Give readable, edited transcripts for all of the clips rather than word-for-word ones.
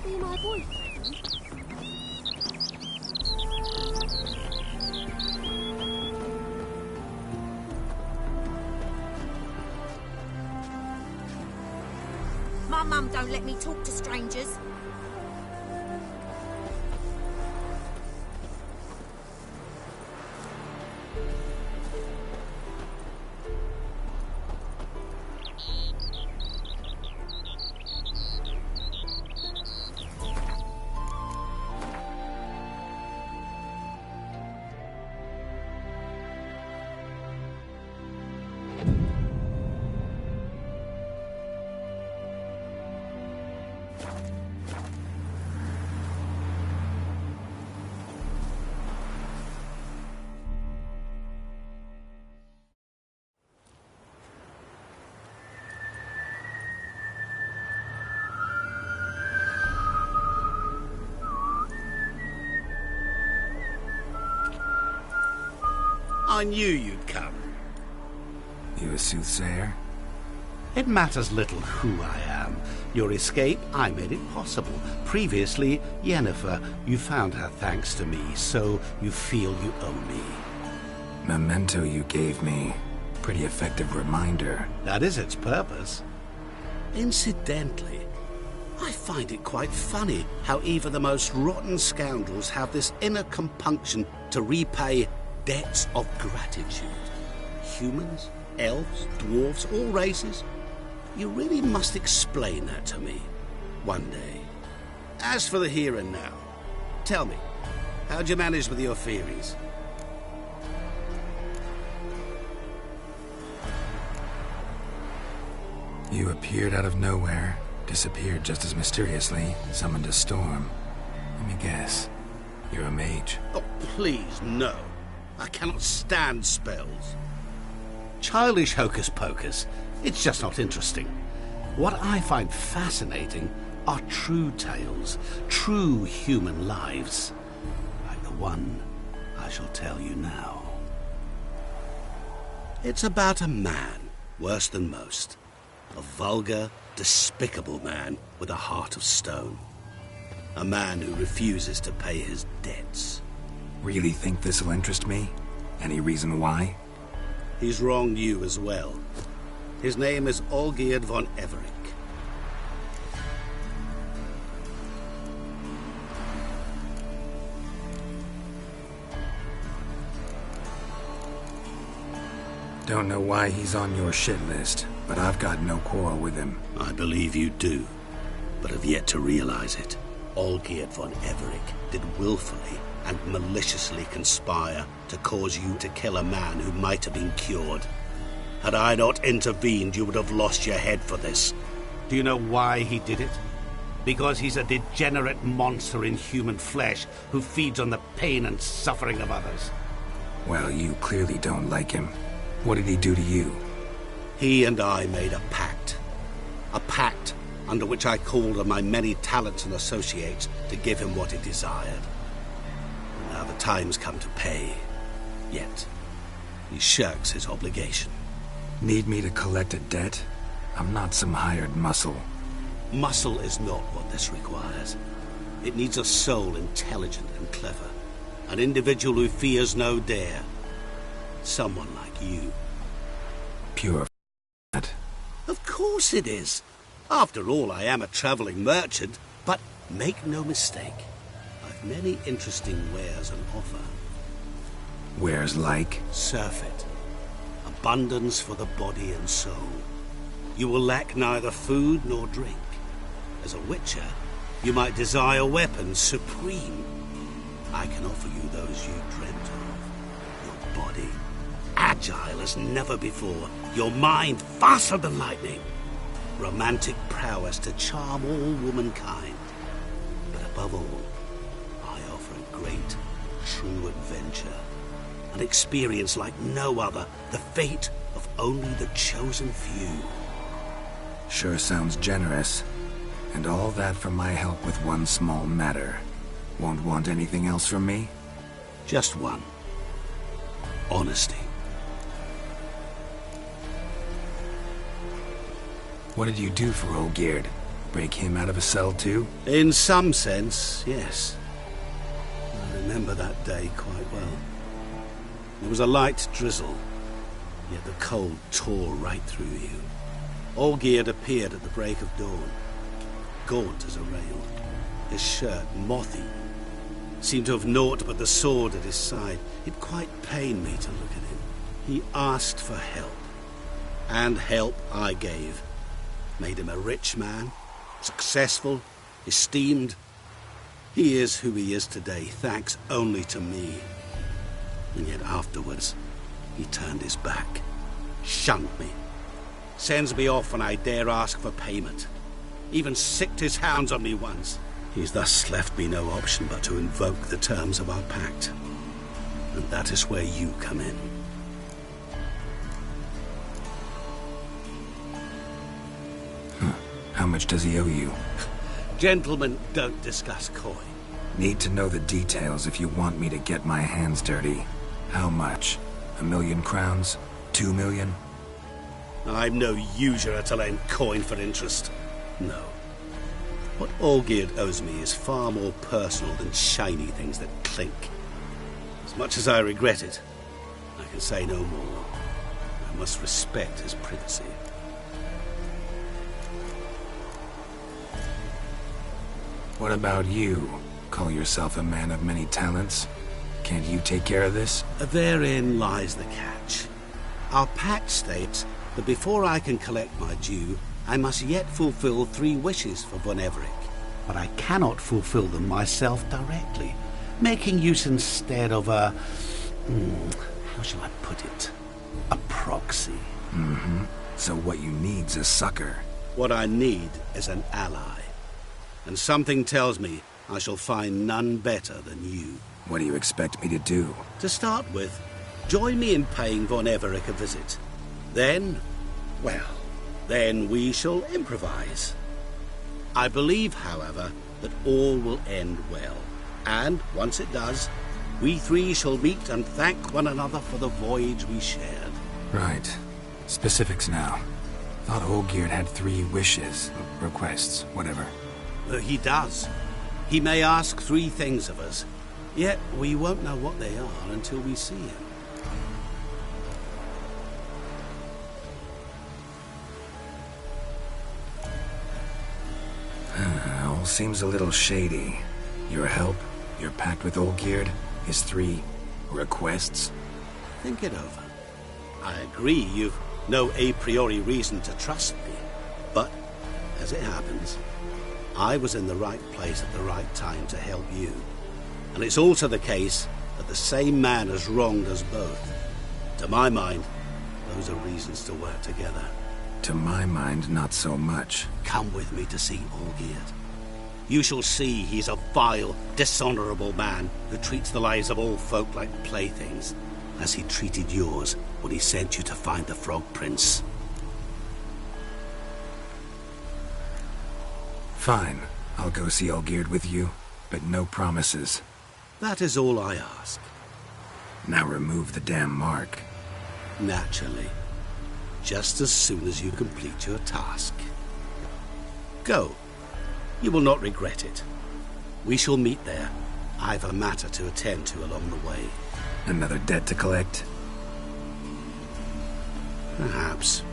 to be my boyfriend? My mum don't let me talk to strangers. I knew you'd come. You a soothsayer? It matters little who I am. Your escape, I made it possible. Previously, Yennefer, you found her thanks to me, so you feel you owe me. Memento you gave me. Pretty effective reminder. That is its purpose. Incidentally, I find it quite funny how even the most rotten scoundrels have this inner compunction to repay debts of gratitude. Humans, elves, dwarves, all races. You really must explain that to me one day. As for the here and now, tell me, how'd you manage with your theories? You appeared out of nowhere, disappeared just as mysteriously, summoned a storm. Let me guess, you're a mage. Oh, please, no. I cannot stand spells. Childish hocus pocus. It's just not interesting. What I find fascinating are true tales, true human lives, like the one I shall tell you now. It's about a man, worse than most. A vulgar, despicable man with a heart of stone. A man who refuses to pay his debts. Really think this will interest me? Any reason why? He's wronged you as well. His name is Olgierd von Everec. Don't know why he's on your shit list, but I've got no quarrel with him. I believe you do, but have yet to realize it. Olgierd von Everec did willfully and maliciously conspire to cause you to kill a man who might have been cured. Had I not intervened, you would have lost your head for this. Do you know why he did it? Because he's a degenerate monster in human flesh who feeds on the pain and suffering of others. Well, you clearly don't like him. What did he do to you? He and I made a pact. A pact under which I called on my many talents and associates to give him what he desired. Now the time's come to pay. Yet, he shirks his obligation. Need me to collect a debt? I'm not some hired muscle. Muscle is not what this requires. It needs a soul intelligent and clever. An individual who fears no dare. Someone like you. Pure f***. Of course it is. After all, I am a traveling merchant, but make no mistake. I've many interesting wares on offer. Wares like? Surfeit. Abundance for the body and soul. You will lack neither food nor drink. As a witcher, you might desire weapons supreme. I can offer you those you dreamt of. Your body, agile as never before. Your mind, faster than lightning. Romantic prowess to charm all womankind. But above all, I offer a great, true adventure. An experience like no other. The fate of only the chosen few. Sure sounds generous. And all that for my help with one small matter. Won't want anything else from me? Just one. Honesty. What did you do for Olgierd? Break him out of a cell too? In some sense, yes. I remember that day quite well. There was a light drizzle, yet the cold tore right through you. Olgierd appeared at the break of dawn, gaunt as a rail, his shirt moth-eaten. Seemed to have naught but the sword at his side. It quite pained me to look at him. He asked for help, and help I gave. Made him a rich man, successful, esteemed. He is who he is today, thanks only to me. And yet afterwards, he turned his back, shunned me, sends me off when I dare ask for payment. Even sicked his hounds on me once. He's thus left me no option but to invoke the terms of our pact. And that is where you come in. How much does he owe you? Gentlemen don't discuss coin. Need to know the details if you want me to get my hands dirty. How much? 1,000,000 crowns? 2 million? I'm no usurer to lend coin for interest. No. What Olgierd owes me is far more personal than shiny things that clink. As much as I regret it, I can say no more. I must respect his privacy. What about you? Call yourself a man of many talents? Can't you take care of this? Therein lies the catch. Our pact states that before I can collect my due, I must yet fulfill 3 wishes for Von Everec. But I cannot fulfill them myself directly, making use instead of a... how shall I put it? A proxy. Mm-hmm. So what you need's a sucker. What I need is an ally. And something tells me I shall find none better than you. What do you expect me to do? To start with, join me in paying Von Everec a visit. Then, well, then we shall improvise. I believe, however, that all will end well. And, once it does, we 3 shall meet and thank one another for the voyage we shared. Right. Specifics now. Thought Olgierd had 3 wishes, requests, whatever. He does. He may ask 3 things of us, yet we won't know what they are until we see him. All seems a little shady. Your help, your pact with Olgierd, his 3 requests. Think it over. I agree you've no a priori reason to trust me, but, as it happens, I was in the right place at the right time to help you. And it's also the case that the same man has wronged us both. To my mind, those are reasons to work together. To my mind, not so much. Come with me to see Olgierd. You shall see he's a vile, dishonorable man who treats the lives of all folk like playthings, as he treated yours when he sent you to find the Frog Prince. Fine. I'll go see Olgierd with you, but no promises. That is all I ask. Now remove the damn mark. Naturally. Just as soon as you complete your task. Go. You will not regret it. We shall meet there. I've a matter to attend to along the way. Another debt to collect? Perhaps.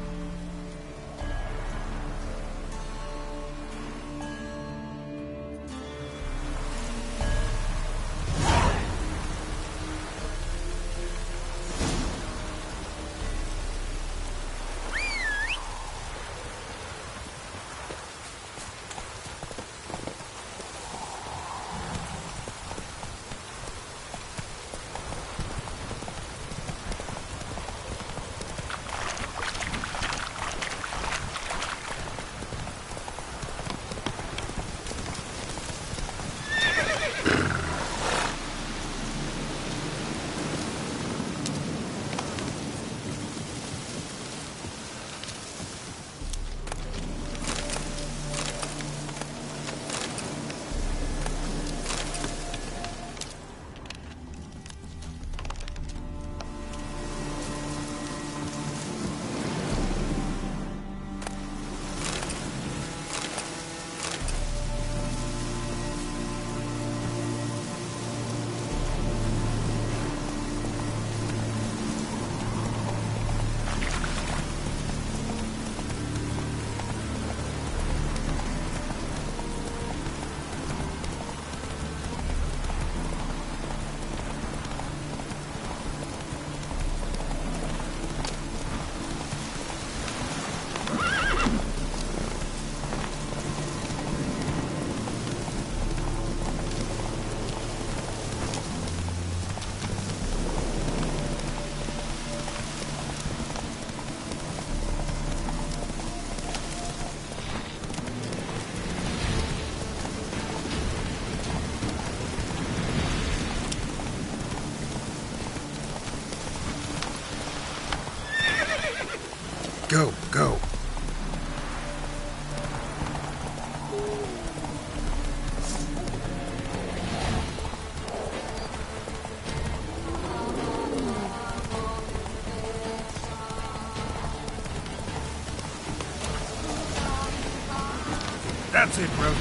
That's it, Roach.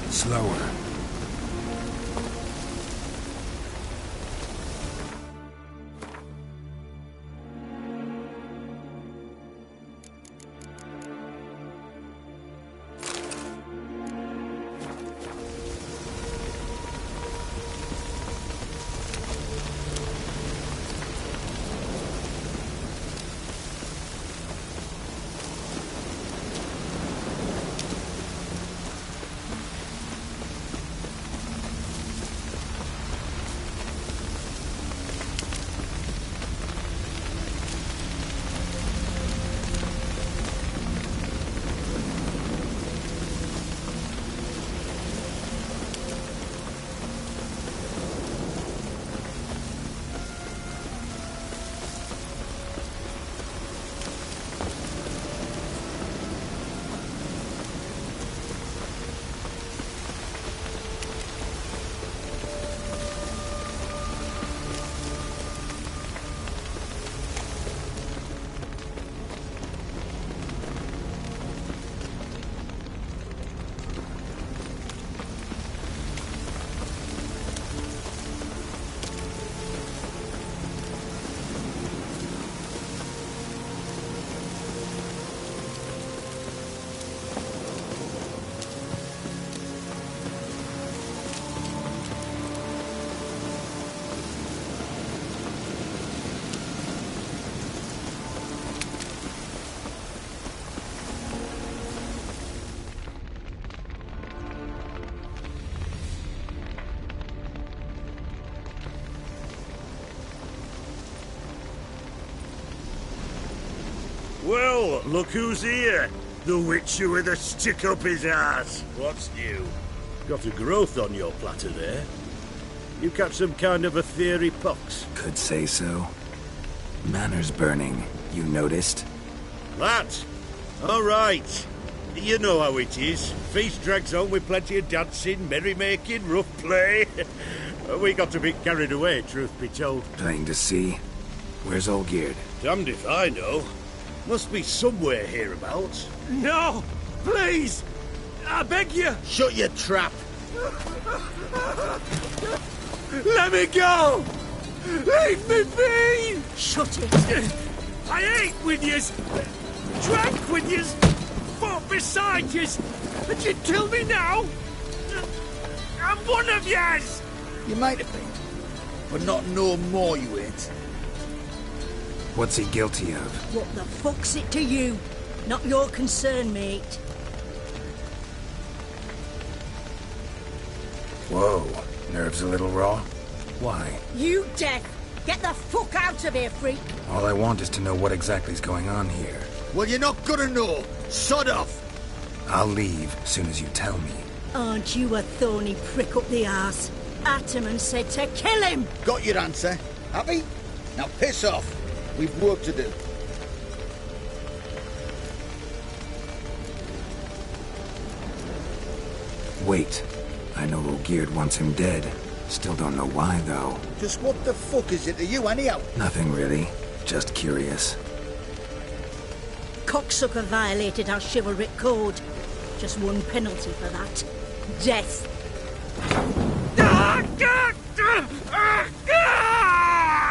Slower. Well, look who's here. The Witcher with a stick up his ass. What's new? Got a growth on your platter there. You catch some kind of a theory, Pox? Could say so. Manor's burning. You noticed? That? All right. You know how it is. Feast drags on with plenty of dancing, merrymaking, rough play. We got a bit carried away, truth be told. Plain to see. Where's Olgierd? Damned if I know. Must be somewhere hereabouts. No! Please! I beg you! Shut your trap! Let me go! Leave me be! Shut it. I ate with yous! Drank with yous! Fought beside yous! And you kill me now? I'm one of yous! You might have been, but not no more you ain't. What's he guilty of? What the fuck's it to you? Not your concern, mate. Whoa. Nerves a little raw? Why? You deaf! Get the fuck out of here, freak! All I want is to know what exactly is going on here. Well, you're not gonna know. Sod off. I'll leave as soon as you tell me. Aren't you a thorny prick up the arse? Ataman said to kill him! Got your answer. Happy? Now piss off. We've work to do. Wait. I know Olgierd wants him dead. Still don't know why, though. Just what the fuck is it to you, anyhow? Nothing really. Just curious. Cocksucker violated our chivalric code. Just one penalty for that. Death.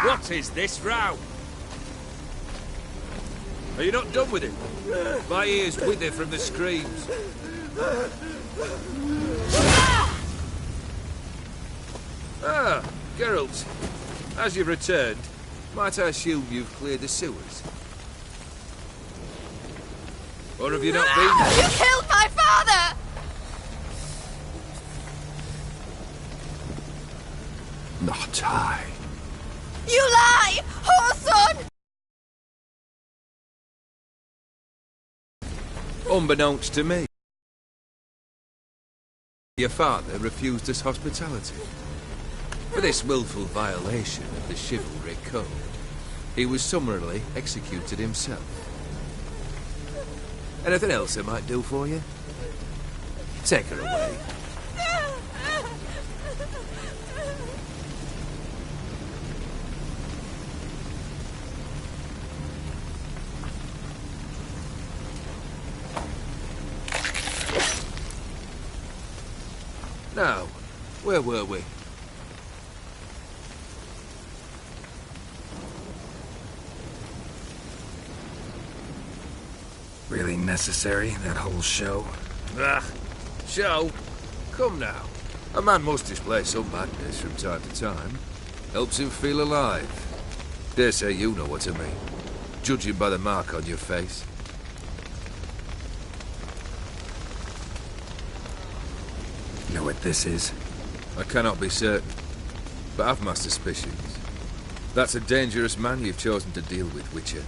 What is this row? Are you not done with him? My ears wither from the screams. Ah, Geralt. As you've returned, might I assume you've cleared the sewers? Or have you not been there? You killed my father! Not I. You lie! Whoreson! Unbeknownst to me. Your father refused us hospitality. For this willful violation of the chivalry code, he was summarily executed himself. Anything else I might do for you? Take her away. Now, where were we? Really necessary, that whole show? Ah, show? Come now. A man must display some madness from time to time. Helps him feel alive. Dare say you know what I mean. Judging by the mark on your face. Know what this is? I cannot be certain, but I've my suspicions. That's a dangerous man you've chosen to deal with, Witcher.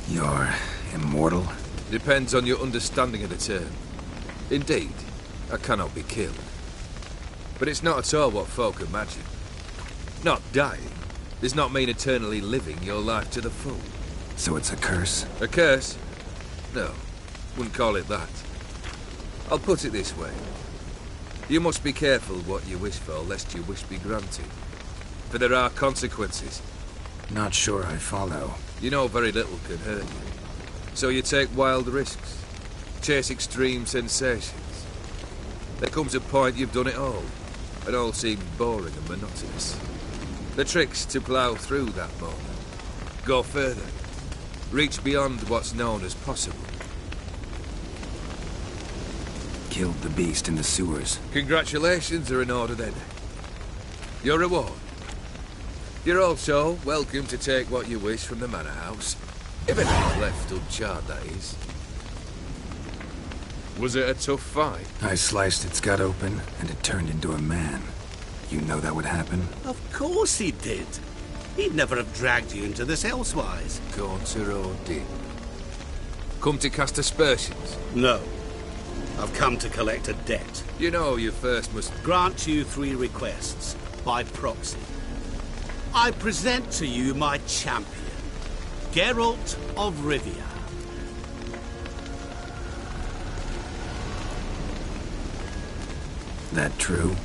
You're immortal? Depends on your understanding of the term. Indeed, I cannot be killed. But it's not at all what folk imagine. Not dying does not mean eternally living your life to the full. So it's a curse? A curse? No, wouldn't call it that. I'll put it this way. You must be careful what you wish for, lest your wish be granted. For there are consequences. Not sure I follow. You know very little can hurt you. So you take wild risks. Chase extreme sensations. There comes a point you've done it all. It all seems boring and monotonous. The trick's to plough through that moment. Go further. Reach beyond what's known as possible. Killed the beast in the sewers. Congratulations are in order then. Your reward. You're also welcome to take what you wish from the manor house. If anything's left uncharred, that is. Was it a tough fight? I sliced its gut open, and it turned into a man. You know that would happen? Of course he did. He'd never have dragged you into this elsewise. Gaunter Odin. Come to cast aspersions? No. I've come to collect a debt. You know you first must... Grant you 3 requests, by proxy. I present to you my champion, Geralt of Rivia. That true?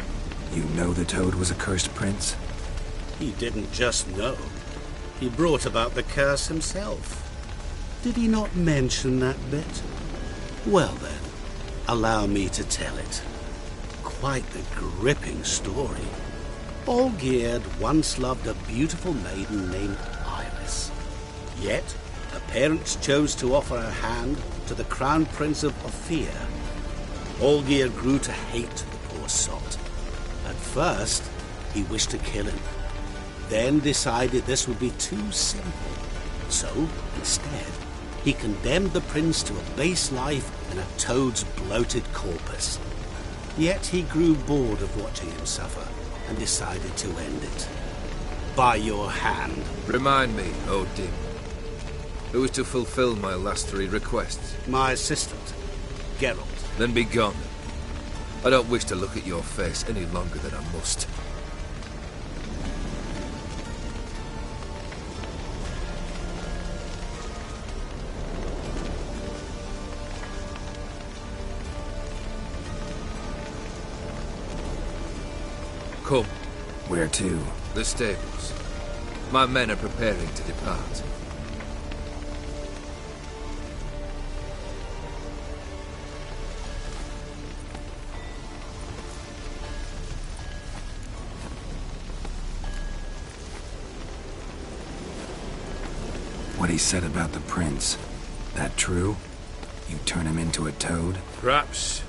You know the Toad was a cursed prince? He didn't just know. He brought about the curse himself. Did he not mention that bit? Well then, allow me to tell it. Quite the gripping story. Olgierd once loved a beautiful maiden named Iris. Yet, her parents chose to offer her hand to the Crown Prince of Ophir. Olgierd grew to hate the poor sot. At first, he wished to kill him. Then decided this would be too simple. So, instead, he condemned the prince to a base life in a toad's bloated corpus. Yet he grew bored of watching him suffer and decided to end it. By your hand. Remind me, Odin. Who is to fulfill my last 3 requests? My assistant, Geralt. Then be gone. I don't wish to look at your face any longer than I must. Come. Where to? The stables. My men are preparing to depart. What he said about the prince. That true? You turn him into a toad? Perhaps.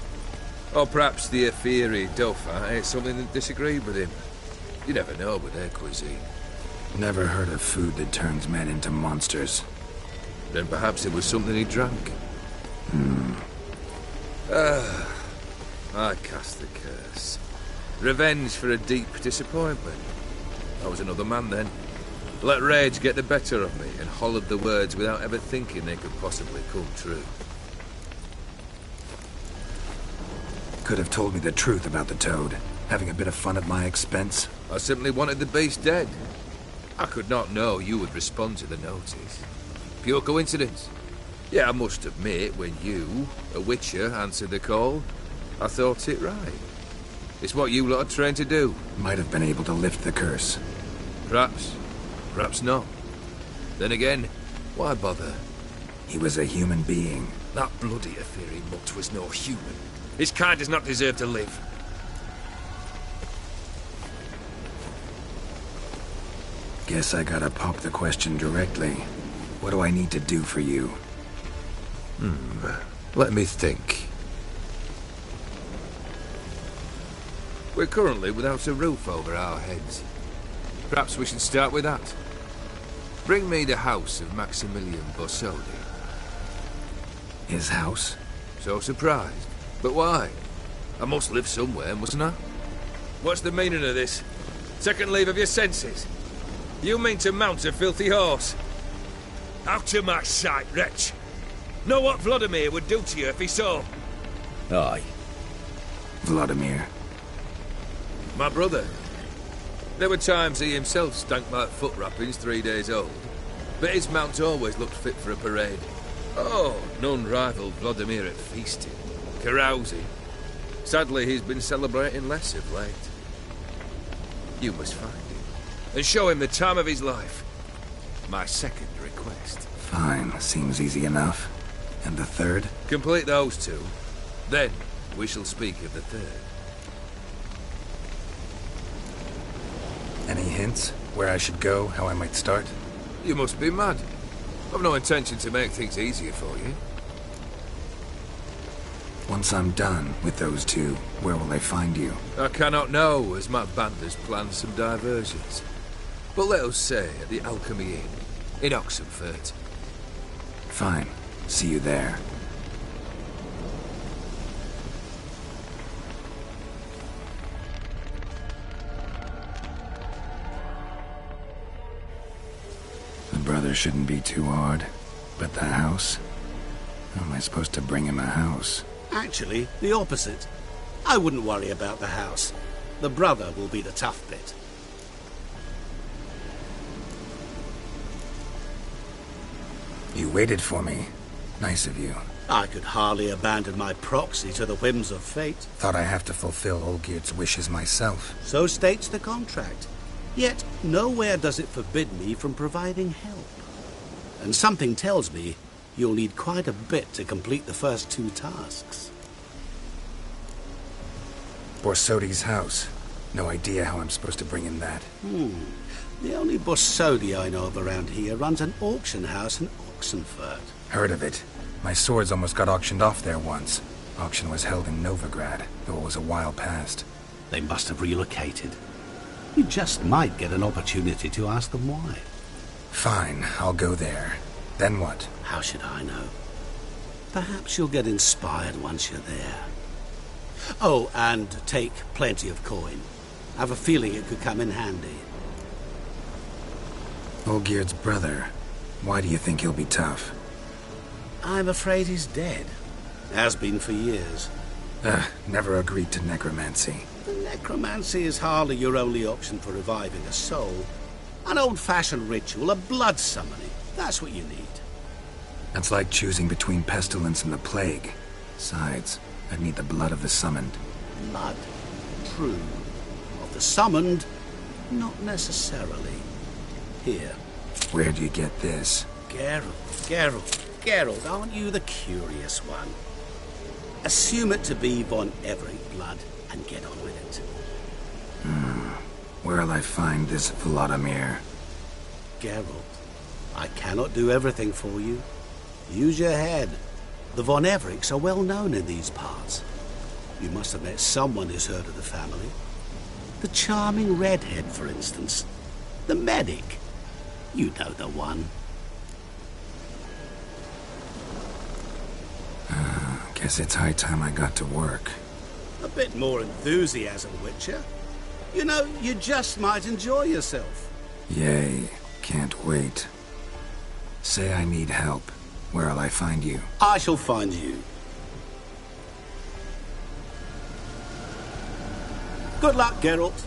Or perhaps the Aetheri Dauphin ate something that disagreed with him. You never know with their cuisine. Never heard of food that turns men into monsters. Then perhaps it was something he drank. I cast the curse. Revenge for a deep disappointment. I was another man then. Let rage get the better of me and hollered the words without ever thinking they could possibly come true. Could have told me the truth about the toad, having a bit of fun at my expense. I simply wanted the beast dead. I could not know you would respond to the notice. Pure coincidence. Yeah, I must admit, when you, a witcher, answered the call, I thought it right. It's what you lot are trained to do. Might have been able to lift the curse. Perhaps. Perhaps not. Then again, why bother? He was a human being. That bloody Ethereal mutt was no human. His kind does not deserve to live. Guess I gotta pop the question directly. What do I need to do for you? Let me think. We're currently without a roof over our heads. Perhaps we should start with that. Bring me the house of Maximilian Borsodi. His house? So surprised. But why? I must live somewhere, mustn't I? What's the meaning of this? Second leave of your senses? You mean to mount a filthy horse? Out of my sight, wretch! Know what Vladimir would do to you if he saw? Aye. Vladimir. My brother. There were times he himself stank like foot wrappings 3 days old. But his mount always looked fit for a parade. Oh, none rivaled Vladimir at feasting, carousing. Sadly, he's been celebrating less of late. You must find him, and show him the time of his life. My second request. Fine, seems easy enough. And the third? Complete those two. Then, we shall speak of the third. Any hints? Where I should go? How I might start? You must be mad. I've no intention to make things easier for you. Once I'm done with those two, where will I find you? I cannot know, as my band has planned some diversions. But let us say at the Alchemy Inn, in Oxenfurt. Fine. See you there. The brother shouldn't be too hard. But the house? How am I supposed to bring him a house? Actually, the opposite. I wouldn't worry about the house. The brother will be the tough bit. You waited for me. Nice of you. I could hardly abandon my proxy to the whims of fate. Thought I have to fulfill Olgierd's wishes myself. So states the contract. Yet, nowhere does it forbid me from providing help. And something tells me you'll need quite a bit to complete the first two tasks. Borsodi's house. No idea how I'm supposed to bring in that. The only Borsodi I know of around here runs an auction house in Oxenfurt. Heard of it. My swords almost got auctioned off there once. Auction was held in Novigrad, though it was a while past. They must have relocated. You just might get an opportunity to ask them why. Fine, I'll go there. Then what? How should I know? Perhaps you'll get inspired once you're there. Oh, and take plenty of coin. I have a feeling it could come in handy. Olgierd's brother. Why do you think he'll be tough? I'm afraid he's dead. Has been for years. Never agreed to necromancy. Necromancy is hardly your only option for reviving a soul. An old-fashioned ritual, a blood summoning. That's what you need. That's like choosing between pestilence and the plague. Besides, I'd need the blood of the summoned. Blood. True. Of the summoned, not necessarily. Here. Where'd you get this? Geralt, aren't you the curious one? Assume it to be von Everett blood and get on with it. Where'll I find this Vladimir? Geralt, I cannot do everything for you. Use your head. The von Evericks are well known in these parts. You must have met someone who's heard of the family. The charming redhead, for instance. The medic. You know the one. Guess it's high time I got to work. A bit more enthusiasm, Witcher. You know, you just might enjoy yourself. Yay. Can't wait. Say I need help. Where'll I find you? I shall find you. Good luck, Geralt.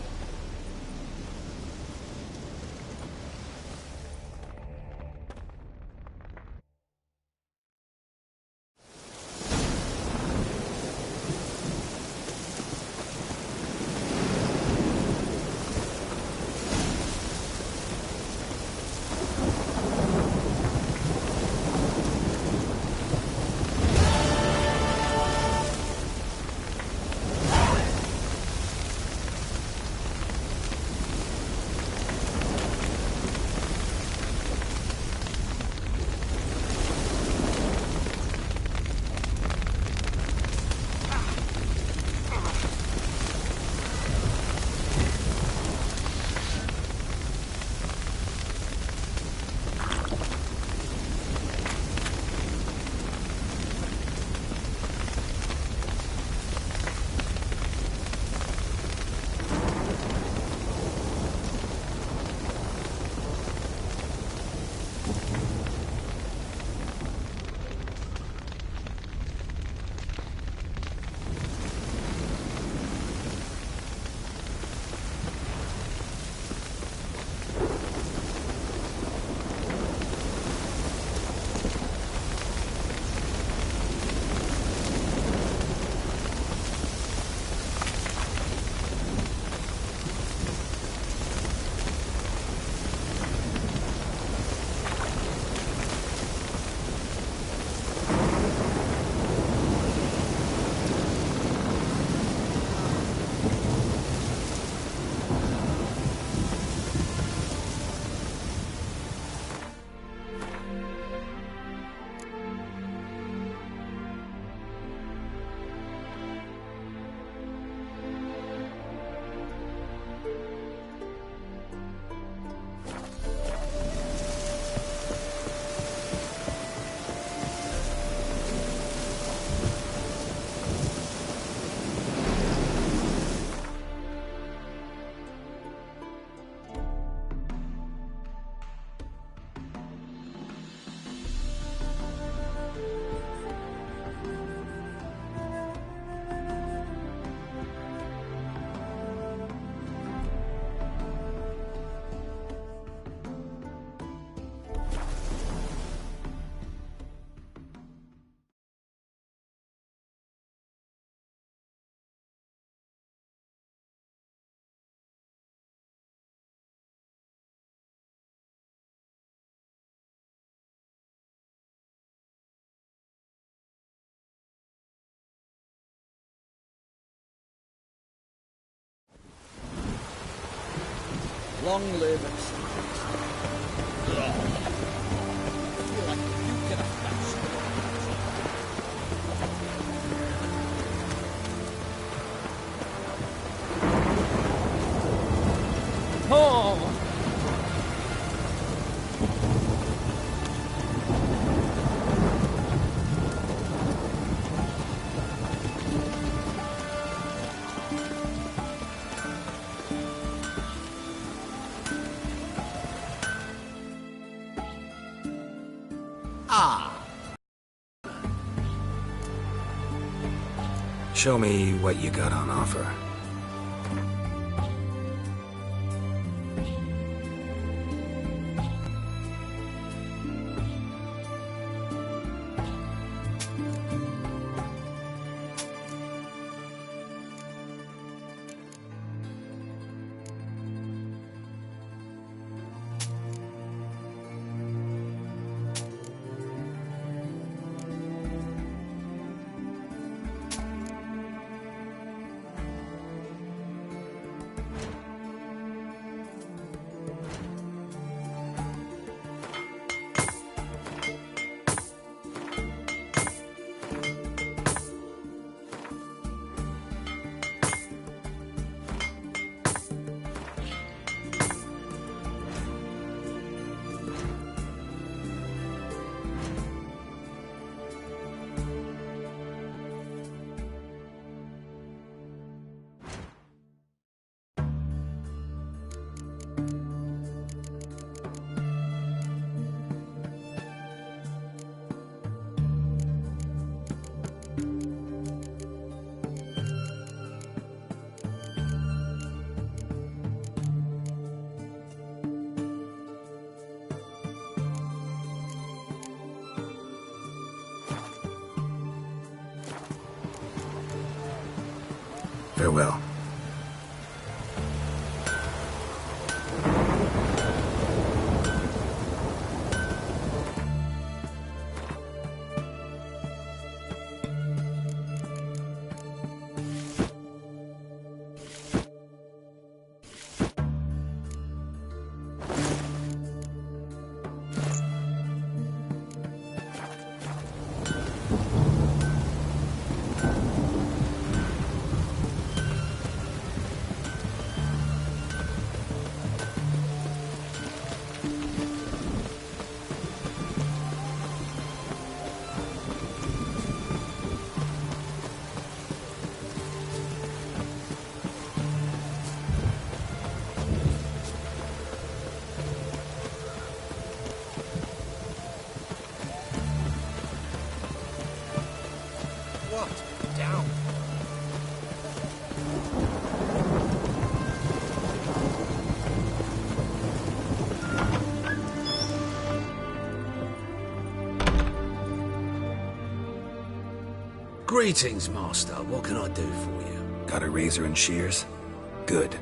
Long live and sweet. I feel like you can have that Oh! Show me what you got on offer. Farewell. Greetings, Master. What can I do for you? Got a razor and shears? Good.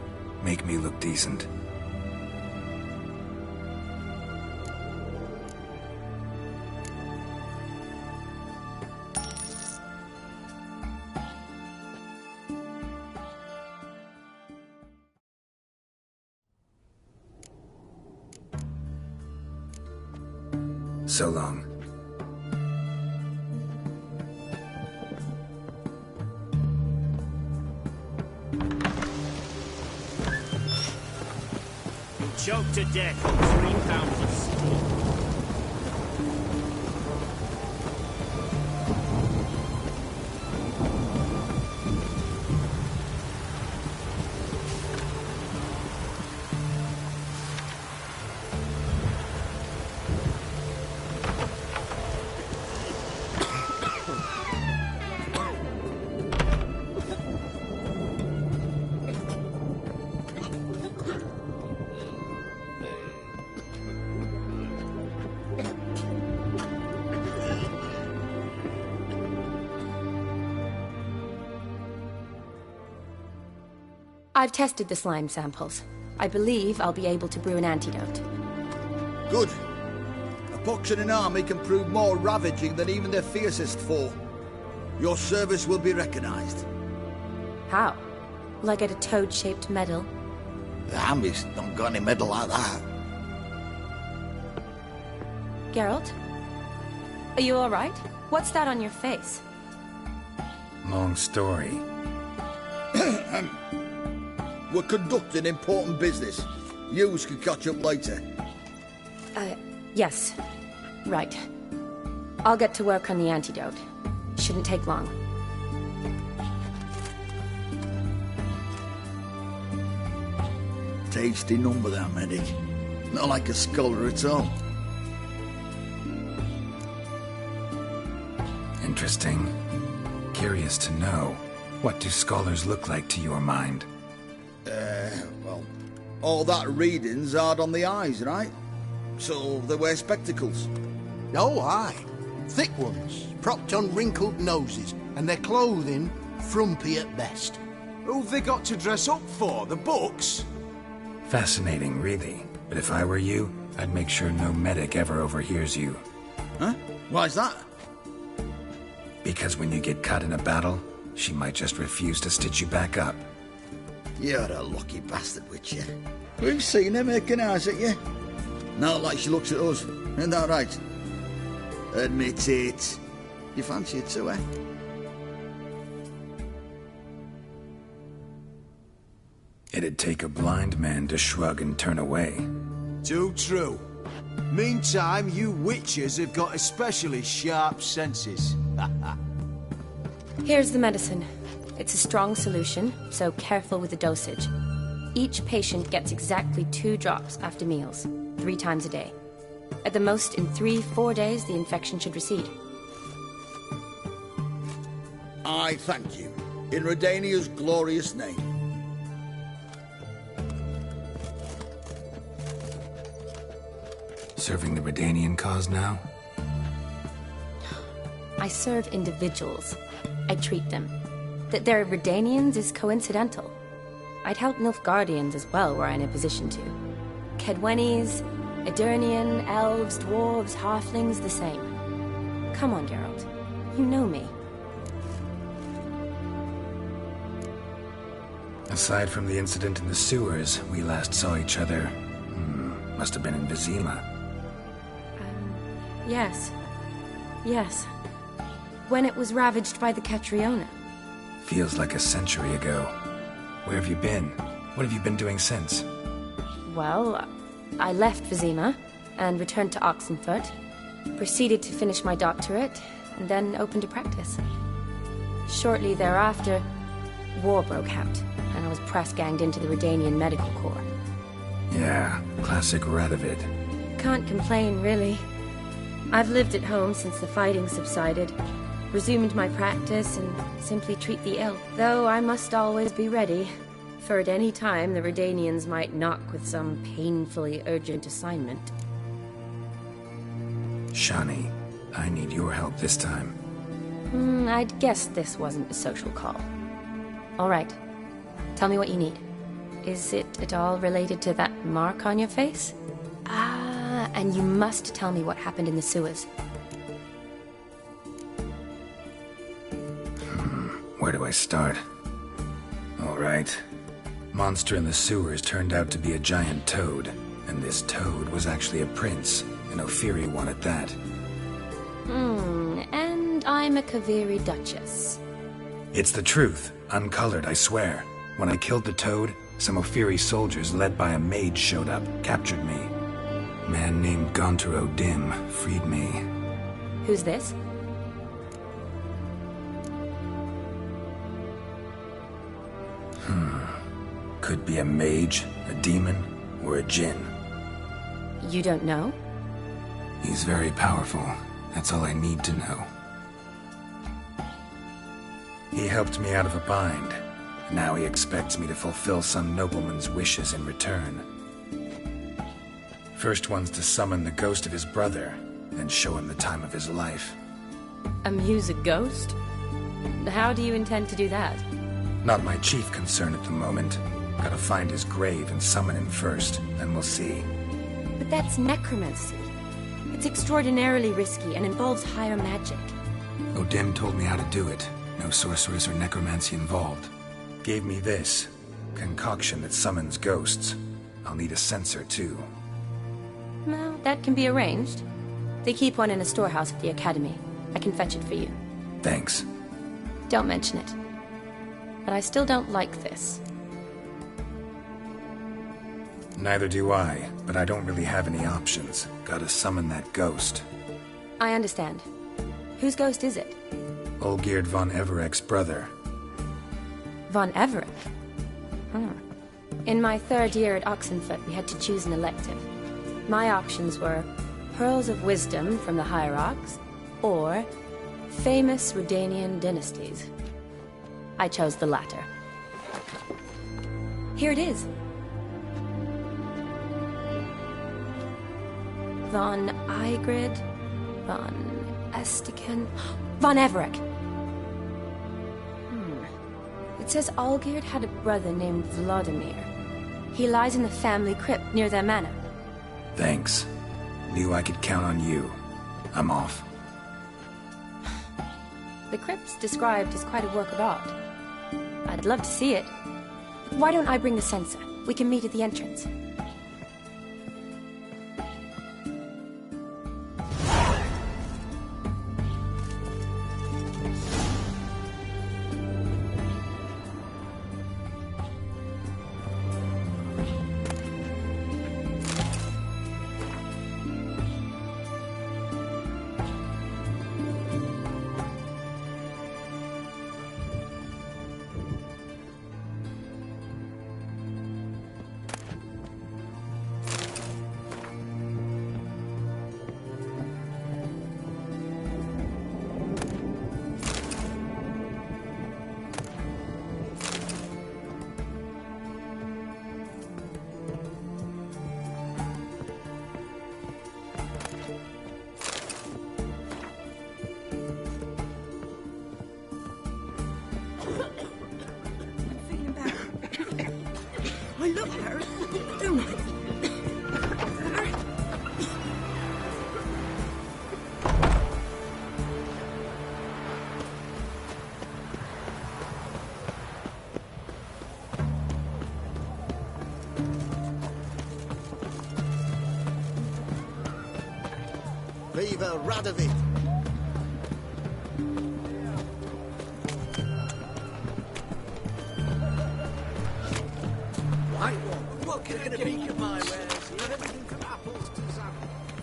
Make me look decent. So long. Choked to death on 3 pounds of steel. I've tested the slime samples. I believe I'll be able to brew an antidote. Good. A pox in an army can prove more ravaging than even their fiercest foe. Your service will be recognized. How? Will I get a toad-shaped medal? The army's not got any medal like that. Geralt? Are you alright? What's that on your face? Long story. We're conducting important business. Yous can catch up later. Yes. Right. I'll get to work on the antidote. Shouldn't take long. Tasty number, that medic. Not like a scholar at all. Interesting. Curious to know, what do scholars look like to your mind? Well, all that reading's hard on the eyes, right? So they wear spectacles. Oh, aye. Thick ones, propped on wrinkled noses, and their clothing frumpy at best. Who've they got to dress up for? The books? Fascinating, really. But if I were you, I'd make sure no medic ever overhears you. Huh? Why's that? Because when you get caught in a battle, she might just refuse to stitch you back up. You're a lucky bastard, Witcher. We've seen her making eyes at you. Not like she looks at us. Isn't that right? Admit it. You fancy it too, eh? It'd take a blind man to shrug and turn away. Too true. Meantime, you witches have got especially sharp senses. Here's the medicine. It's a strong solution, so careful with the dosage. Each patient gets exactly 2 drops after meals, 3 times a day. At the most, in 3-4 days, the infection should recede. I thank you. In Redania's glorious name. Serving the Redanian cause now? I serve individuals. I treat them. That they're Redanians is coincidental. I'd help Nilfgaardians as well were I in a position to. Kedwenis, Edirnian, elves, dwarves, halflings, the same. Come on, Geralt. You know me. Aside from the incident in the sewers, we last saw each other. Must have been in Vizima. Yes. Yes. When it was ravaged by the Catriona. Feels like a century ago. Where have you been? What have you been doing since? Well, I left Vizima and returned to Oxenfurt, proceeded to finish my doctorate, and then opened a practice. Shortly thereafter, war broke out, and I was press-ganged into the Redanian Medical Corps. Yeah, classic Radovid. Can't complain, really. I've lived at home since the fighting subsided, resumed my practice, and simply treat the ill. Though I must always be ready, for at any time the Redanians might knock with some painfully urgent assignment. Shani, I need your help this time. I'd guessed this wasn't a social call. All right. Tell me what you need. Is it at all related to that mark on your face? Ah, and you must tell me what happened in the sewers. Where do I start? All right. Monster in the sewers turned out to be a giant toad, and this toad was actually a prince, an Ophiri one at that. And I'm a Kaviri Duchess. It's the truth, uncolored, I swear. When I killed the toad, some Ophiri soldiers led by a mage showed up, captured me. A man named Gontaro Dim freed me. Who's this? Could be a mage, a demon, or a djinn. You don't know? He's very powerful. That's all I need to know. He helped me out of a bind. Now he expects me to fulfill some nobleman's wishes in return. First one's to summon the ghost of his brother, and show him the time of his life. Amuse a ghost? How do you intend to do that? Not my chief concern at the moment. Gotta find his grave and summon him first, then we'll see. But that's necromancy. It's extraordinarily risky and involves higher magic. Odim told me how to do it. No sorcerers or necromancy involved. Gave me this concoction that summons ghosts. I'll need a censer too. Well, that can be arranged. They keep one in a storehouse at the academy. I can fetch it for you. Thanks. Don't mention it. But I still don't like this. Neither do I, but I don't really have any options. Gotta summon that ghost. I understand. Whose ghost is it? Olgierd von Everek's brother. Von Everek? In my third year at Oxenfurt, we had to choose an elective. My options were Pearls of Wisdom from the Hierarchs, or Famous Redanian Dynasties. I chose the latter. Here it is. Von Igrid, Von Estiken, Von Everek. It says Olgierd had a brother named Vladimir. He lies in the family crypt near their manor. Thanks. Knew I could count on you. I'm off. The crypt's described as quite a work of art. I'd love to see it. Why don't I bring the censer? We can meet at the entrance. Viva Radovid! What can it be of my wares here? Everything from apples to zap.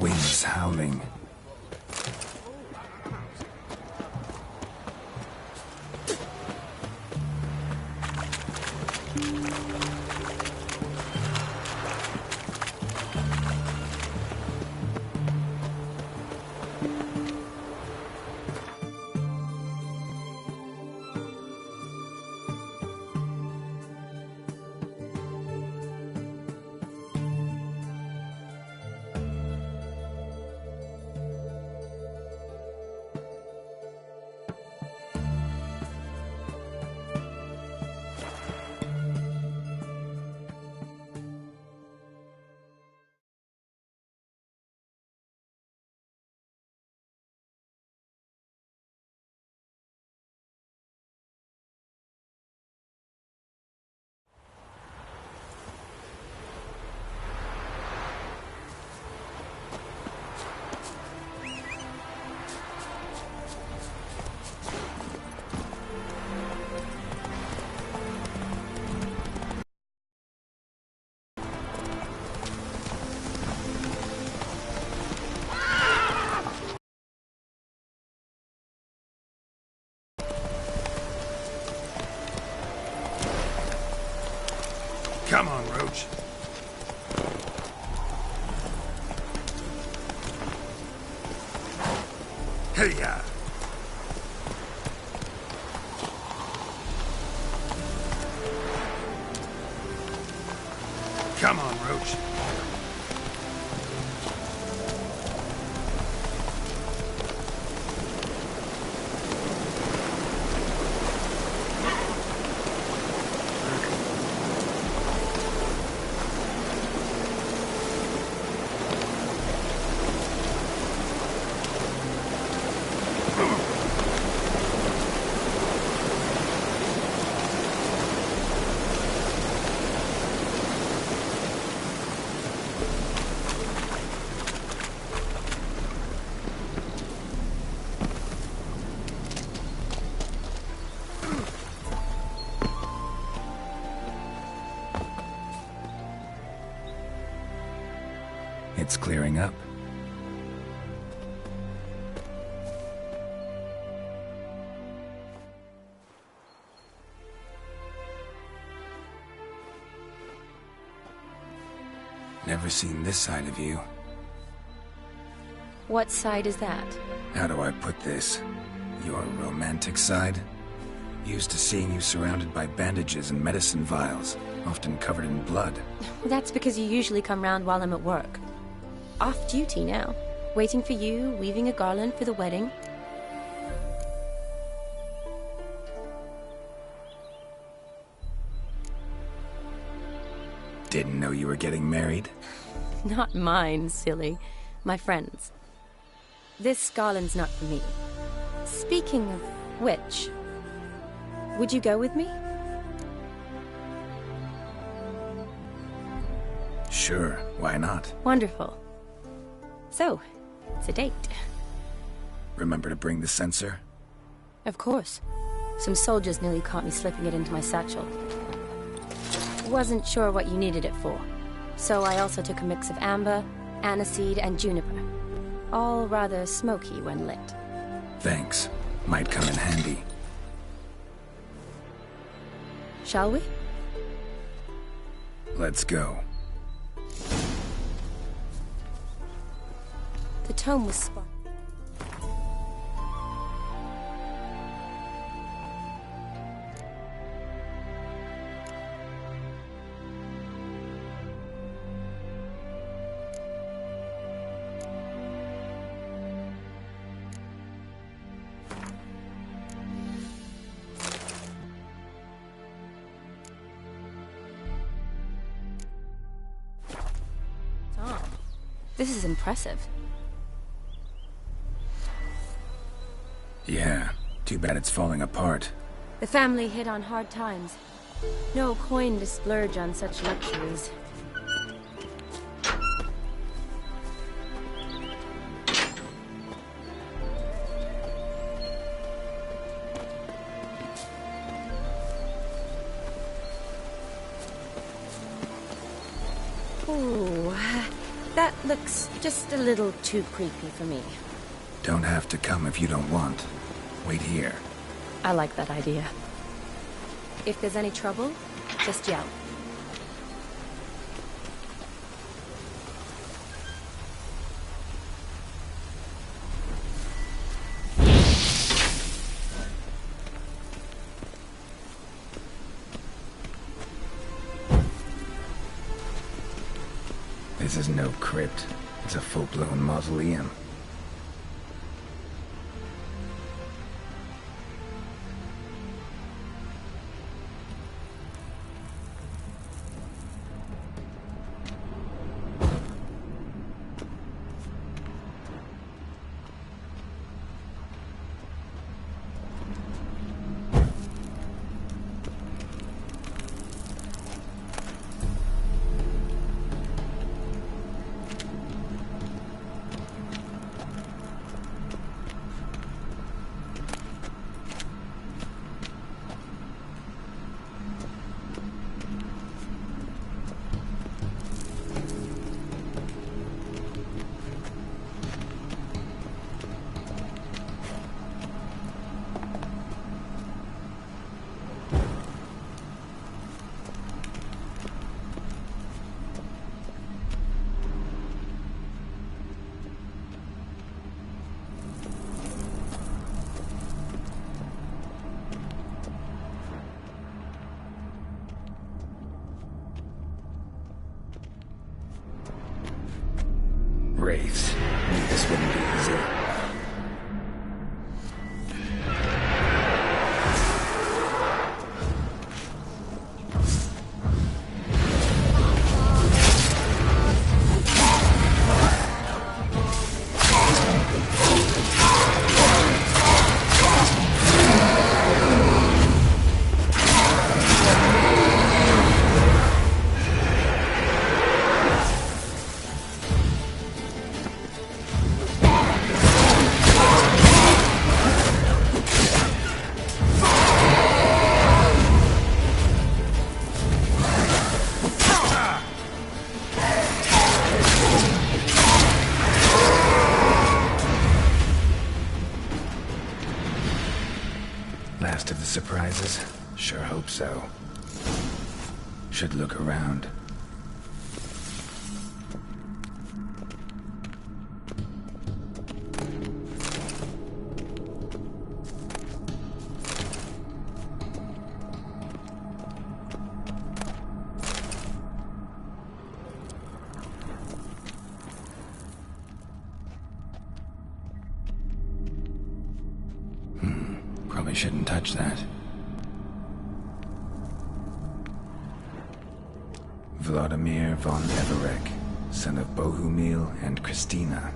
Winds howling. Come on, Roach. Hey-ya! Come on, Roach. It's clearing up. Never seen this side of you. What side is that? How do I put this? Your romantic side? Used to seeing you surrounded by bandages and medicine vials, often covered in blood. That's because you usually come round while I'm at work. Off duty now. Waiting for you, weaving a garland for the wedding. Didn't know you were getting married? Not mine, silly. My friend's. This garland's not for me. Speaking of which, would you go with me? Sure, why not? Wonderful. So, it's a date. Remember to bring the sensor? Of course. Some soldiers nearly caught me slipping it into my satchel. Wasn't sure what you needed it for, so I also took a mix of amber, aniseed, and juniper. All rather smoky when lit. Thanks. Might come in handy. Shall we? Let's go. The tome was spot. This is impressive. Yeah, too bad it's falling apart. The family hit on hard times. No coin to splurge on such luxuries. Ooh, that looks just a little too creepy for me. Don't have to come if you don't want. Wait here. I like that idea. If there's any trouble, just yell. This is no crypt. It's a full-blown mausoleum. Wraiths. Knew this wouldn't be easy. Last of the surprises? Sure hope so. Should look around. Probably shouldn't touch that. Vladimir von Everek, son of Bohumil and Christina.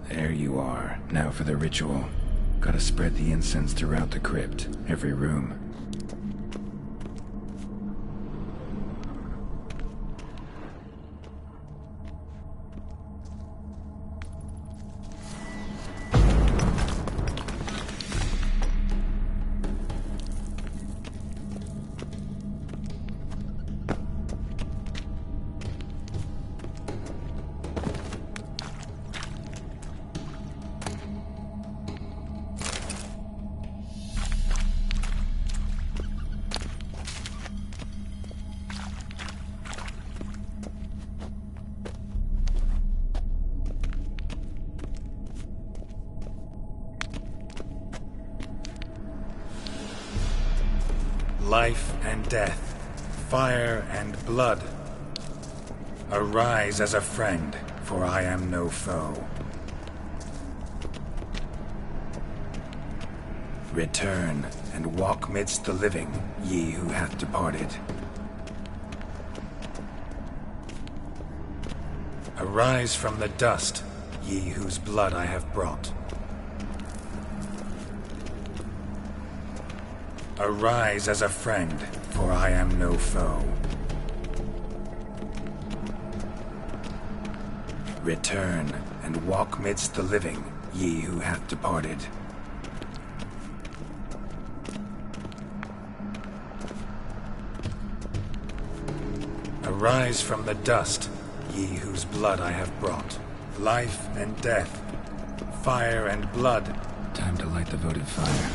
There you are. Now for the ritual. Gotta spread the incense throughout the crypt, every room. Life and death, fire and blood. Arise as a friend, for I am no foe. Return and walk midst the living, ye who hath departed. Arise from the dust, ye whose blood I have brought. Arise as a friend, for I am no foe. Return, and walk midst the living, ye who hath departed. Arise from the dust, ye whose blood I have brought. Life and death, fire and blood. Time to light the votive fire.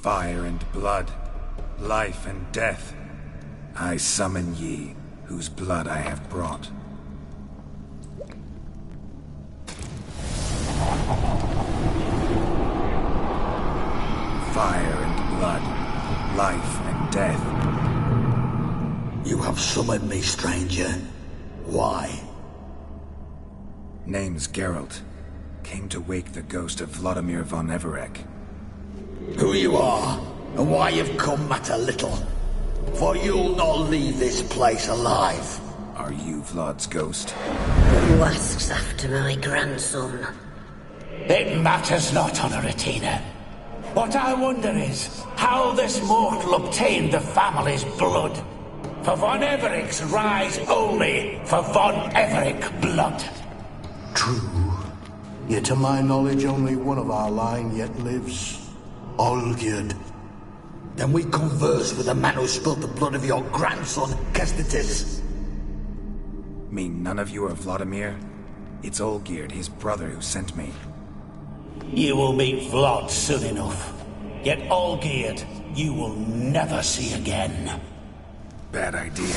Fire and blood, life and death, I summon ye, whose blood I have brought. Fire and blood, life and death. You have summoned me, stranger. Why? Name's Geralt. Came to wake the ghost of Vladimir von Everec. Who you are, and why you've come matter little. For you'll not leave this place alive. Are you Vlad's ghost? Who asks after my grandson? It matters not, Honoratina. What I wonder is how this mortal obtained the family's blood. For von Everec's rise only for von Everec blood. True. Yet to my knowledge, only one of our line yet lives. Olgierd. Then we converse with the man who spilled the blood of your grandson, Kestitis. Mean none of you are Vladimir? It's Olgierd, his brother, who sent me. You will meet Vlad soon enough. Yet Olgierd, you will never see again. Bad idea.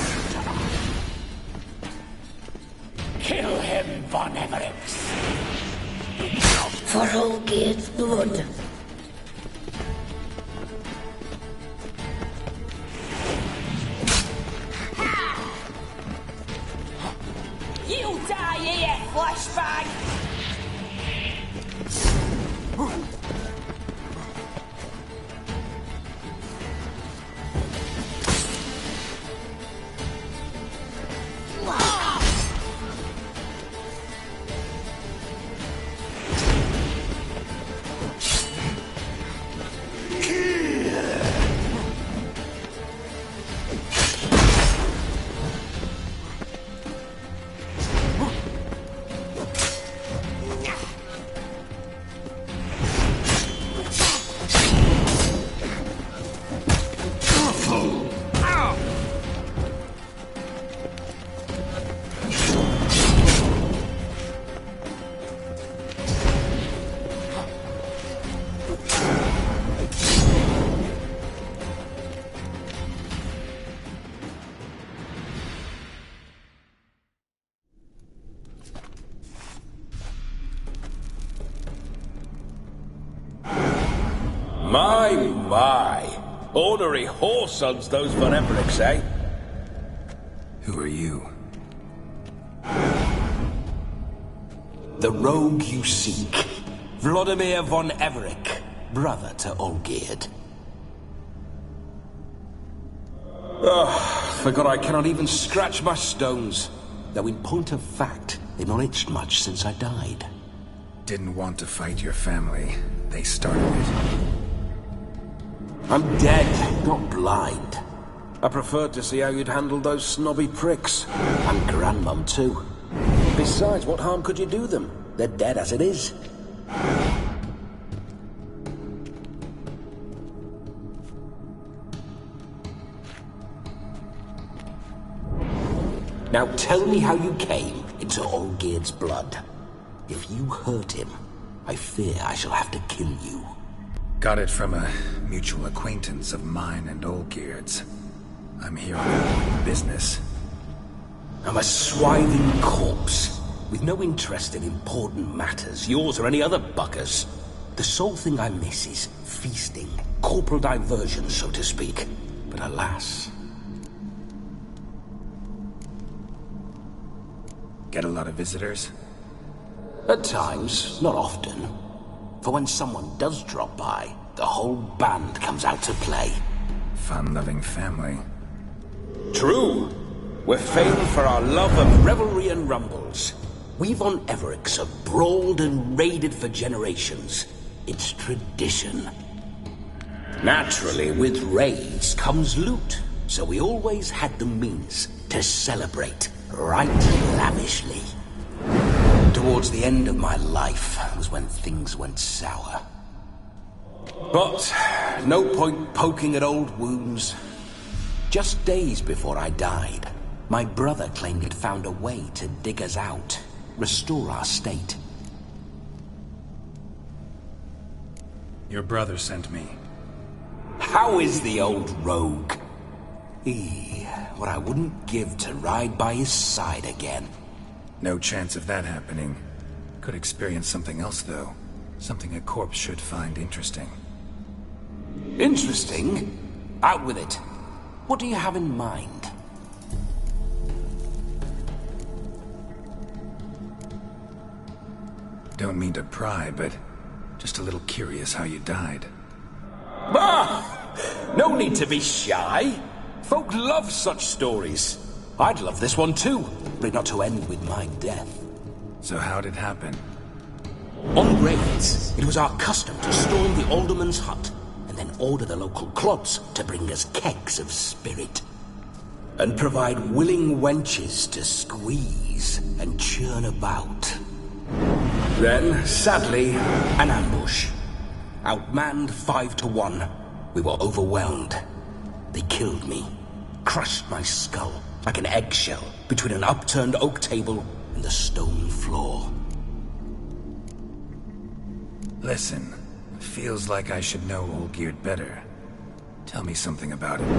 Kill him, von Everec. For Olgierd's blood. You die here, flashbang! My. Ornery whoresons, those von Everecs, eh? Who are you? The rogue you seek. Vladimir von Everec, brother to Olgierd. Forgot I cannot even scratch my stones. Though in point of fact, they've not itched much since I died. Didn't want to fight your family. They started it. I'm dead, not blind. I preferred to see how you'd handle those snobby pricks. And Grandmum, too. Besides, what harm could you do them? They're dead as it is. Now tell me how you came into Olgierd's blood. If you hurt him, I fear I shall have to kill you. Got it from a mutual acquaintance of mine and Olgierd's. I'm here on business. I'm a swithing corpse, with no interest in important matters, yours or any other buggers. The sole thing I miss is feasting, corporal diversion, so to speak. But alas... Get a lot of visitors? At times, not often. For when someone does drop by, the whole band comes out to play. Fun-loving family. True. We're famed for our love of revelry and rumbles. We von Evericks have brawled and raided for generations. It's tradition. Naturally, with raids comes loot, so we always had the means to celebrate right lavishly. Towards the end of my life was when things went sour. But no point poking at old wounds. Just days before I died, my brother claimed he'd found a way to dig us out, restore our state. Your brother sent me. How is the old rogue? What I wouldn't give to ride by his side again. No chance of that happening. Could experience something else, though. Something a corpse should find interesting. Interesting? Out with it. What do you have in mind? Don't mean to pry, but just a little curious how you died. Bah! No need to be shy. Folk love such stories. I'd love this one too, but not to end with my death. So how'd it happen? On raids, it was our custom to storm the alderman's hut and then order the local clubs to bring us kegs of spirit. And provide willing wenches to squeeze and churn about. Then, sadly, an ambush. Outmanned 5-1, we were overwhelmed. They killed me, crushed my skull like an eggshell between an upturned oak table and the stone floor. Listen, feels like I should know Olgierd better. Tell me something about him.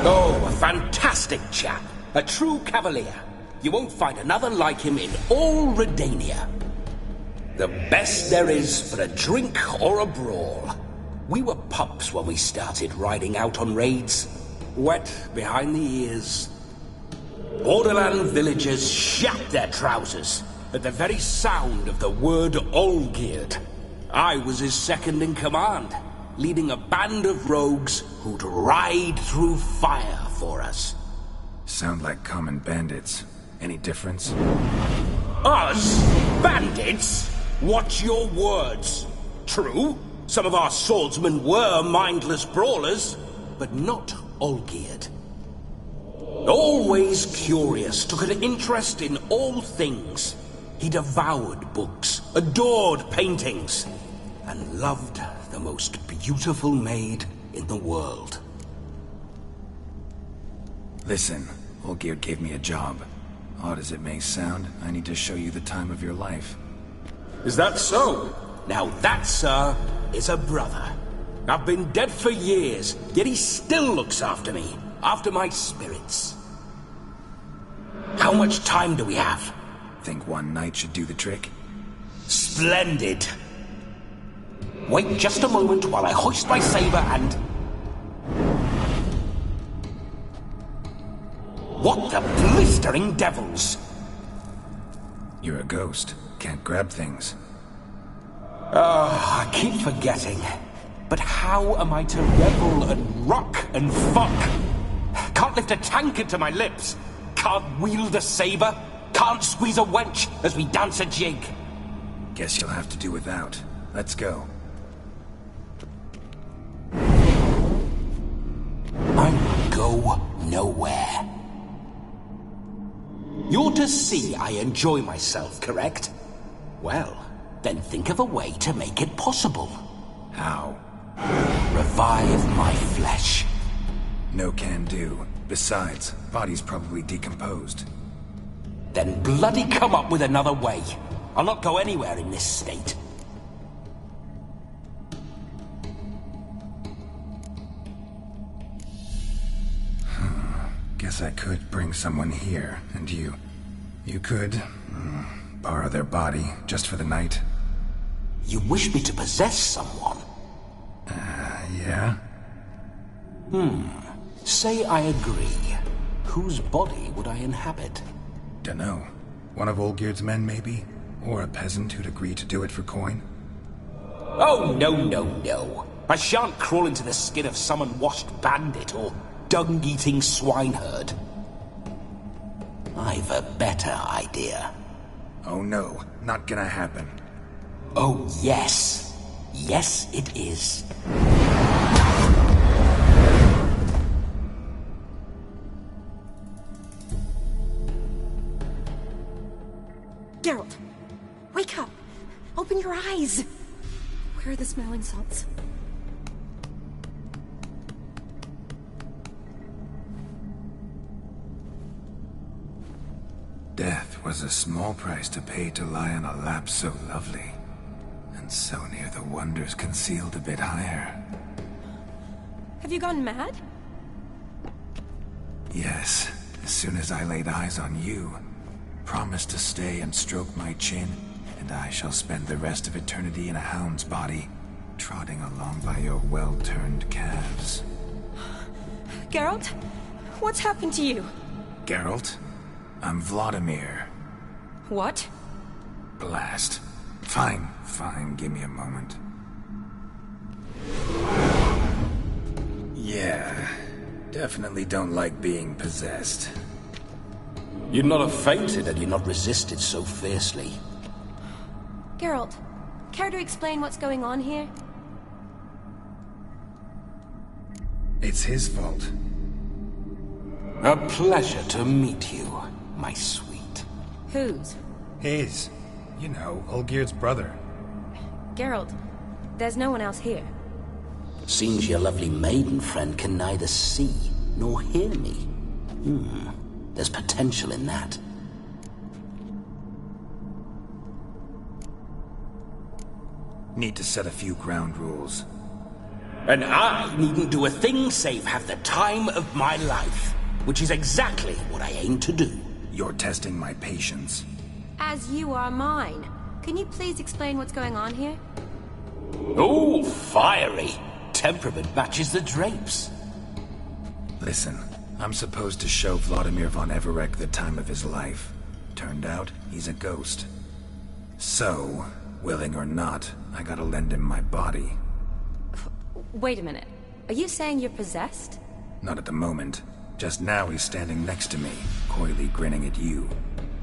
Oh, a fantastic chap. A true cavalier. You won't find another like him in all Redania. The best there is for a drink or a brawl. We were pups when we started riding out on raids. Wet behind the ears. Borderland villagers shat their trousers at the very sound of the word Olgierd. I was his second in command, leading a band of rogues who'd ride through fire for us. Sound like common bandits. Any difference? Us? Bandits? Watch your words. True, some of our swordsmen were mindless brawlers, but not Olgierd. Always curious, took an interest in all things. He devoured books, adored paintings, and loved the most beautiful maid in the world. Listen, Olgierd gave me a job. Odd as it may sound, I need to show you the time of your life. Is that so? Now that, sir, is a brother. I've been dead for years, yet he still looks after me, after my spirits. How much time do we have? Think one night should do the trick? Splendid. Wait just a moment while I hoist my saber and... What the blistering devils? You're a ghost. Can't grab things. I keep forgetting. But how am I to revel and rock and fuck? Can't lift a tankard to my lips. Can't wield a saber. Can't squeeze a wench as we dance a jig. Guess you'll have to do without. Let's go. I will go nowhere. You're to see I enjoy myself, correct? Well, then think of a way to make it possible. How? Revive my flesh. No can do. Besides, body's probably decomposed. Then bloody come up with another way. I'll not go anywhere in this state. Guess I could bring someone here, and you could borrow their body just for the night. You wish me to possess someone? Yeah? Say I agree. Whose body would I inhabit? Dunno. One of Olgierd's men, maybe? Or a peasant who'd agree to do it for coin? Oh, no. I shan't crawl into the skin of some unwashed bandit or dung-eating swineherd. I've a better idea. Oh no, not gonna happen. Oh, yes. Yes, it is. Geralt, wake up! Open your eyes! Where are the smelling salts? Death was a small price to pay to lie on a lap so lovely, and so near the wonders concealed a bit higher. Have you gone mad? Yes, as soon as I laid eyes on you, promised to stay and stroke my chin, and I shall spend the rest of eternity in a hound's body, trotting along by your well-turned calves. Geralt? What's happened to you? Geralt? I'm Vladimir. What? Blast. Fine, give me a moment. Yeah, definitely don't like being possessed. You'd not have fainted had you not resisted so fiercely. Geralt, care to explain what's going on here? It's his fault. A pleasure to meet you, my sweet. Whose? His. You know, Olgierd's brother. Geralt, there's no one else here. Seems your lovely maiden friend can neither see nor hear me. There's potential in that. Need to set a few ground rules. And I needn't do a thing save have the time of my life, which is exactly what I aim to do. You're testing my patience. As you are mine. Can you please explain what's going on here? Oh, fiery. Temperament matches the drapes. Listen, I'm supposed to show Vladimir von Everec the time of his life. Turned out, he's a ghost. So, willing or not, I gotta lend him my body. Wait a minute. Are you saying you're possessed? Not at the moment. Just now he's standing next to me, coyly grinning at you.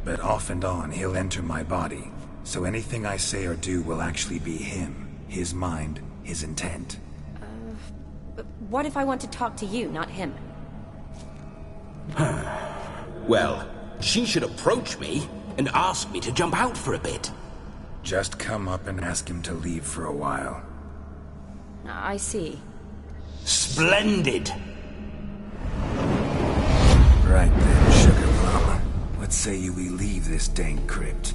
But off and on, he'll enter my body. So anything I say or do will actually be him. His mind, his intent. What if I want to talk to you, not him? Well, she should approach me and ask me to jump out for a bit. Just come up and ask him to leave for a while. I see. Splendid! Right then, Sugar Plum. What say you we leave this dank crypt?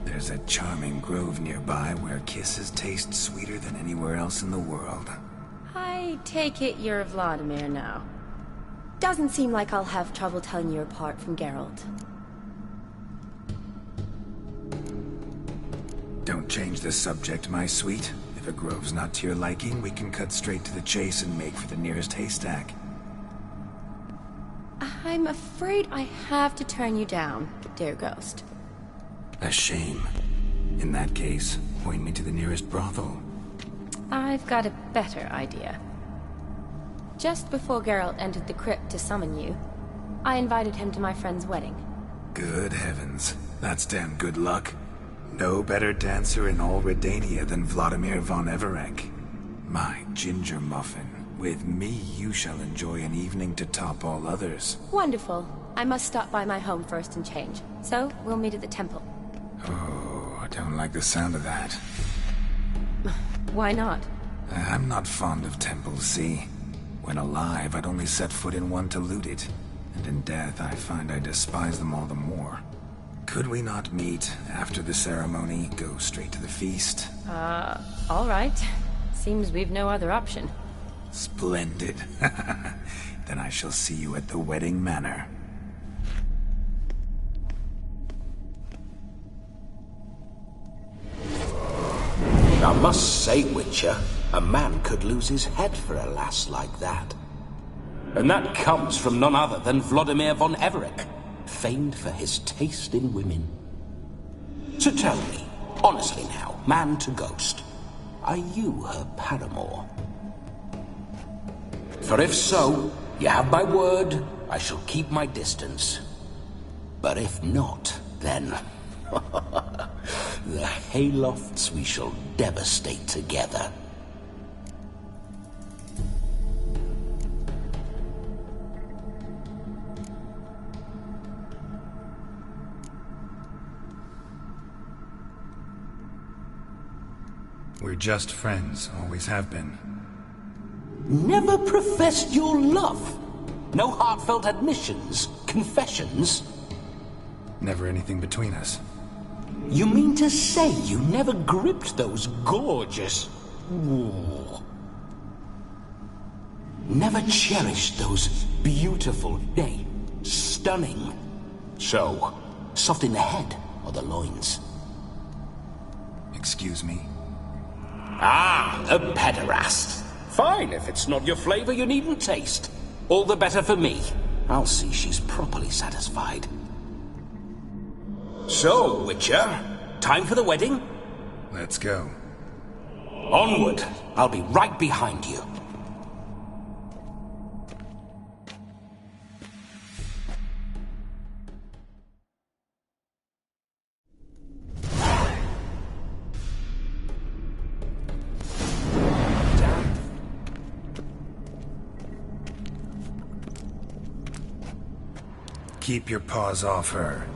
There's a charming grove nearby where kisses taste sweeter than anywhere else in the world. I take it you're Vladimir now. Doesn't seem like I'll have trouble telling you apart from Geralt. Don't change the subject, my sweet. If a grove's not to your liking, we can cut straight to the chase and make for the nearest haystack. I'm afraid I have to turn you down, dear ghost. A shame. In that case, point me to the nearest brothel. I've got a better idea. Just before Geralt entered the crypt to summon you, I invited him to my friend's wedding. Good heavens. That's damn good luck. No better dancer in all Redania than Vladimir von Everec. My ginger muffin. With me, you shall enjoy an evening to top all others. Wonderful. I must stop by my home first and change. So, we'll meet at the temple. Oh, I don't like the sound of that. Why not? I'm not fond of temples, see? When alive, I'd only set foot in one to loot it. And in death, I find I despise them all the more. Could we not meet after the ceremony, go straight to the feast? All right. Seems we've no other option. Splendid. Then I shall see you at the wedding manor. I must say, Witcher, a man could lose his head for a lass like that. And that comes from none other than Vladimir von Everec, famed for his taste in women. So tell me, honestly now, man to ghost, are you her paramour? For if so, you have my word, I shall keep my distance. But if not, then... the haylofts we shall devastate together. We're just friends, always have been. Never professed your love? No heartfelt admissions, confessions? Never anything between us. You mean to say you never gripped those gorgeous... Ooh. Never cherished those beautiful, nay, stunning... So, soft in the head or the loins? Excuse me? Ah, a pederast. Fine, if it's not your flavor, you needn't taste. All the better for me. I'll see she's properly satisfied. So, Witcher, time for the wedding? Let's go. Onward. I'll be right behind you. Keep your paws off her.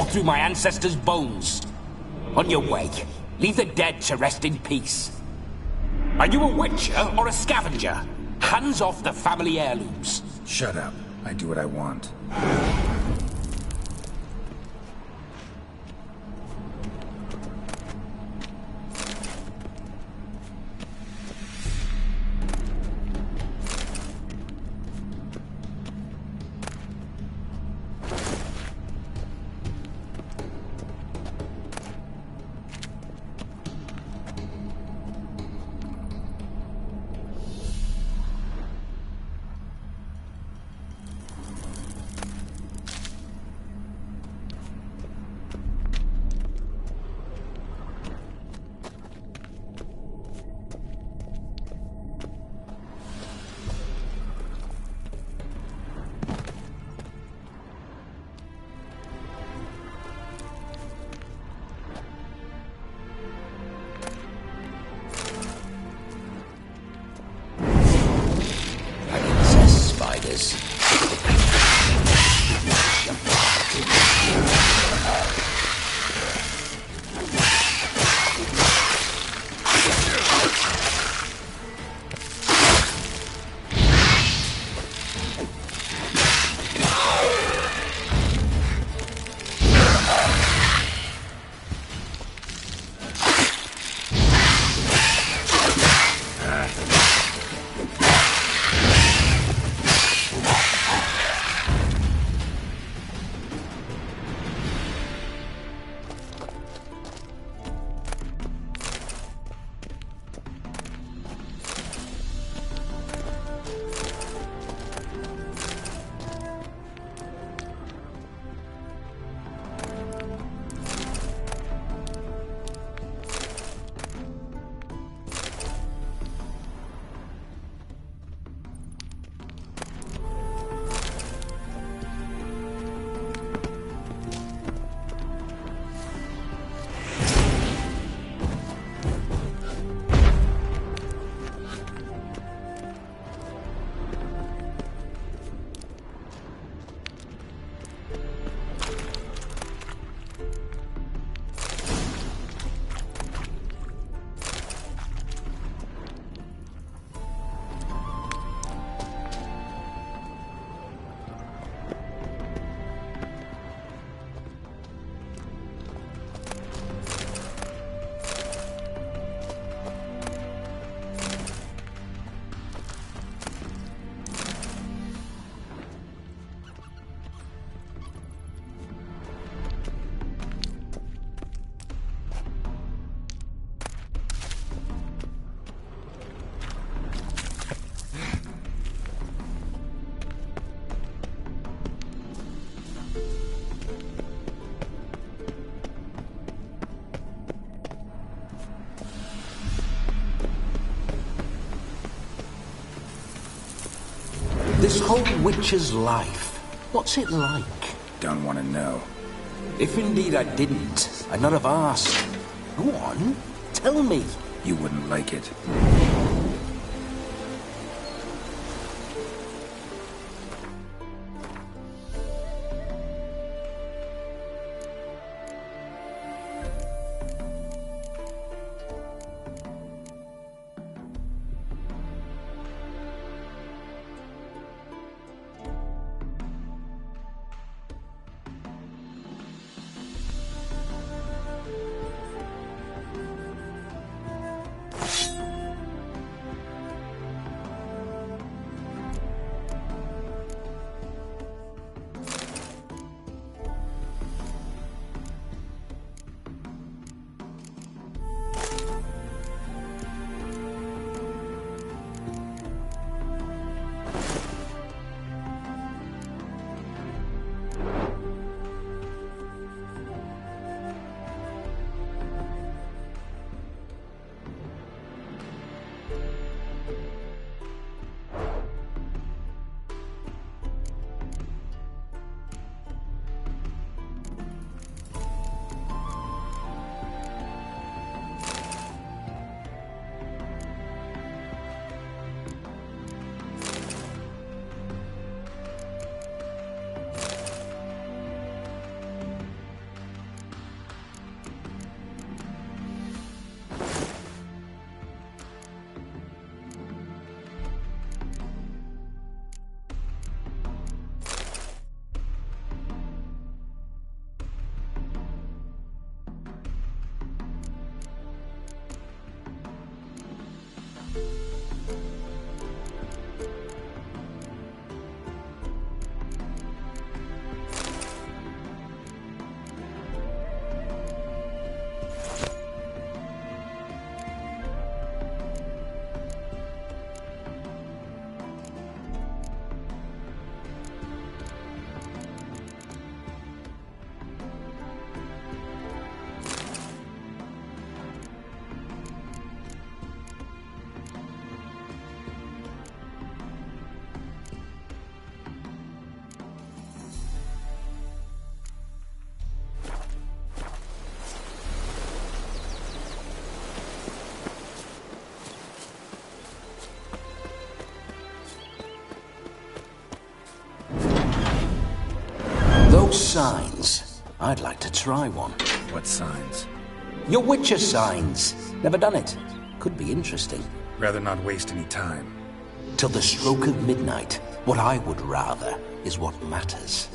Through my ancestors' bones. On your way, leave the dead to rest in peace. Are you a witcher or a scavenger? Hands off the family heirlooms. Shut up. I do what I want. whole witcher's life, what's it like? Don't want to know. If indeed I didn't, I'd not have asked. Go on, tell me. You wouldn't like it. Signs. I'd like to try one. What signs? Your Witcher signs. Never done it. Could be interesting. Rather not waste any time. Till the stroke of midnight. What I would rather is what matters.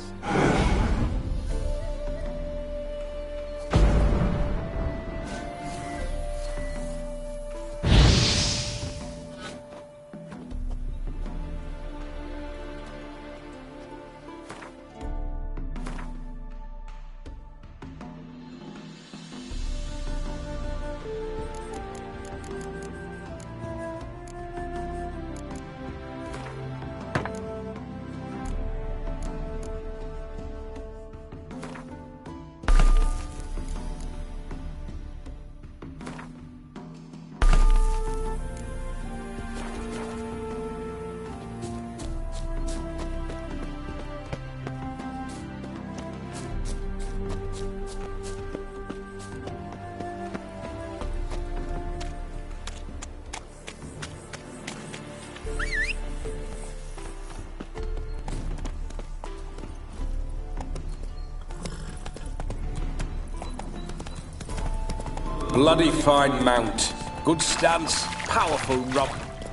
Bloody fine mount. Good stance, powerful rump,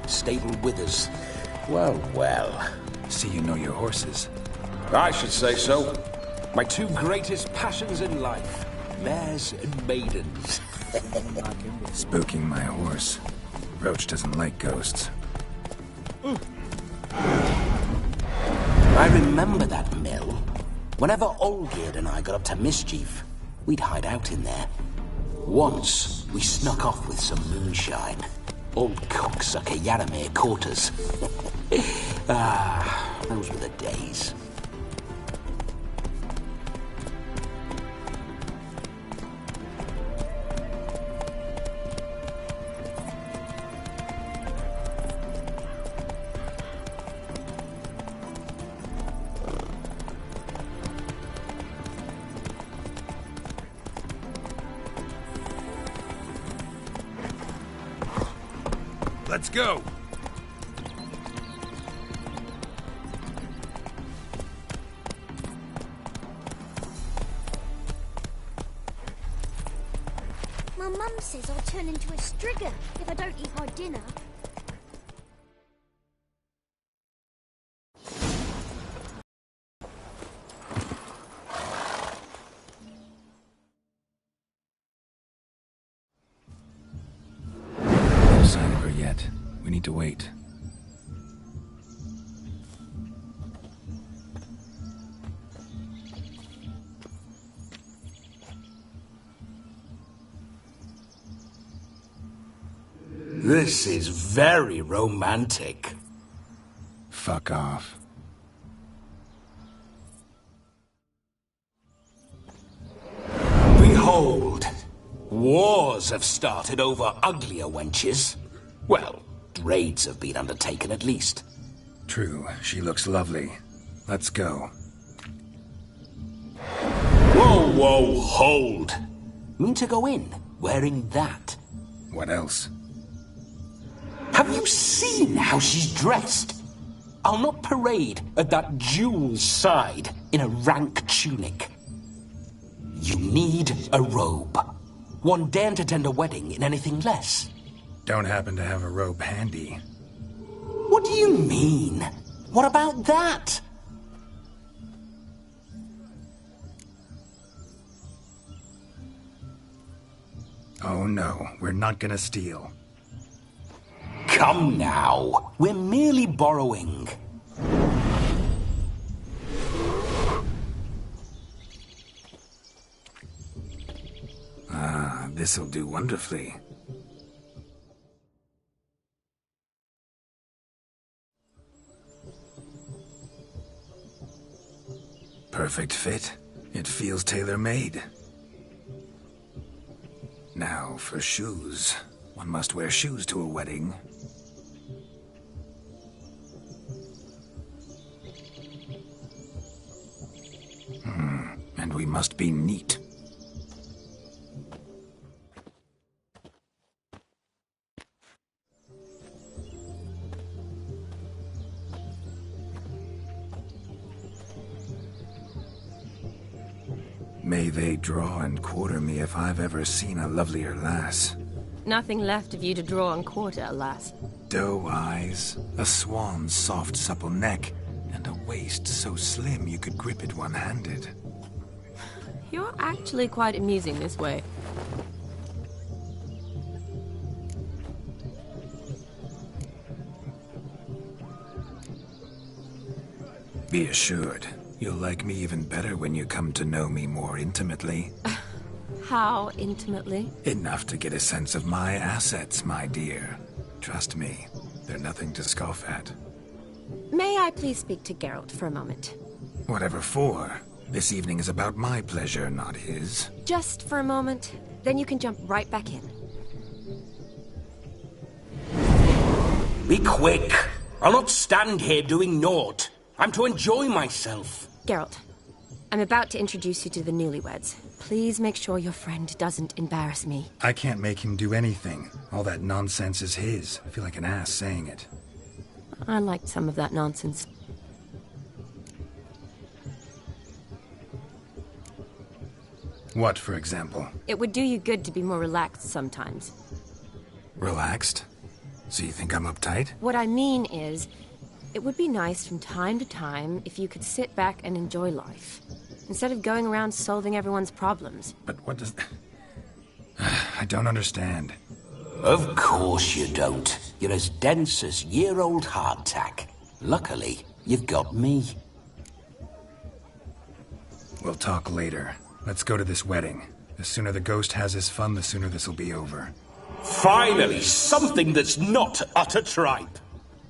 stable withers. Well, well. See you know your horses. I should say so. My two greatest passions in life. Mares and maidens. Spooking my horse. Roach doesn't like ghosts. I remember that mill. Whenever Olgierd and I got up to mischief, we'd hide out in there. Once, we snuck off with some moonshine. Old cocksucker Yaramir caught us. Those were the days. Let's go! My mum says I'll turn into a strigger if I don't eat my dinner. No sign of her yet. We need to wait. This is very romantic. Fuck off. Behold, wars have started over uglier wenches. Well, raids have been undertaken at least. True, she looks lovely. Let's go. Whoa, whoa, hold! Mean to go in, wearing that? What else? Have you seen how she's dressed? I'll not parade at that jewel's side in a rank tunic. You need a robe. One daren't attend a wedding in anything less. Don't happen to have a robe handy. What do you mean? What about that? Oh no, we're not gonna steal. Come now, we're merely borrowing. Ah, this'll do wonderfully. Perfect fit. It feels tailor-made. Now for shoes. One must wear shoes to a wedding. And we must be neat. May they draw and quarter me if I've ever seen a lovelier lass. Nothing left of you to draw and quarter, alas. Doe eyes, a swan's soft supple neck, and a waist so slim you could grip it one-handed. You're actually quite amusing this way. Be assured, you'll like me even better when you come to know me more intimately. How intimately? Enough to get a sense of my assets, my dear. Trust me, they're nothing to scoff at. May I please speak to Geralt for a moment? Whatever for. This evening is about my pleasure, not his. Just for a moment, then you can jump right back in. Be quick! I'll not stand here doing naught. I'm to enjoy myself. Geralt, I'm about to introduce you to the newlyweds. Please make sure your friend doesn't embarrass me. I can't make him do anything. All that nonsense is his. I feel like an ass saying it. I liked some of that nonsense. What, for example? It would do you good to be more relaxed sometimes. Relaxed? So you think I'm uptight? What I mean is, it would be nice from time to time if you could sit back and enjoy life, instead of going around solving everyone's problems. But what does... I don't understand. Of course you don't. You're as dense as year-old hardtack. Luckily, you've got me. We'll talk later. Let's go to this wedding. The sooner the ghost has his fun, the sooner this'll be over. Finally, something that's not utter tripe.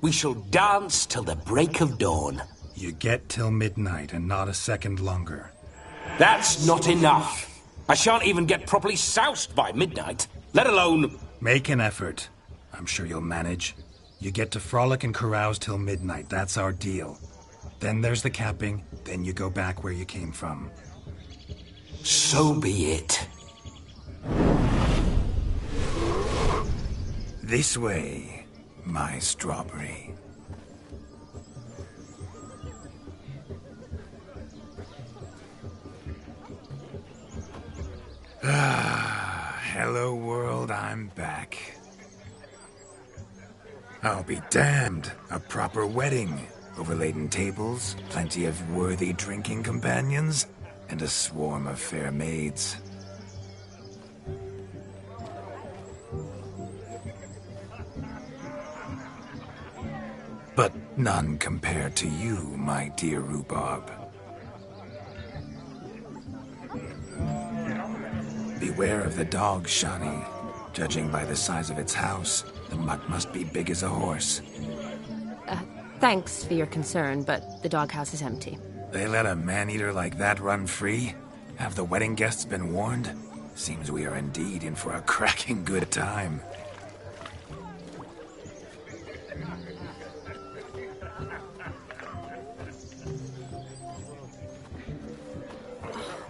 We shall dance till the break of dawn. You get till midnight and not a second longer. That's not enough. I shan't even get properly soused by midnight, let alone... Make an effort. I'm sure you'll manage. You get to frolic and carouse till midnight. That's our deal. Then there's the capping. Then you go back where you came from. So be it. This way. my strawberry. Ah, hello world, I'm back. I'll be damned. A proper wedding. Overladen tables, plenty of worthy drinking companions, and a swarm of fair maids. But none compared to you, my dear rhubarb. Beware of the dog, Shani. Judging by the size of its house, the mutt must be big as a horse. Thanks for your concern, but the doghouse is empty. They let a man-eater like that run free? Have the wedding guests been warned? Seems we are indeed in for a cracking good time.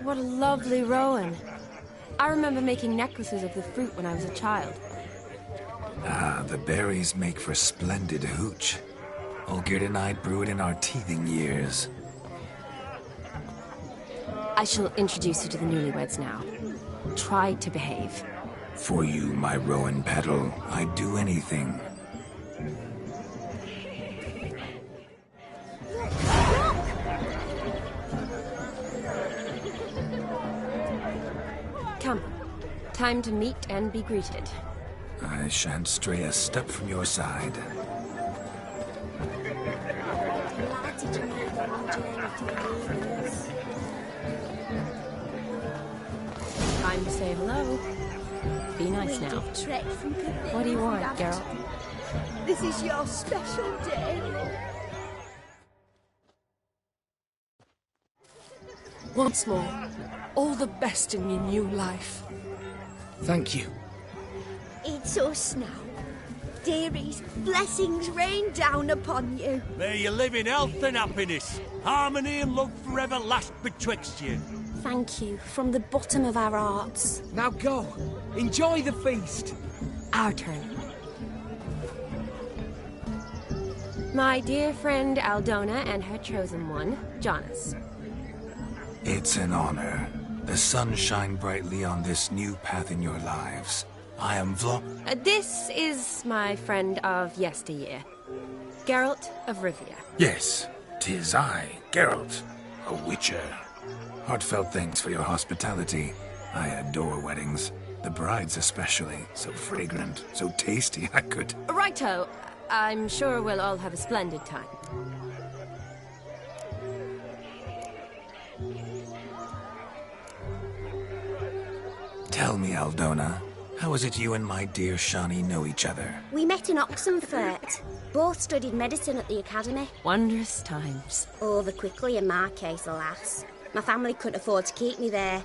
What a lovely rowan. I remember making necklaces of the fruit when I was a child. Ah, the berries make for splendid hooch. Olgerd and I brew it in our teething years. I shall introduce you to the newlyweds now. Try to behave. For you, my rowan petal, I'd do anything. Come. Time to meet and be greeted. I shan't stray a step from your side. Time to say hello. Be nice now. What do you want, Geralt? This is your special day. Once more, all the best in your new life. Thank you. It's us now. Dearies, blessings rain down upon you. May you live in health and happiness. Harmony and love forever last betwixt you. Thank you, from the bottom of our hearts. Now go. Enjoy the feast. Our turn. My dear friend Aldona and her chosen one, Jonas. It's an honor. The sun shine brightly on this new path in your lives. I am This is my friend of yesteryear, Geralt of Rivia. Yes, 'tis I, Geralt, a witcher. Heartfelt thanks for your hospitality. I adore weddings. The brides especially. So fragrant, so tasty, I could... Righto. I'm sure we'll all have a splendid time. Tell me, Aldona, how is it you and my dear Shani know each other? We met in Oxenfurt. Both studied medicine at the academy. Wondrous times. Over quickly in my case, alas. My family couldn't afford to keep me there.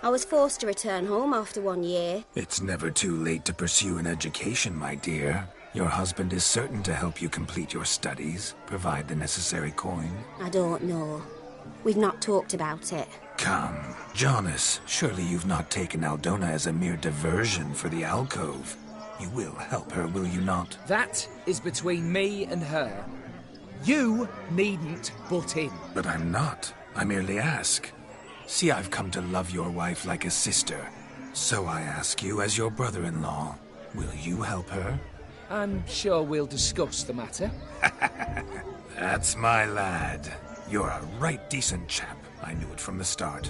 I was forced to return home after 1 year. It's never too late to pursue an education, my dear. Your husband is certain to help you complete your studies, provide the necessary coin. I don't know. We've not talked about it. Come, Jonas, surely you've not taken Aldona as a mere diversion for the alcove. You will help her, will you not? That is between me and her. You needn't butt in. But I'm not. I merely ask. See, I've come to love your wife like a sister. So I ask you as your brother-in-law, will you help her? I'm sure we'll discuss the matter. That's my lad. You're a right decent chap. I knew it from the start.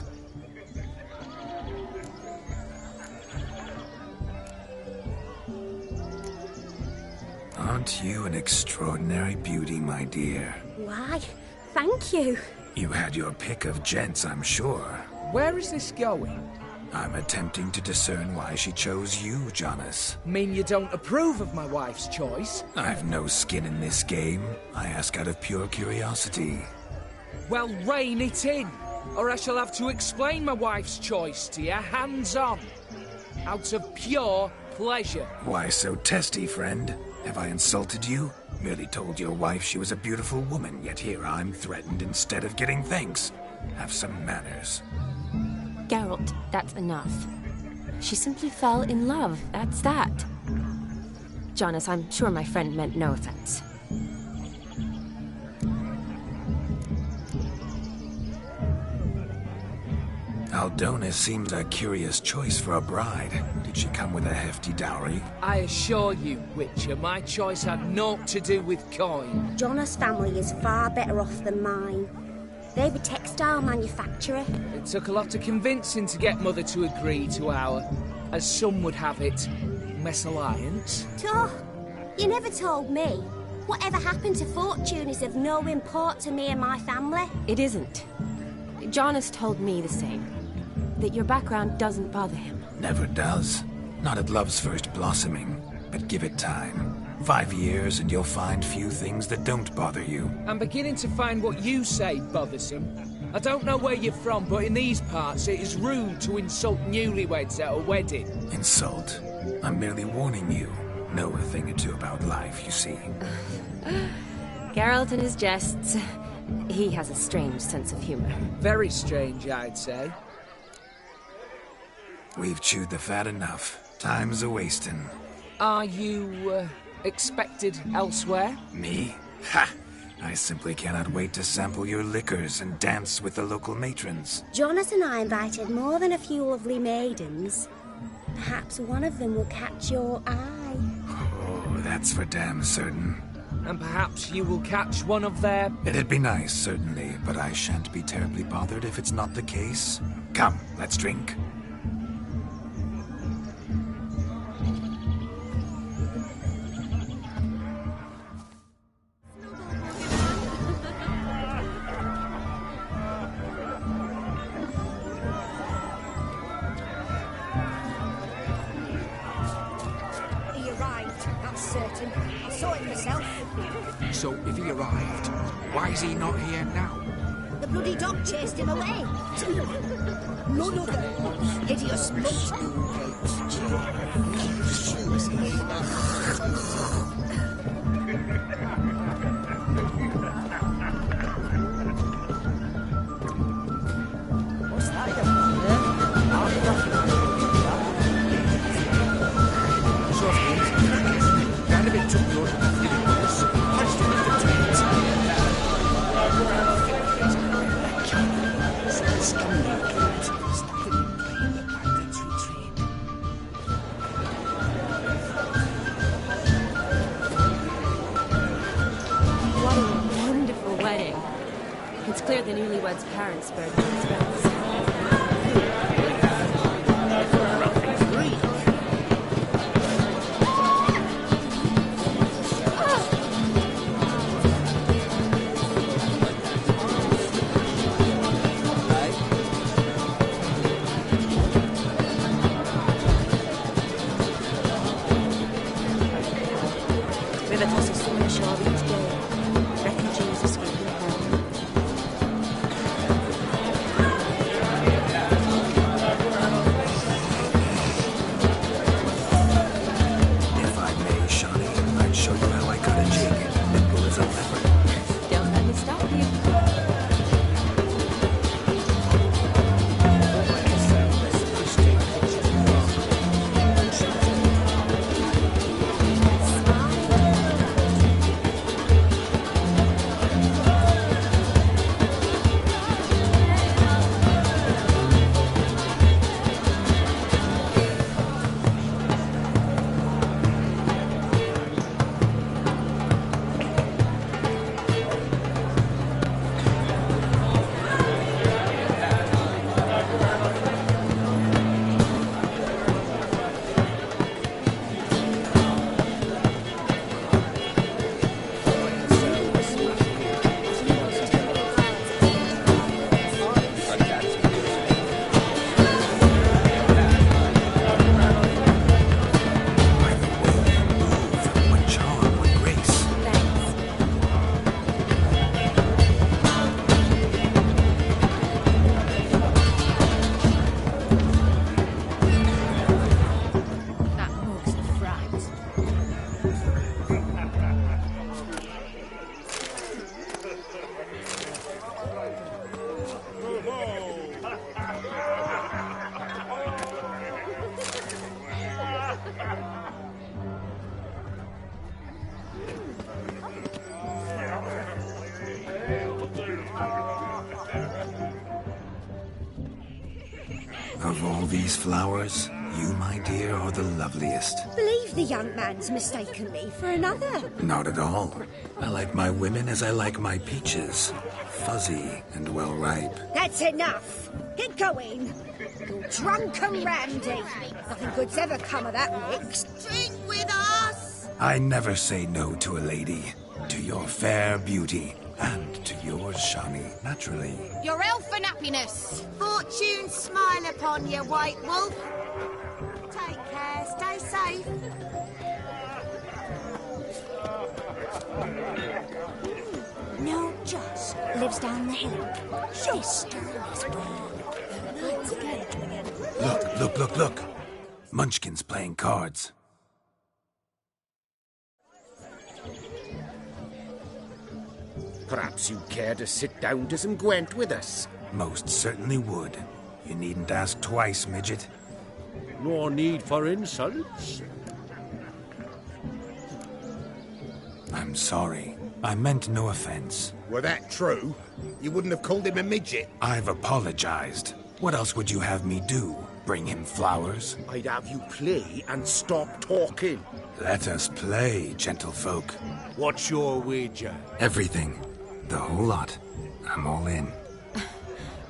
Aren't you an extraordinary beauty, my dear? Why, thank you. You had your pick of gents, I'm sure. Where is this going? I'm attempting to discern why she chose you, Jonas. Mean you don't approve of my wife's choice? I've no skin in this game. I ask out of pure curiosity. Well, rein it in, or I shall have to explain my wife's choice to you hands-on. Out of pure pleasure. Why so testy, friend? Have I insulted you? Merely told your wife she was a beautiful woman, yet here I'm threatened instead of getting thanks. Have some manners. Geralt, that's enough. She simply fell in love, that's that. Jonas, I'm sure my friend meant no offense. Aldona seems a curious choice for a bride. Did she come with a hefty dowry? I assure you, Witcher, my choice had naught to do with coin. Jonas' family is far better off than mine. They're a textile manufacturer. It took a lot of convincing to get Mother to agree to our, as some would have it, mesalliance. Oh, you never told me. Whatever happened to fortune is of no import to me and my family. It isn't. Jonas told me the same. That your background doesn't bother him. Never does. Not at love's first blossoming. But give it time. 5 years and you'll find few things that don't bother you. I'm beginning to find what you say bothersome. I don't know where you're from, but in these parts it is rude to insult newlyweds at a wedding. Insult? I'm merely warning you. Know a thing or two about life, you see. Geralt and his jests. He has a strange sense of humor. Very strange, I'd say. We've chewed the fat enough. Time's a-wasting. Are you, expected elsewhere? Me? Ha! I simply cannot wait to sample your liquors and dance with the local matrons. Jonas and I invited more than a few lovely maidens. Perhaps one of them will catch your eye. Oh, that's for damn certain. And perhaps you will catch one of their... It'd be nice, certainly, but I shan't be terribly bothered if it's not the case. Come, let's drink. He arrived, that's certain. I saw it myself. So, if he arrived, why is he not here now? The bloody dog chased him away. None of them. Hideous mutt. What's that? What a wonderful wedding. It's clear the newlyweds' parents spared no expense. River tosses from the shore each day. Refugees escaping home. Of all these flowers, you, my dear, are the loveliest. Believe the young man's mistaken me for another. Not at all. I like my women as I like my peaches. Fuzzy and well ripe. That's enough. Get going. You're drunk and randy. Nothing good's ever come of that mix. Drink with us. I never say no to a lady. To your fair beauty. And to yours, Shani, naturally. Your elfin happiness. Fortune smile upon you, White Wolf. Take care, stay safe. No, Josh lives down the hill. This girl is Look. Look. Munchkin's playing cards. Perhaps you'd care to sit down to some Gwent with us. Most certainly would. You needn't ask twice, midget. No need for insults. I'm sorry. I meant no offense. Were that true, you wouldn't have called him a midget. I've apologized. What else would you have me do? Bring him flowers? I'd have you play and stop talking. Let us play, gentlefolk. What's your wager? Everything. The whole lot. I'm all in.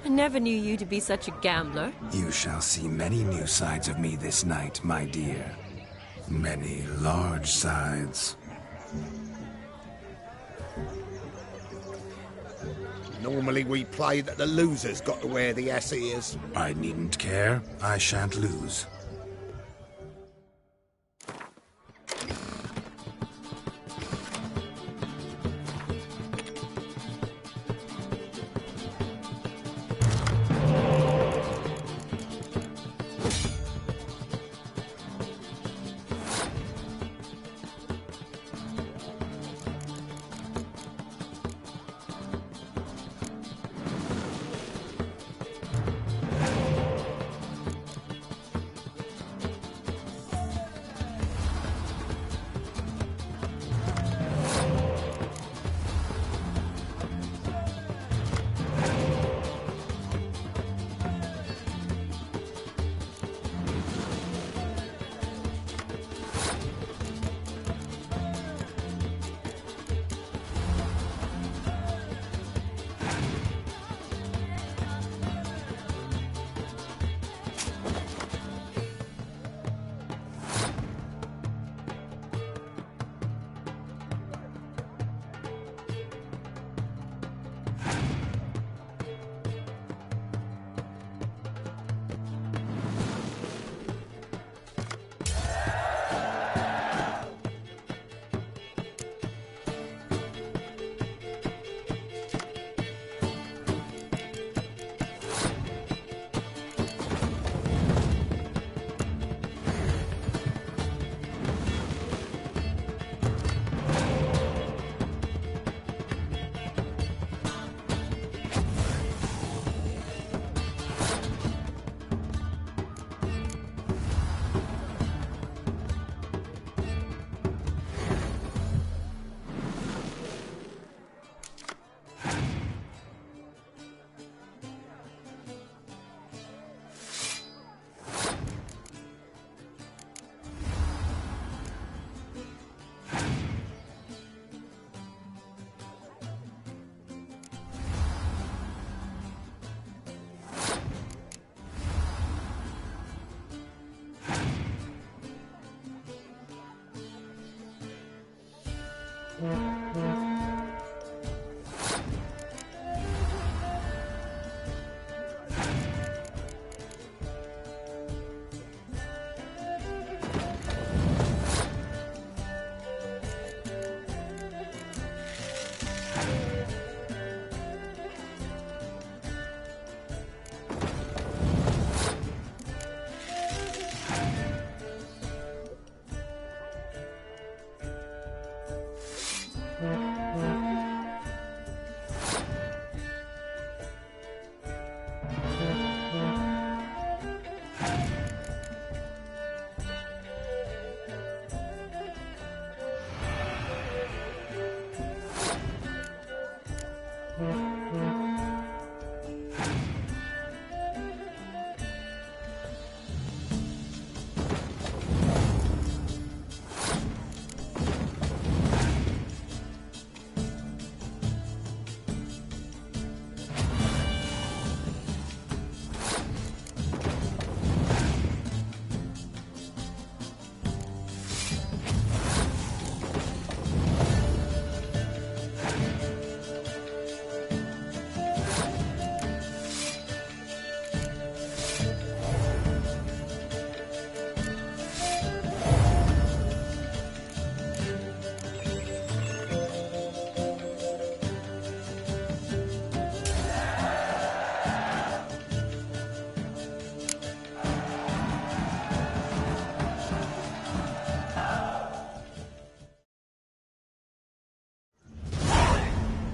I never knew you to be such a gambler. You shall see many new sides of me this night, my dear. Many large sides. Normally we play that the loser's got to wear the ass ears. I needn't care. I shan't lose.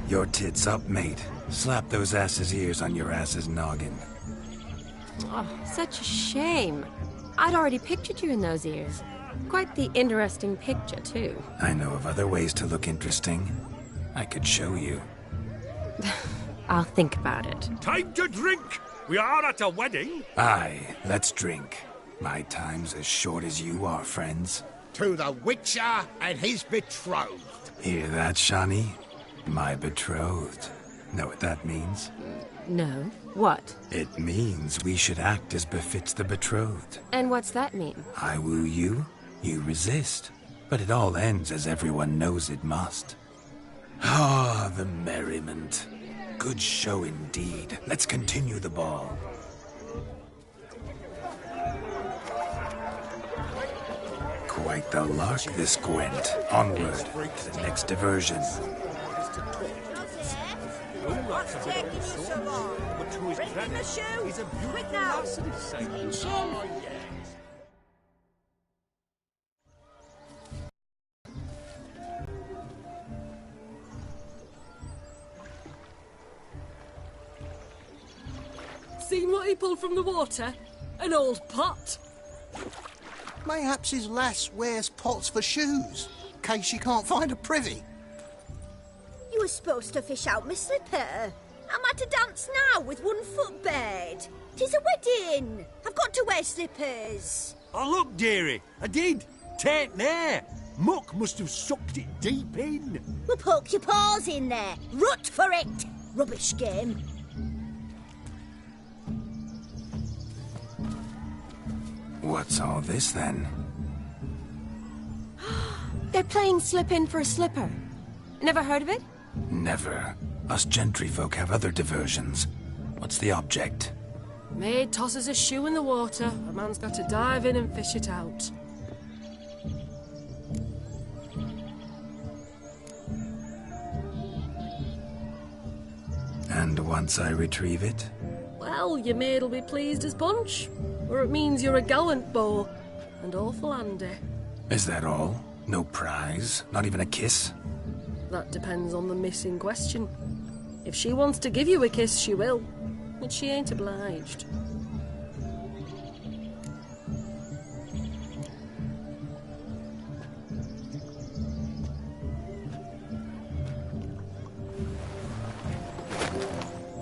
Your tits up, mate. Slap those asses' ears on your ass's noggin. Oh, such a shame. I'd already pictured you in those ears. Quite the interesting picture, too. I know of other ways to look interesting. I could show you. I'll think about it. Time to drink! We are at a wedding. Aye, let's drink. My time's as short as you are, friends. To the Witcher and his betrothed. Hear that, Shani? My betrothed. Know what that means? No. What? It means we should act as befits the betrothed. And what's that mean? I woo you, you resist. But it all ends as everyone knows it must. Ah, the merriment. Good show indeed. Let's continue the ball. Quite the lark, this Gwent. Onward to the next diversion. What's taking you so long? Bring him a shoe! Quick now! Seen what he pulled from the water? An old pot. Mayhaps his lass wears pots for shoes, in case she can't find a privy. You were supposed to fish out my slipper. I'm at a dance now with 1 foot bed. 'Tis a wedding. I've got to wear slippers. Oh, look, dearie. I did. Tain't there. Muck must have sucked it deep in. Well, poke your paws in there. Rut for it. Rubbish game. What's all this, then? They're playing slip in for a slipper. Never heard of it? Never. Us gentry folk have other diversions. What's the object? Maid tosses a shoe in the water. A man's got to dive in and fish it out. And once I retrieve it? Well, your maid'll be pleased as punch. Or it means you're a gallant beau. And awful handy. Is that all? No prize? Not even a kiss? That depends on the miss in question. If she wants to give you a kiss, she will. But she ain't obliged.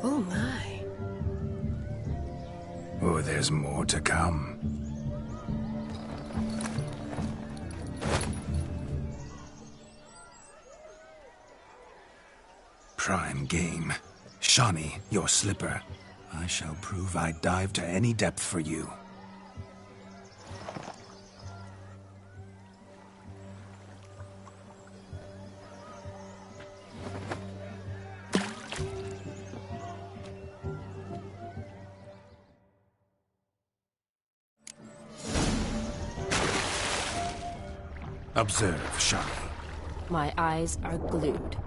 Oh my. Oh, there's more to come. Prime game. Shani, your slipper. I shall prove I'd dive to any depth for you. Observe, Shani. My eyes are glued.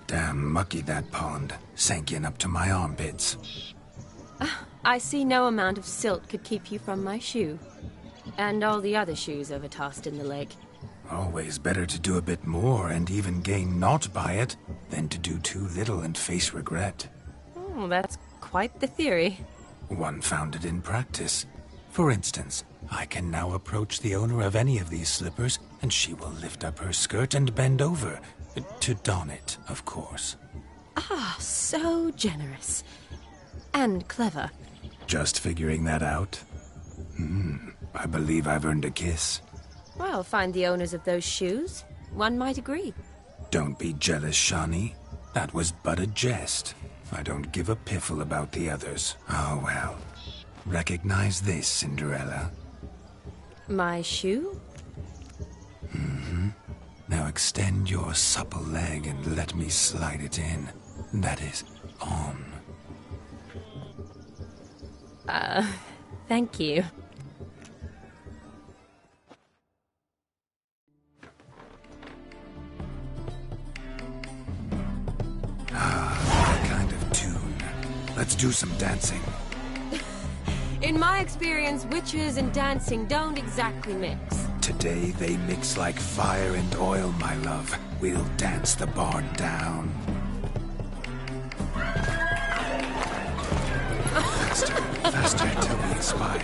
Damn mucky, that pond. Sank in up to my armpits. I see no amount of silt could keep you from my shoe. And all the other shoes overtossed in the lake. Always better to do a bit more and even gain naught by it than to do too little and face regret. Oh, that's quite the theory. One founded in practice. For instance, I can now approach the owner of any of these slippers, and she will lift up her skirt and bend over. To don it, of course. Ah, so generous. And clever. Just figuring that out? I believe I've earned a kiss. Well, find the owners of those shoes. One might agree. Don't be jealous, Shani. That was but a jest. I don't give a piffle about the others. Oh, well. Recognize this, Cinderella. My shoe? Now extend your supple leg and let me slide it in. That is, on. Thank you. That kind of tune. Let's do some dancing. In my experience, witches and dancing don't exactly mix. Today they mix like fire and oil, my love. We'll dance the barn down. Faster, faster till we expire.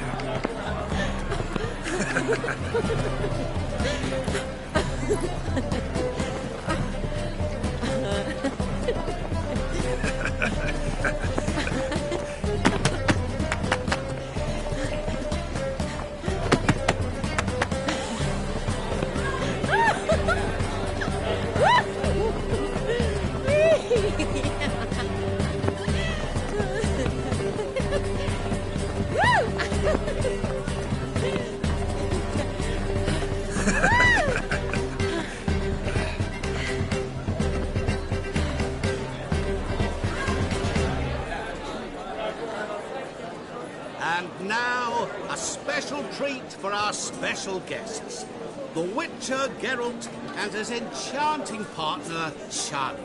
And now, a special treat for our special guests. The Witcher Geralt and his enchanting partner, Shani.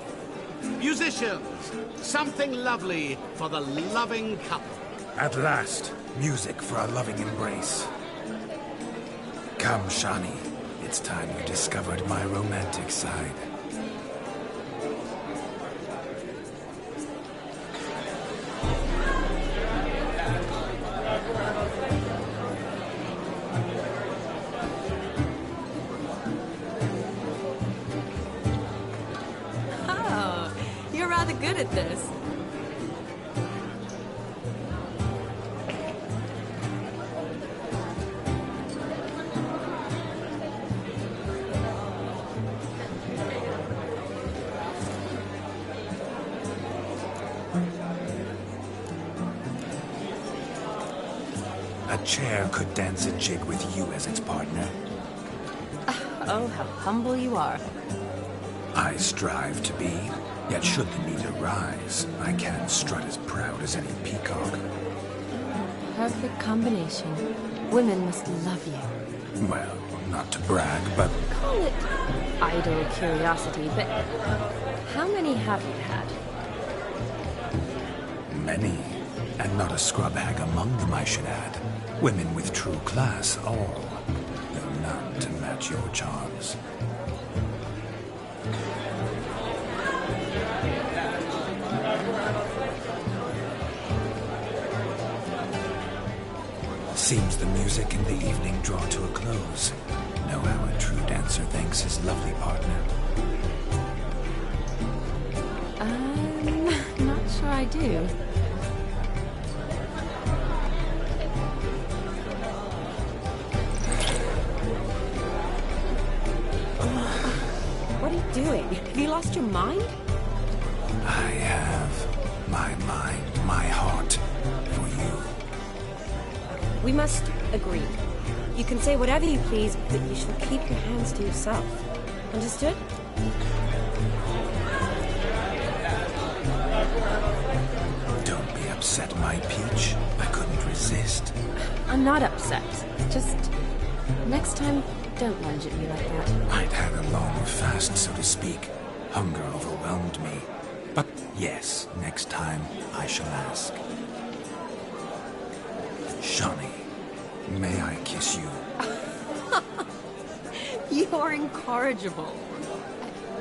Musicians, something lovely for the loving couple. At last, music for a loving embrace. Come, Shani. It's time you discovered my romantic side. Oh, you're rather good at this. A chair could dance a jig with you as its partner. Oh, how humble you are. I strive to be, yet should the need arise, I can't strut as proud as any peacock. Perfect combination. Women must love you. Well, not to brag, but... Call it idle curiosity, but how many have you had? Many. And not a scrub hag among them, I should add. Women with true class, all. Though none to match your charms. Seems the music and the evening draw to a close. Know how a true dancer thanks his lovely partner. Not sure I do. What are you doing? Have you lost your mind? I have my mind, my heart, for you. We must agree. You can say whatever you please, but you shall keep your hands to yourself. Understood? Don't be upset, my peach. I couldn't resist. I'm not upset. Just next time, don't lunge at me like that. I'd had a long fast, so to speak. Hunger overwhelmed me. But yes, next time I shall ask. Shawnee, may I kiss you? You're incorrigible.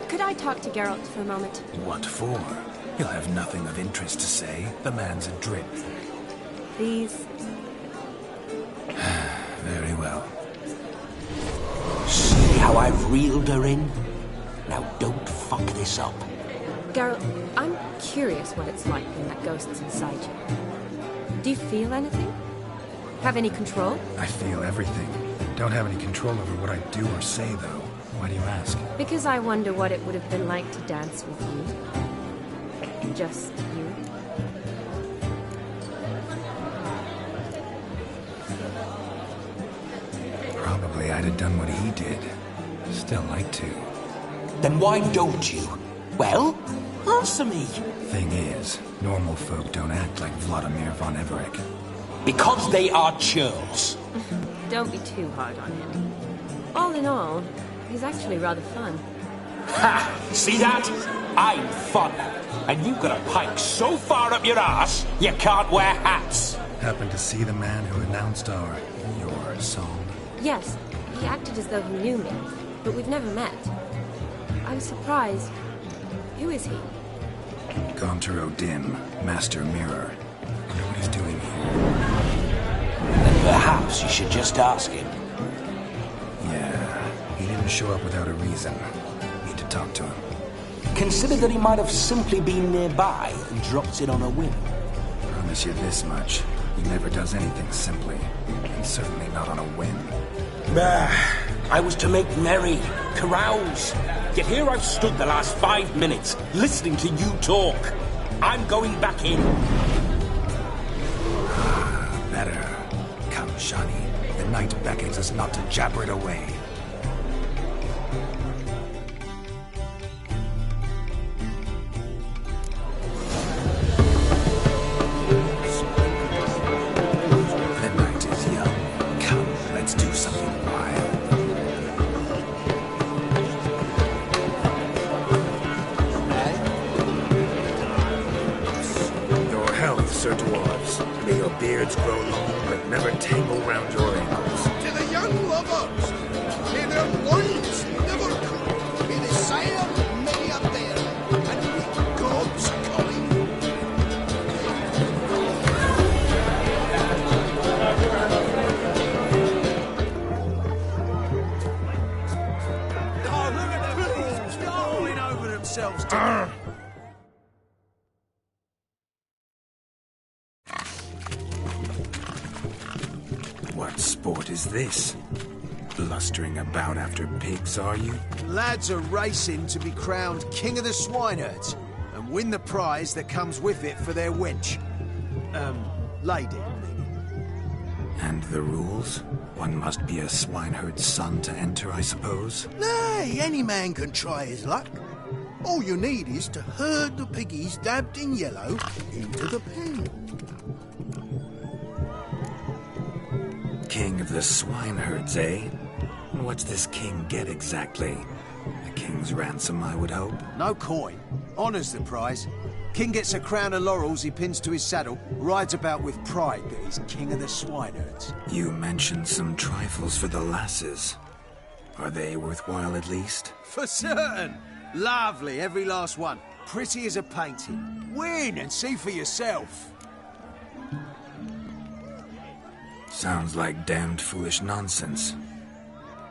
Could I talk to Geralt for a moment? What for? He'll have nothing of interest to say. The man's adrip. Please? Very well. See how I've reeled her in? Now don't fuck this up. Geralt, I'm curious what it's like when that ghost's inside you. Do you feel anything? Have any control? I feel everything. Don't have any control over what I do or say, though. Why do you ask? Because I wonder what it would have been like to dance with you. Just you. Probably I'd have done what he did. Still like to. Then why don't you? Well, answer me. Thing is, normal folk don't act like Vladimir von Everec. Because they are churls. Don't be too hard on him. All in all, he's actually rather fun. Ha! See that? I'm fun. And you've got a pike so far up your ass, you can't wear hats. Happened to see the man who announced your song? Yes, he acted as though he knew me, but we've never met. I was surprised. Who is he? Gaunter O'Dim, Master Mirror. Wonder what he's doing here. Then perhaps you should just ask him. Yeah, he didn't show up without a reason. Need to talk to him. Consider that he might have simply been nearby and dropped in on a whim. Promise you this much. He never does anything simply. And certainly not on a whim. I was to make merry, carouse. Yet here I've stood the last 5 minutes, listening to you talk. I'm going back in. Better. Come, Shawnee. The night beckons us not to jabber it away. The night is young. Come, let's do something wild. Your health, Sir Dwarves. May your beards grow long, but never tangle round your ankles. To the young lovers, may their loins never cool. May the sire marry up there, and meet God's calling. Oh, look at the fools falling over themselves today. What sport is this? Blustering about after pigs, are you? Lads are racing to be crowned King of the Swineherds and win the prize that comes with it for their wench. Lady. And the rules? One must be a swineherd's son to enter, I suppose? Nay, any man can try his luck. All you need is to herd the piggies dabbed in yellow into the pen. King of the swineherds, eh? What's this king get exactly? A king's ransom, I would hope. No coin. Honours the prize. King gets a crown of laurels he pins to his saddle, rides about with pride that he's king of the swineherds. You mentioned some trifles for the lasses. Are they worthwhile at least? For certain. Lovely, every last one. Pretty as a painting. Win and see for yourself. Sounds like damned foolish nonsense.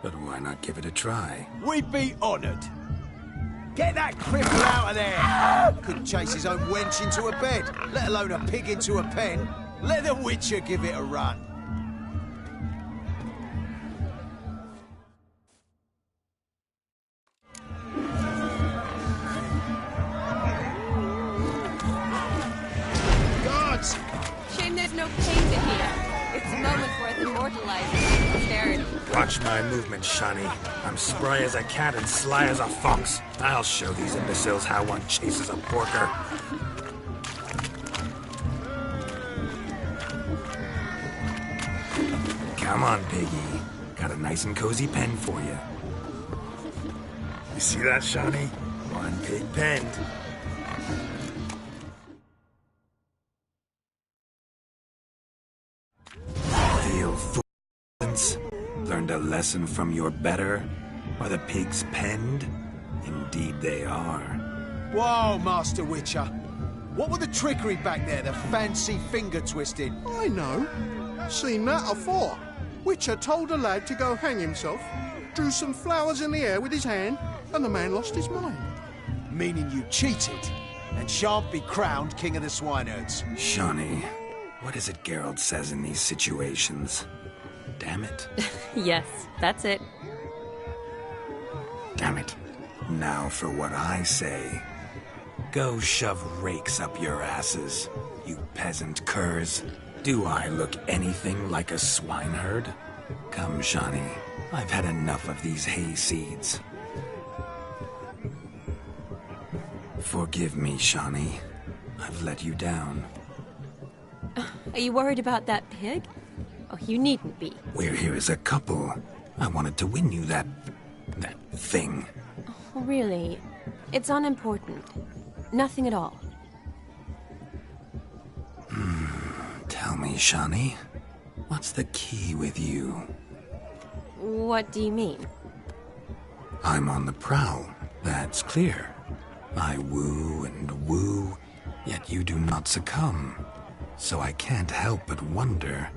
But why not give it a try? We'd be honoured. Get that cripple out of there! Couldn't chase his own wench into a bed, let alone a pig into a pen. Let the Witcher give it a run. Gods! Shame there's no pain to hear. It's a moment worth immortalizing for posterity. Watch my movement, Shawnee. I'm spry as a cat and sly as a fox. I'll show these imbeciles how one chases a porker. Come on, piggy. Got a nice and cozy pen for you. You see that, Shawnee? One pig penned. chance? Learned a lesson from your better? Are the pigs penned? Indeed they are. Whoa, Master Witcher. What were the trickery back there, the fancy finger twisting? I know. Seen that afore. Witcher told a lad to go hang himself, drew some flowers in the air with his hand, and the man lost his mind. Meaning you cheated, and shan't be crowned King of the Swineherds. Shawnee, what is it Geralt says in these situations? Damn it. Yes, that's it. Damn it. Now for what I say. Go shove rakes up your asses, you peasant curs. Do I look anything like a swineherd? Come, Shawnee. I've had enough of these hay seeds. Forgive me, Shawnee. I've let you down. Are you worried about that pig? Oh, you needn't be. We're here as a couple. I wanted to win you that thing. Oh, really? It's unimportant. Nothing at all. Tell me, Shawnee, what's the key with you? What do you mean? I'm on the prowl, that's clear. I woo and woo, yet you do not succumb. So I can't help but wonder,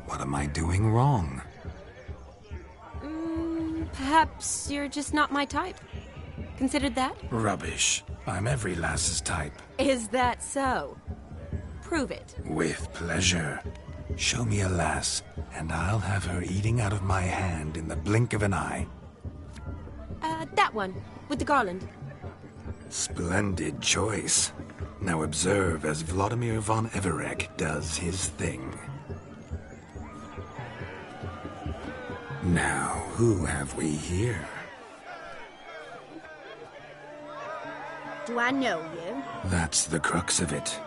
what am I doing wrong? Perhaps you're just not my type. Considered that? Rubbish. I'm every lass's type. Is that so? Prove it. With pleasure. Show me a lass, and I'll have her eating out of my hand in the blink of an eye. That one, with the garland. Splendid choice. Now observe as Vladimir von Everec does his thing. Now, who have we here? Do I know you? That's the crux of it.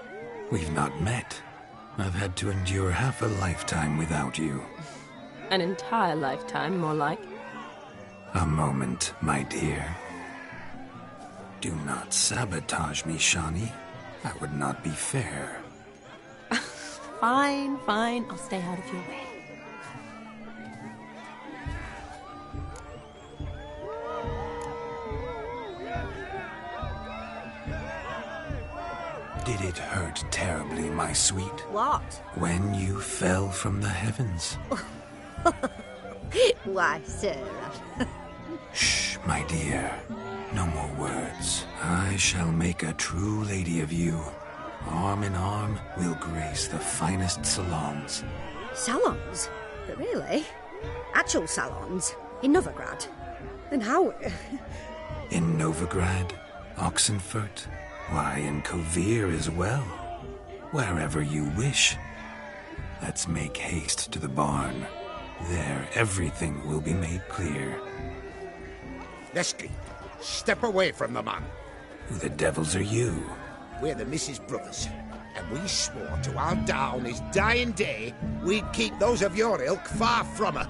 We've not met. I've had to endure half a lifetime without you. An entire lifetime, more like. A moment, my dear. Do not sabotage me, Shawnee. That would not be fair. Fine, fine. I'll stay out of your way. Did it hurt terribly, my sweet? What? When you fell from the heavens? Why, Sarah. Shh, my dear. No more words. I shall make a true lady of you. Arm in arm, we'll grace the finest salons. Salons? But really? Actual salons? In Novigrad? Then how? In Novigrad, Oxenfurt, why, in Kovir as well. Wherever you wish. Let's make haste to the barn. There, everything will be made clear. Lesky, step away from the man. Who the devils are you? We're the Mrs. Brothers, and we swore to our down his dying day we'd keep those of your ilk far from her.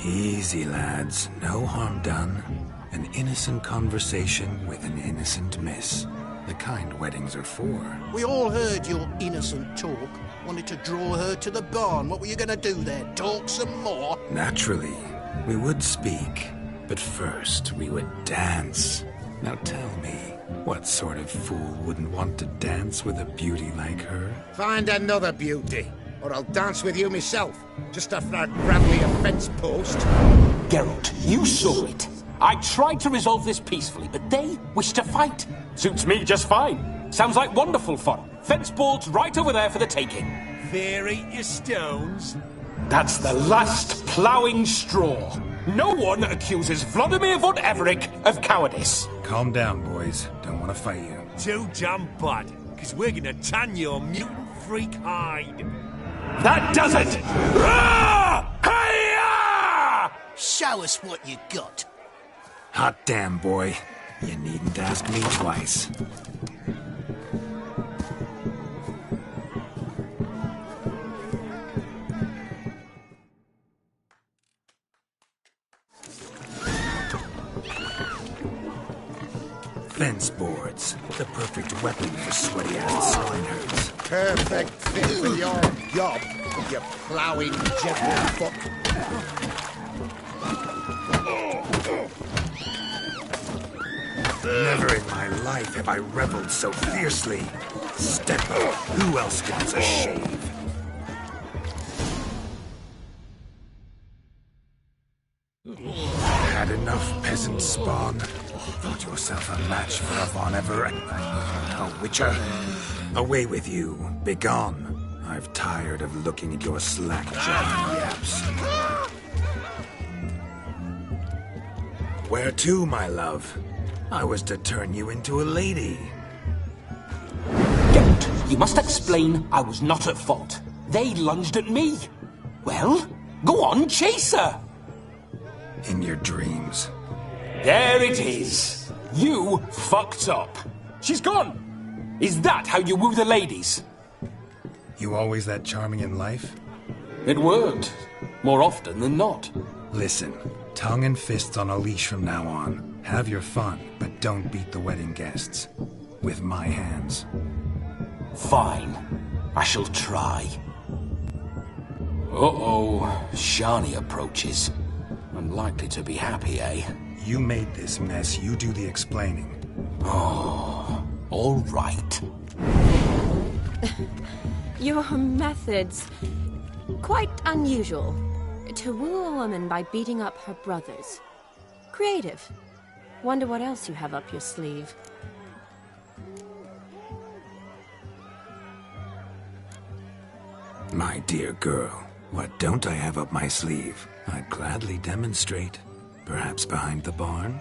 Easy, lads. No harm done. An innocent conversation with an innocent miss. The kind weddings are for. We all heard your innocent talk. Wanted to draw her to the barn. What were you gonna do there? Talk some more? Naturally. We would speak. But first, we would dance. Now tell me, what sort of fool wouldn't want to dance with a beauty like her? Find another beauty, or I'll dance with you myself, just after I grab me a fence post. Geralt, you saw it. I tried to resolve this peacefully, but they wish to fight. Suits me just fine. Sounds like wonderful fun. Fence boards right over there for the taking. Fear eat your stones. That's the last ploughing straw. No one accuses Vladimir von Everec of cowardice. Calm down, boys. Don't want to fight you. Too damn bad, because we're gonna tan your mutant freak hide. That does it! Hi-ya! Show us what you got. Hot damn, boy. You needn't ask me twice. Fence boards. The perfect weapon for sweaty-ass swineherds. Perfect fit for your job, you ploughing gentle fuck. Never in my life have I reveled so fiercely. Step up. Who else wants a shave? Had enough, peasant spawn. Thought yourself a match for a Von Everett. A witcher. Away with you. Begone. I've tired of looking at your slack-jawed yaps. Where to, my love? I was to turn you into a lady. Geralt, you must explain I was not at fault. They lunged at me. Well, go on, chase her. In your dreams. There it is. You fucked up. She's gone. Is that how you woo the ladies? You always that charming in life? It worked. More often than not. Listen, tongue and fists on a leash from now on. Have your fun, but don't beat the wedding guests. With my hands. Fine. I shall try. Uh-oh. Shani approaches. Unlikely to be happy, eh? You made this mess. You do the explaining. Oh, all right. Your methods... quite unusual. To woo a woman by beating up her brothers. Creative. Wonder what else you have up your sleeve. My dear girl, what don't I have up my sleeve? I'd gladly demonstrate. Perhaps behind the barn?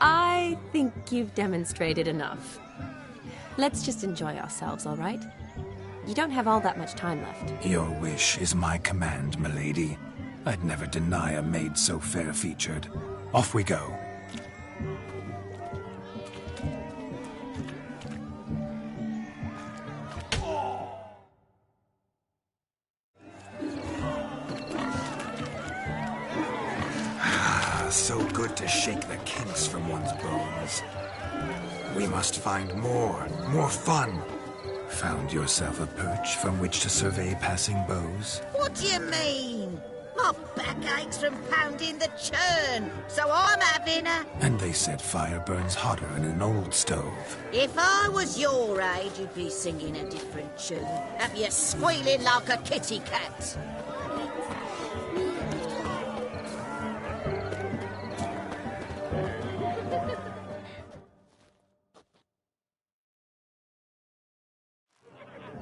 I think you've demonstrated enough. Let's just enjoy ourselves, all right? You don't have all that much time left. Your wish is my command, milady. I'd never deny a maid so fair-featured. Off we go. So good to shake the kinks from one's bones. We must find more fun. Found yourself a perch from which to survey passing beaux? What do you mean? My back aches from pounding the churn, so I'm having a... And they said fire burns hotter in an old stove. If I was your age, you'd be singing a different tune. Have you squealing like a kitty cat?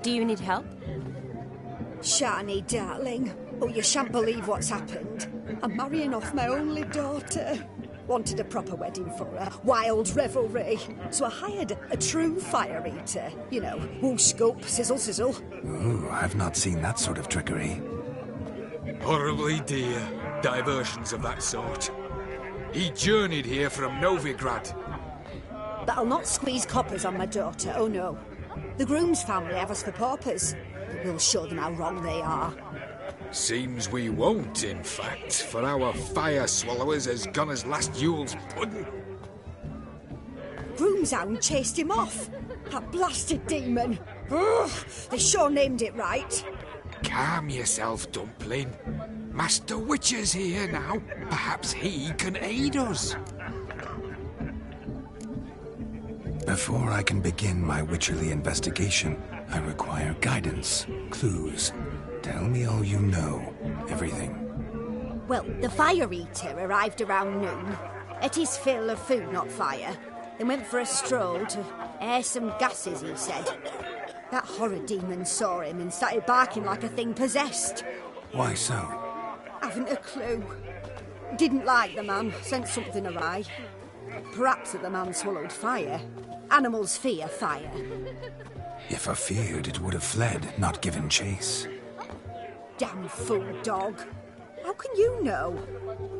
Do you need help? Shani, darling. Oh, you shan't believe what's happened. I'm marrying off my only daughter. Wanted a proper wedding for her. Wild revelry. So I hired a true fire eater. You know, whoosh, scoop, sizzle, sizzle. Ooh, I've not seen that sort of trickery. Horribly dear diversions of that sort. He journeyed here from Novigrad. But I'll not squeeze coppers on my daughter, oh no. The groom's family have us for paupers, but we'll show them how wrong they are. Seems we won't, in fact, for our fire swallowers has gone as last Yule's pudding. Groom's hound chased him off. That blasted demon. Ugh, they sure named it right. Calm yourself, Dumpling. Master Witcher's here now. Perhaps he can aid us. Before I can begin my witcherly investigation, I require guidance, clues. Tell me all you know. Everything. Well, the fire eater arrived around noon. Ate his fill of food, not fire. Then went for a stroll to air some gases, he said. That horror demon saw him and started barking like a thing possessed. Why so? Haven't a clue. Didn't like the man, sent something awry. Perhaps that the man swallowed fire. Animals fear fire. If I feared, it would have fled, not given chase. Damn fool dog. How can you know?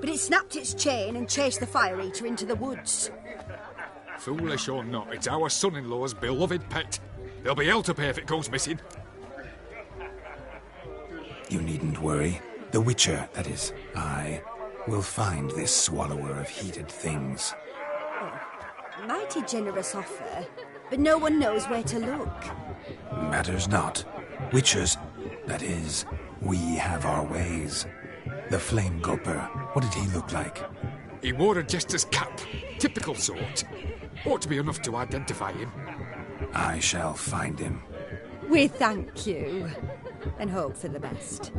But it snapped its chain and chased the fire eater into the woods. Foolish or not, it's our son-in-law's beloved pet. There'll be hell to pay if it goes missing. You needn't worry. The Witcher, that is, I, will find this swallower of heated things. A mighty generous offer, but no one knows where to look. Matters not. Witchers, that is, we have our ways. The Flame Gulper, what did he look like? He wore a jester's cap. Typical sort. Ought to be enough to identify him. I shall find him. We thank you, and hope for the best.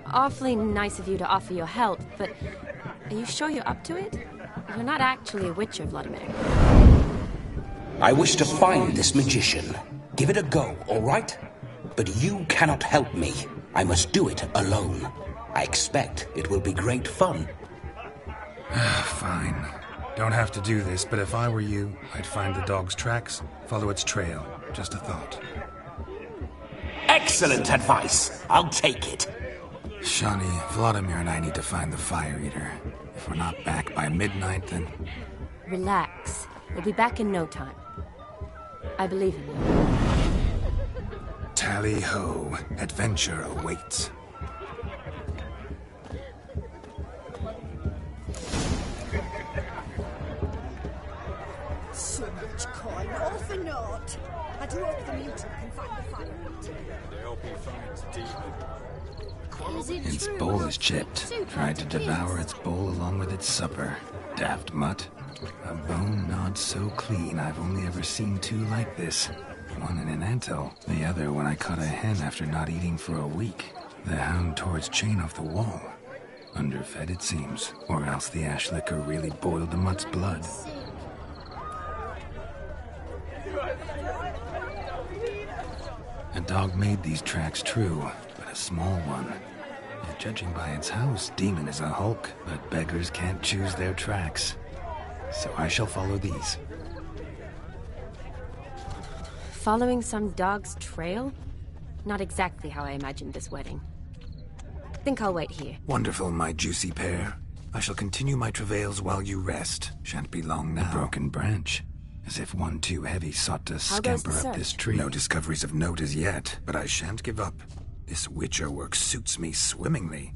Awfully nice of you to offer your help, but are you sure you're up to it? You're not actually a witcher, Vladimir. I wish to find this magician. Give it a go, all right? But you cannot help me. I must do it alone. I expect it will be great fun. Fine. Don't have to do this, but if I were you, I'd find the dog's tracks, follow its trail. Just a thought. Excellent advice. I'll take it. Shawnee, Vladimir and I need to find the Fire Eater. If we're not back by midnight, then... Relax. We'll be back in no time. I believe in you. Tally-ho. Adventure awaits. So much coin, all for naught. I do hope the mutant can find the Fire Eater. I hope he finds Demon. Its bowl is chipped. Tried to devour its bowl along with its supper. Daft mutt. A bone gnawed so clean I've only ever seen two like this. One in an anthill, the other when I caught a hen after not eating for a week. The hound tore its chain off the wall. Underfed it seems, or else the ash liquor really boiled the mutt's blood. A dog made these tracks true, but a small one. And judging by its house, Demon is a hulk, but beggars can't choose their tracks. So I shall follow these. Following some dog's trail? Not exactly how I imagined this wedding. Think I'll wait here. Wonderful, my juicy pair. I shall continue my travails while you rest. Shan't be long now. A broken branch. As if one too heavy sought to scamper up this tree. No discoveries of note as yet, but I shan't give up. This witcher work suits me swimmingly.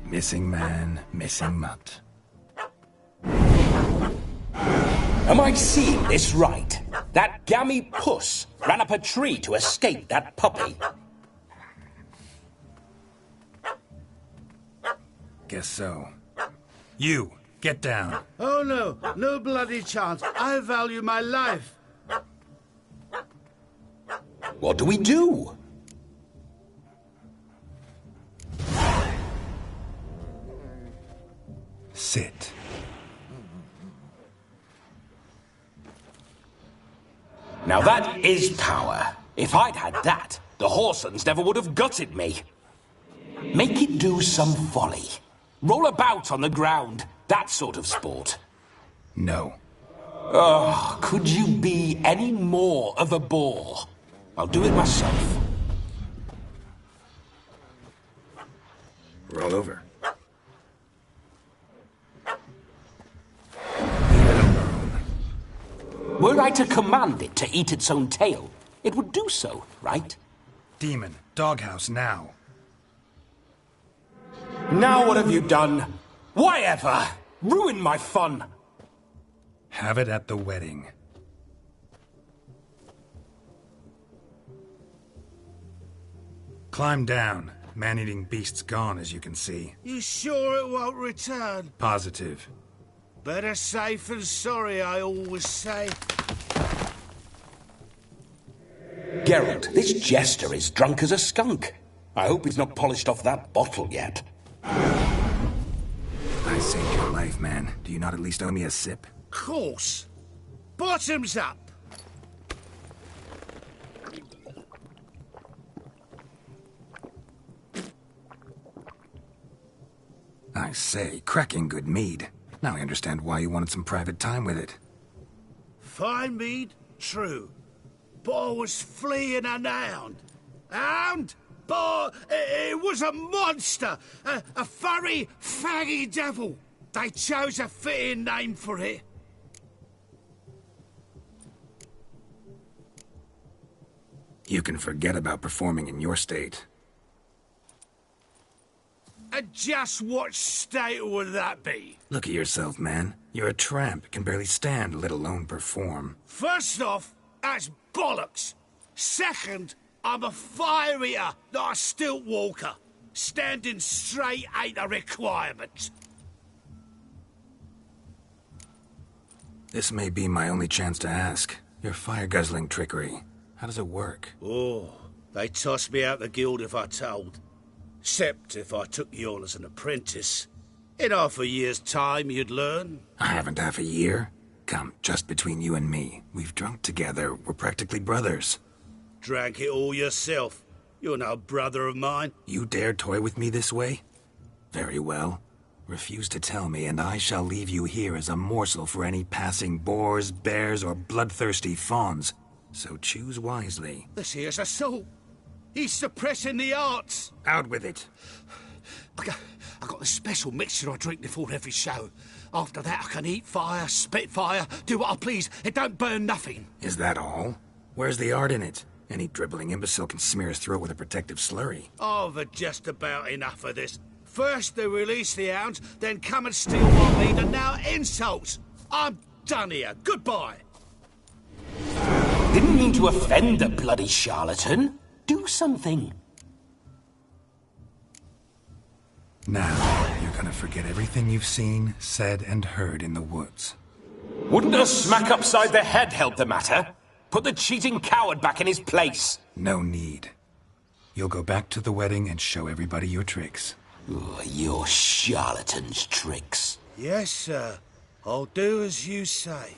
Missing man, missing mutt. Am I seeing this right? That gammy puss ran up a tree to escape that puppy. Guess so. You, get down. Oh no, no bloody chance. I value my life. What do we do? Sit. Now that is power. If I'd had that, the Horsons never would have gutted me. Make it do some folly. Roll about on the ground. That sort of sport. No. Oh, could you be any more of a bore? I'll do it myself. Roll over. Were I to command it to eat its own tail, it would do so, right? Demon, doghouse now. Now what have you done? Why ever? Ruin my fun. Have it at the wedding. Climb down. Man-eating beast's gone, as you can see. You sure it won't return? Positive. Better safe than sorry, I always say. Geralt, this jester is drunk as a skunk. I hope he's not polished off that bottle yet. I saved your life, man. Do you not at least owe me a sip? Course. Bottoms up. I say, cracking good mead. Now I understand why you wanted some private time with it. Fine mead, true. But I was fleeing an hound. Hound? But it was a monster. A furry, faggy devil. They chose a fitting name for it. You can forget about performing in your state. And just what state would that be? Look at yourself, man. You're a tramp, can barely stand, let alone perform. First off, that's bollocks. Second, I'm a fire eater, not a stilt walker. Standing straight ain't a requirement. This may be my only chance to ask. Your fire-guzzling trickery. How does it work? Oh, they toss me out the guild if I told. Except if I took you on as an apprentice. In half a year's time, you'd learn. I haven't half a year. Come, just between you and me. We've drunk together. We're practically brothers. Drank it all yourself. You're no brother of mine. You dare toy with me this way? Very well. Refuse to tell me, and I shall leave you here as a morsel for any passing boars, bears, or bloodthirsty fawns. So choose wisely. This here's assault. He's suppressing the arts. Out with it. I got the special mixture I drink before every show. After that, I can eat fire, spit fire, do what I please. It don't burn nothing. Is that all? Where's the art in it? Any dribbling imbecile can smear his throat with a protective slurry. I've had just about enough of this. First they release the hounds, then come and steal my meat, and now insults. I'm done here. Goodbye. Didn't mean to offend the bloody charlatan. Do something. Now, you're gonna forget everything you've seen, said, and heard in the woods. Wouldn't a smack upside the head help the matter? Put the cheating coward back in his place. No need. You'll go back to the wedding and show everybody your tricks. Oh, your charlatan's tricks. Yes, sir. I'll do as you say.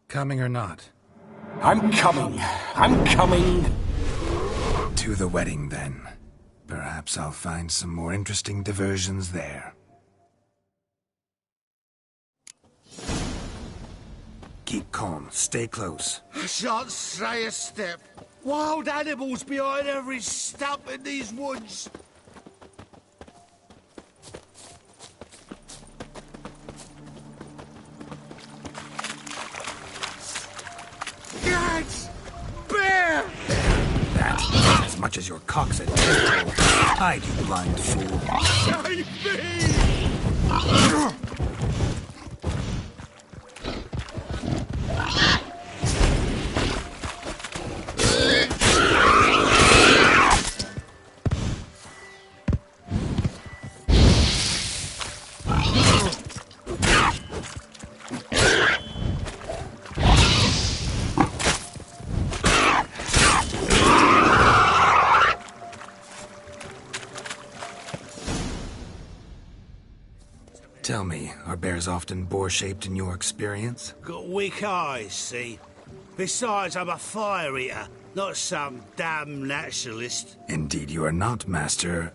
Coming or not? I'm coming. I'm coming. To the wedding, then. Perhaps I'll find some more interesting diversions there. Keep calm. Stay close. I shan't stray a step. Wild animals behind every stump in these woods. Guards! Bear! That, as much as your cock's a tentacle. Hide, you blind fool. Save me! Tell me, are bears often boar-shaped in your experience? Got weak eyes, see? Besides, I'm a fire eater, not some damn naturalist. Indeed you are not, Master...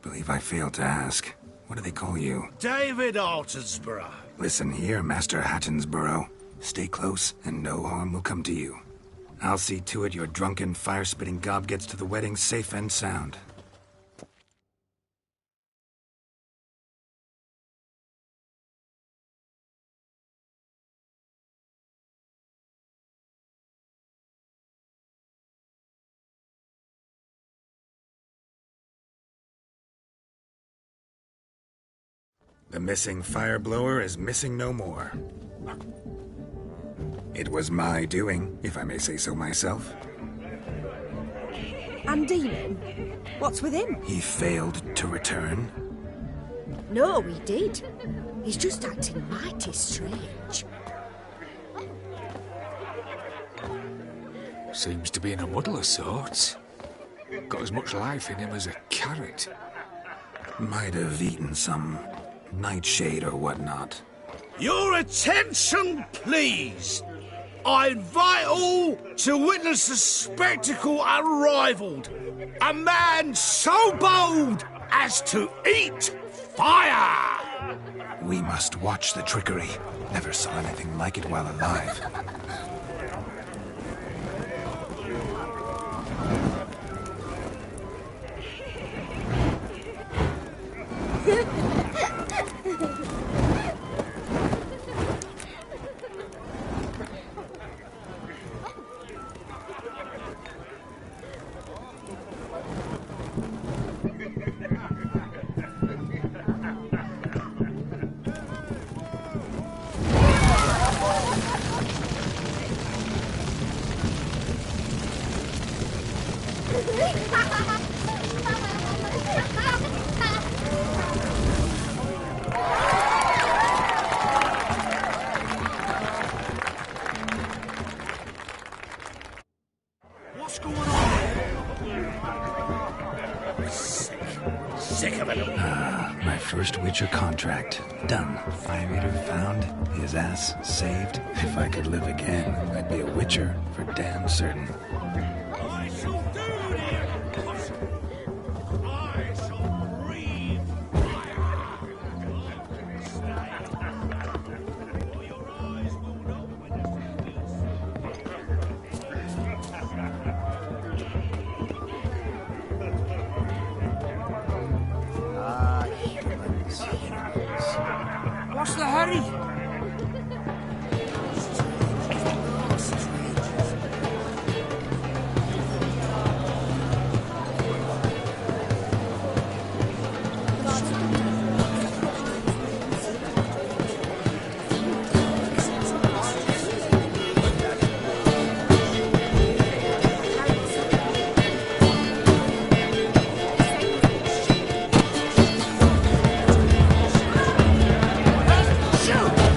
believe I failed to ask. What do they call you? David Altonsborough. Listen here, Master Hattonsborough. Stay close, and no harm will come to you. I'll see to it your drunken, fire-spitting gob gets to the wedding safe and sound. The missing fire blower is missing no more. It was my doing, if I may say so myself. And Demon? What's with him? He failed to return. No, he did. He's just acting mighty strange. Seems to be in a muddle of sorts. Got as much life in him as a carrot. Might have eaten some nightshade or whatnot. Your attention, please. I invite all to witness a spectacle unrivaled. A man so bold as to eat fire! We must watch the trickery. Never saw anything like it while alive. What's going on? Sick of it all. My first Witcher contract. Done. Fire Eater found. His ass saved. If I could live again, I'd be a Witcher for damn certain. I shall do it! I shall breathe fire! For your eyes will know when What's the hurry? Shoot!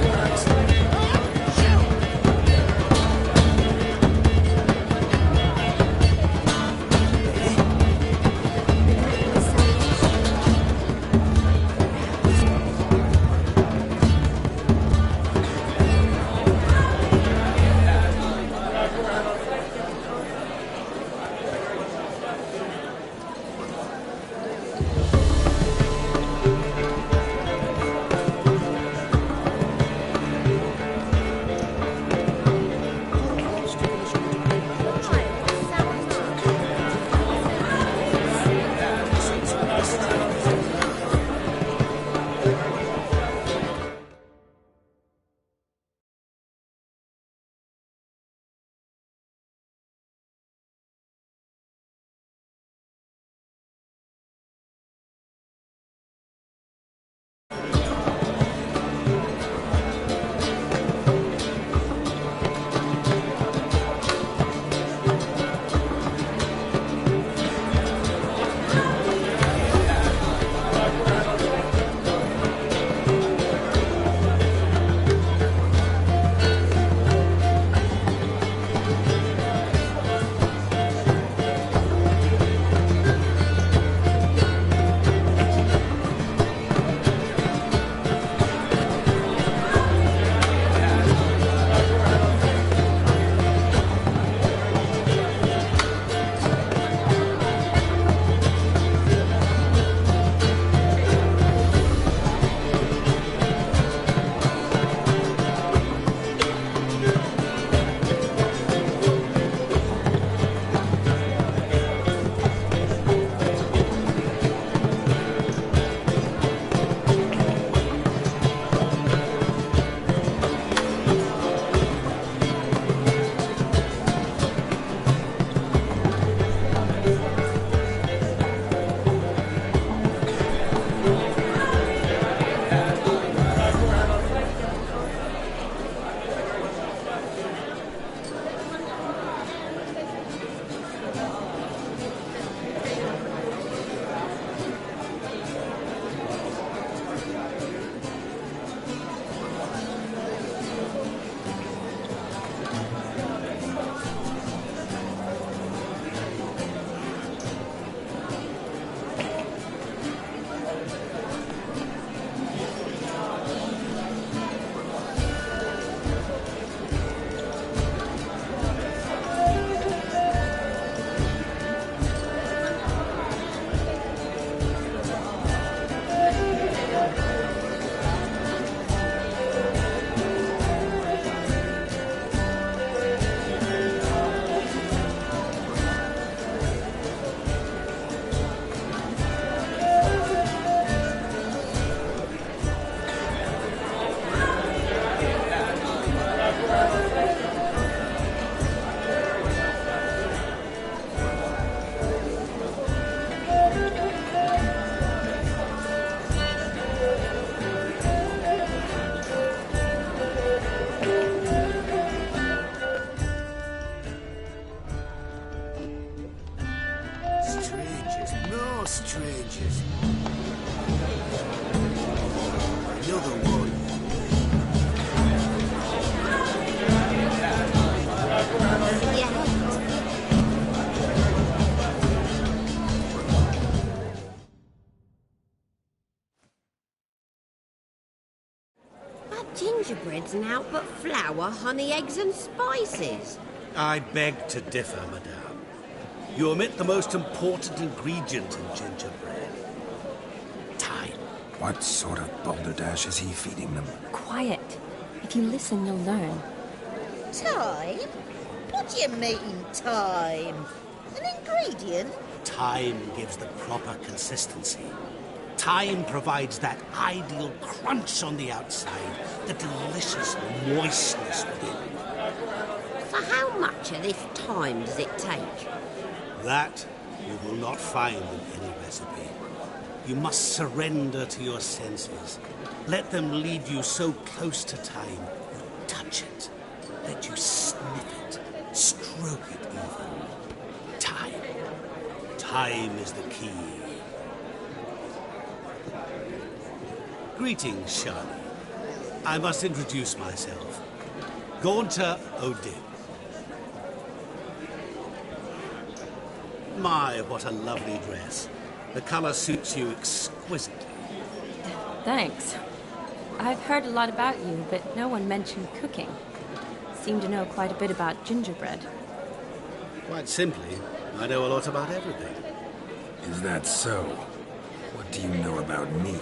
Gingerbread's naught but flour, honey, eggs and spices. I beg to differ, madame. You omit the most important ingredient in gingerbread. Time. What sort of balderdash is he feeding them? Quiet. If you listen, you'll learn. Time? What do you mean, time? An ingredient? Time gives the proper consistency. Time provides that ideal crunch on the outside, the delicious moistness within. For how much of this time does it take? That you will not find in any recipe. You must surrender to your senses. Let them lead you so close to time, you touch it. Let you sniff it, stroke it even. Time. Time is the key. Greetings, Shani. I must introduce myself. Gaunter Odin. My, what a lovely dress. The color suits you exquisitely. Thanks. I've heard a lot about you, but no one mentioned cooking. Seem to know quite a bit about gingerbread. Quite simply, I know a lot about everything. Is that so? What do you know about me?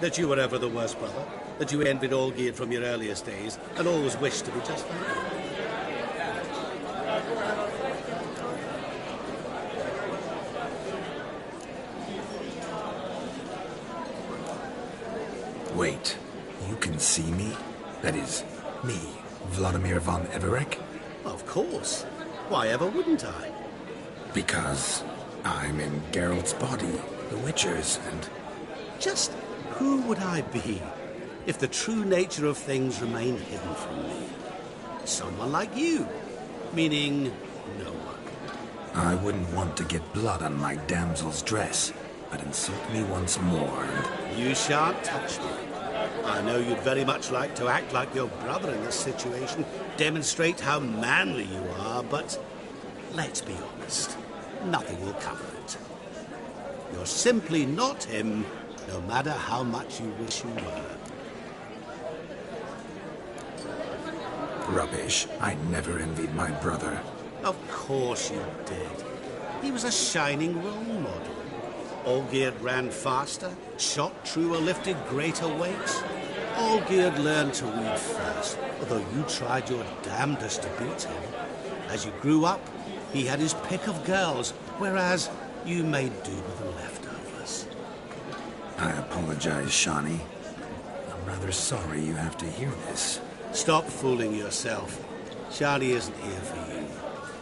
That you were ever the worst brother. That you envied Olgierd from your earliest days, and always wished to be just like him. Wait, you can see me? That is, me, Vladimir von Everec? Of course. Why ever wouldn't I? Because I'm in Geralt's body, the Witcher's, and... Just who would I be if the true nature of things remained hidden from me? Someone like you, meaning no one. I wouldn't want to get blood on my damsel's dress, but insult me once more and... You shan't touch me. I know you'd very much like to act like your brother in this situation, demonstrate how manly you are, but let's be honest, nothing will cover it. You're simply not him, no matter how much you wish you were. Rubbish. I never envied my brother. Of course you did. He was a shining role model. Olgierd ran faster, shot truer, lifted greater weights. Olgierd learned to read first, although you tried your damnedest to beat him. As you grew up, he had his pick of girls, whereas you made do with the leftovers. I apologize, Shani. I'm rather sorry you have to hear this. Stop fooling yourself. Shani isn't here for you.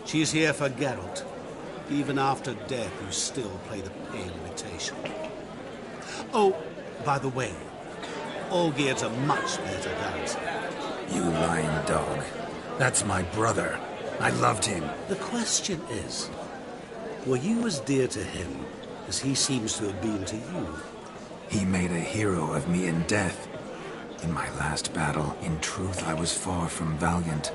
She's here for Geralt. Even after death, you still play the pale imitation. Oh, by the way, Olgierd's a much better dancer. You lying dog. That's my brother. I loved him. The question is, were you as dear to him as he seems to have been to you? He made a hero of me in death. In my last battle, in truth, I was far from valiant.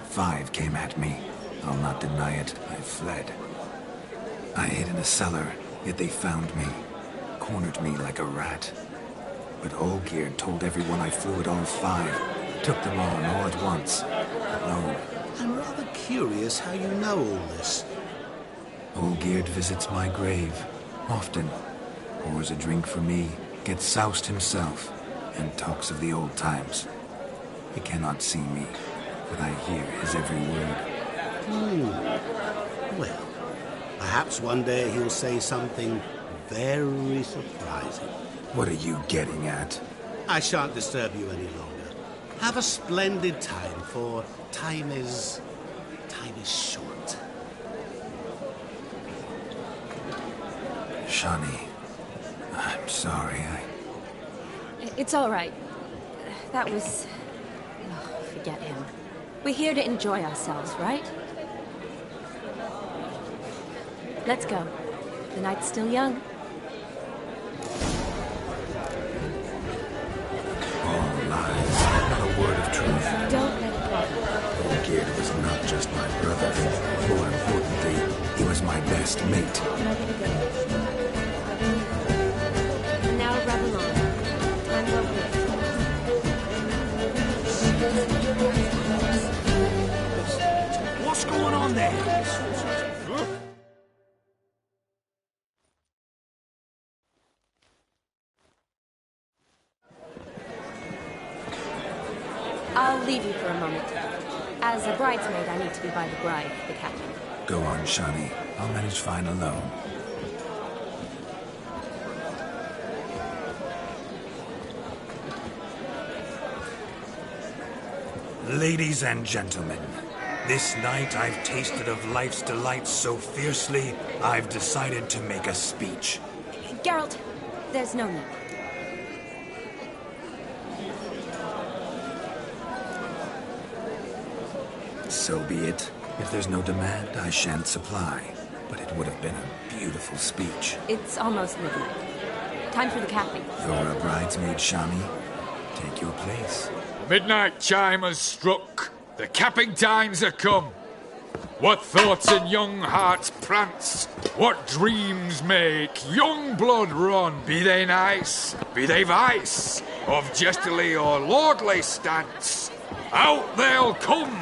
5 came at me. I'll not deny it. I fled. I hid in a cellar, yet they found me. Cornered me like a rat. But Olgierd told everyone I flew at all 5. Took them on all at once. Alone. I'm rather curious how you know all this. Olgierd visits my grave. Often. Pours a drink for me. Gets soused himself. And talks of the old times. He cannot see me, but I hear his every word. Well, perhaps one day he'll say something very surprising. What are you getting at? I shan't disturb you any longer. Have a splendid time, for time is short. Shani, I'm sorry, It's all right. That was... Oh, forget him. We're here to enjoy ourselves, right? Let's go. The night's still young. All lies, not a word of truth. Don't let it bother. Olgierd was not just my brother. More importantly, he was my best mate. Now rub along. Time's over. I'll leave you for a moment. As a bridesmaid, I need to be by the bride, the captain. Go on, Shani. I'll manage fine alone. Ladies and gentlemen, this night I've tasted of life's delights so fiercely, I've decided to make a speech. Geralt, there's no need. So be it. If there's no demand, I shan't supply. But it would have been a beautiful speech. It's almost midnight. Time for the capping. You're a bridesmaid, Shani. Take your place. Midnight chime has struck. The capping times are come. What thoughts in young hearts prance? What dreams make young blood run? Be they nice, be they vice, of jestily or lordly stance, out they'll come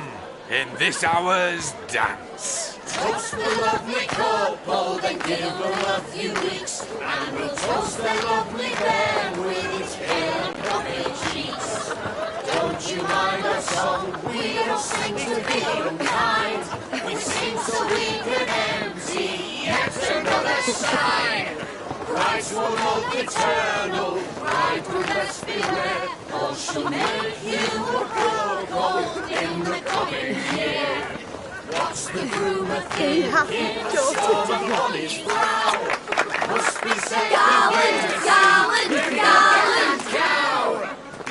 in this hour's dance. Toast the lovely couple, then give them a few weeks, and we'll toast the lovely bear with its hair and puffy cheeks. Don't you mind our song? We don't sing to be unkind. We sing so we can empty yet another sign. Brides will love eternal, bride will best beware, or she'll make you a go in the coming year. What's the groom a thinking? Storm upon his brow. Must be said gallant cow.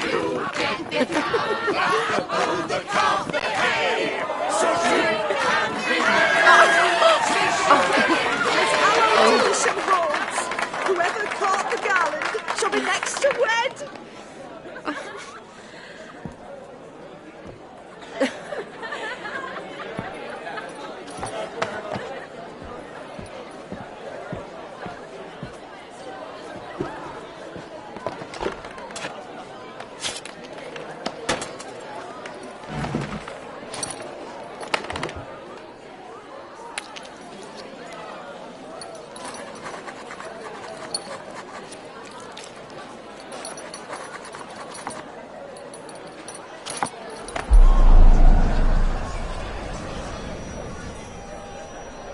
You get the cow back above the calf the hay. So you can Whoever caught the gallant shall be next to wed.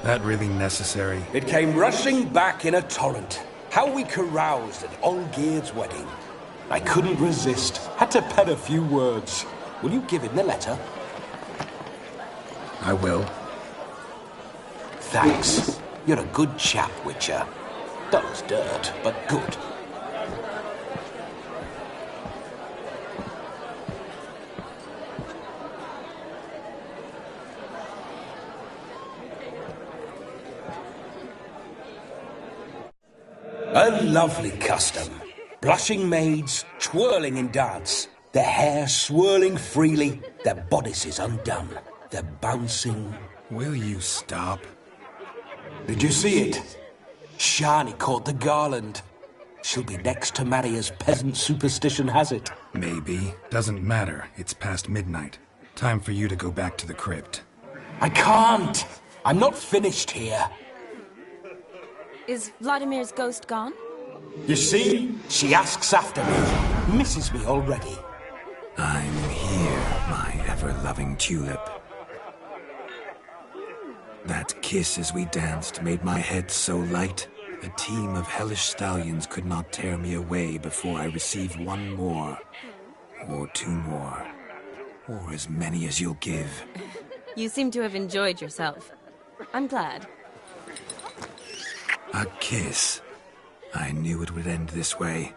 That really necessary? It came rushing back in a torrent. How we caroused at Olgierd's wedding. I couldn't resist. Had to pen a few words. Will you give him the letter? I will. Thanks. You're a good chap, Witcher. Dull's dirt, but good. A lovely custom. Blushing maids, twirling in dance, their hair swirling freely, their bodices undone, their bouncing... Will you stop? Did you see it? Shani caught the garland. She'll be next to marry as peasant superstition has it. Maybe. Doesn't matter. It's past midnight. Time for you to go back to the crypt. I can't! I'm not finished here. Is Vladimir's ghost gone? You see? She asks after me. Misses me already. I'm here, my ever-loving tulip. That kiss as we danced made my head so light. A team of hellish stallions could not tear me away before I received one more. Or two more. Or as many as you'll give. You seem to have enjoyed yourself. I'm glad. A kiss. I knew it would end this way.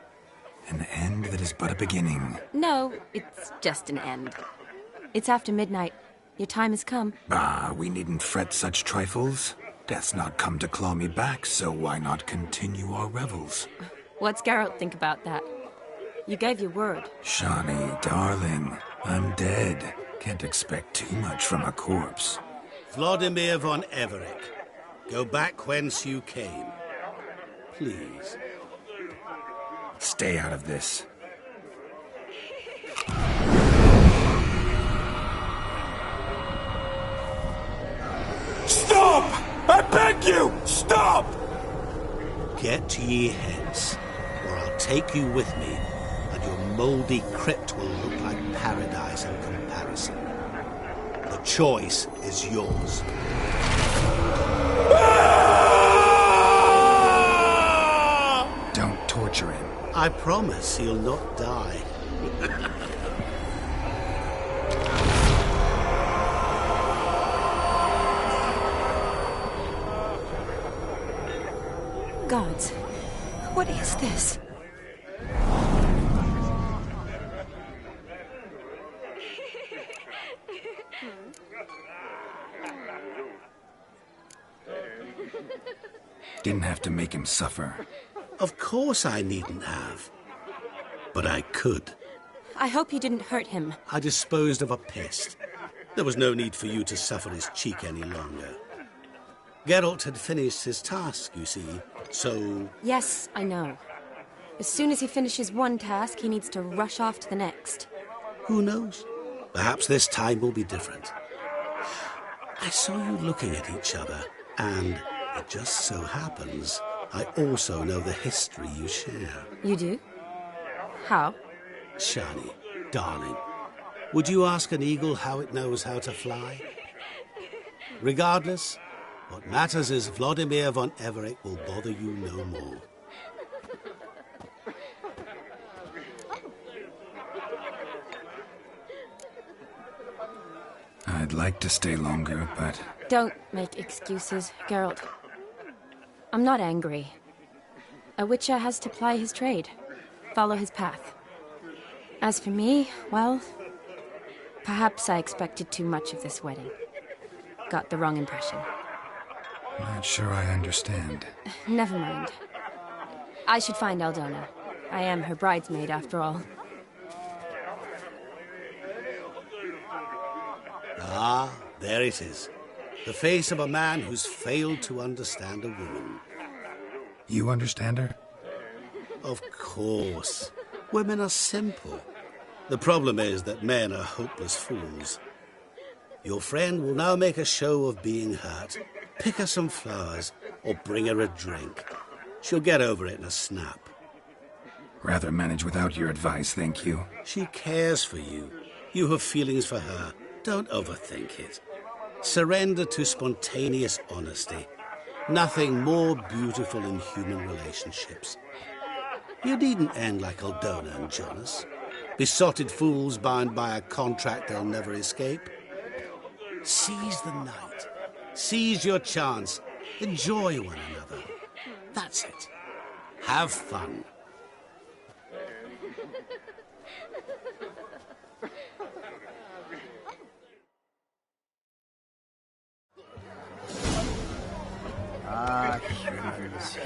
An end that is but a beginning. No, it's just an end. It's after midnight. Your time has come. Bah, we needn't fret such trifles. Death's not come to claw me back, so why not continue our revels? What's Geralt think about that? You gave your word. Shani, darling, I'm dead. Can't expect too much from a corpse. Vladimir von Everec, go back whence you came. Please. Stay out of this. Stop! beg you, stop! Get ye hence, or I'll take you with me, and your mouldy crypt will look like paradise in comparison. The choice is yours. Don't torture him. I promise he'll not die. Gods, what is this? Didn't have to make him suffer. Of course I needn't have. But I could. I hope you didn't hurt him. I disposed of a pest. There was no need for you to suffer his cheek any longer. Geralt had finished his task, you see, so... Yes, I know. As soon as he finishes one task, he needs to rush off to the next. Who knows? Perhaps this time will be different. I saw you looking at each other, and it just so happens I also know the history you share. You do? How? Shani, darling, would you ask an eagle how it knows how to fly? Regardless, what matters is Vladimir von Everec will bother you no more. I'd like to stay longer, but... Don't make excuses, Geralt. I'm not angry. A witcher has to ply his trade, follow his path. As for me, well, perhaps I expected too much of this wedding. Got the wrong impression. Not sure I understand. Never mind. I should find Aldona. I am her bridesmaid, after all. Ah, there it is. The face of a man who's failed to understand a woman. You understand her? Of course. Women are simple. The problem is that men are hopeless fools. Your friend will now make a show of being hurt. Pick her some flowers, or bring her a drink. She'll get over it in a snap. Rather manage without your advice, thank you. She cares for you. You have feelings for her. Don't overthink it. Surrender to spontaneous honesty. Nothing more beautiful in human relationships. You needn't end like Aldona and Jonas. Besotted fools bound by a contract they'll never escape. Seize the night. Seize your chance. Enjoy one another. That's it. Have fun. Ah, shivers.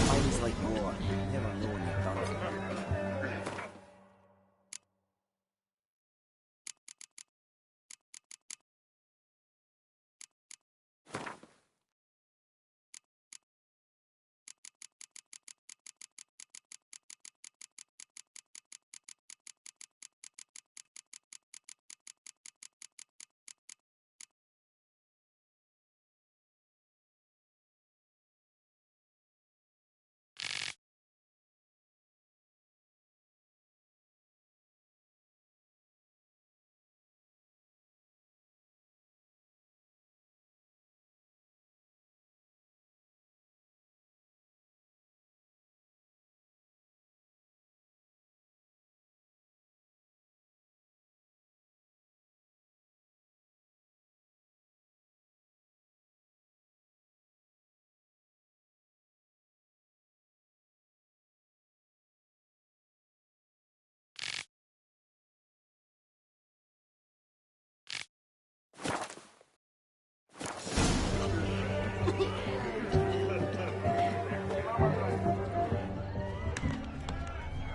Always like more. Never know when you're done with it.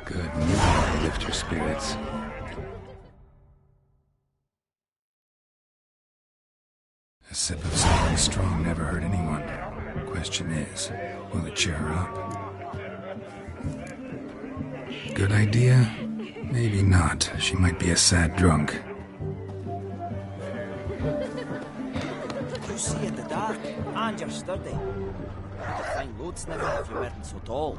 Good music to lift your spirits. A sip of something strong never hurt anyone. Question is, will it cheer her up? Good idea? Maybe not. She might be a sad drunk. And you're sturdy. You could find load sniffing if you weren't so tall.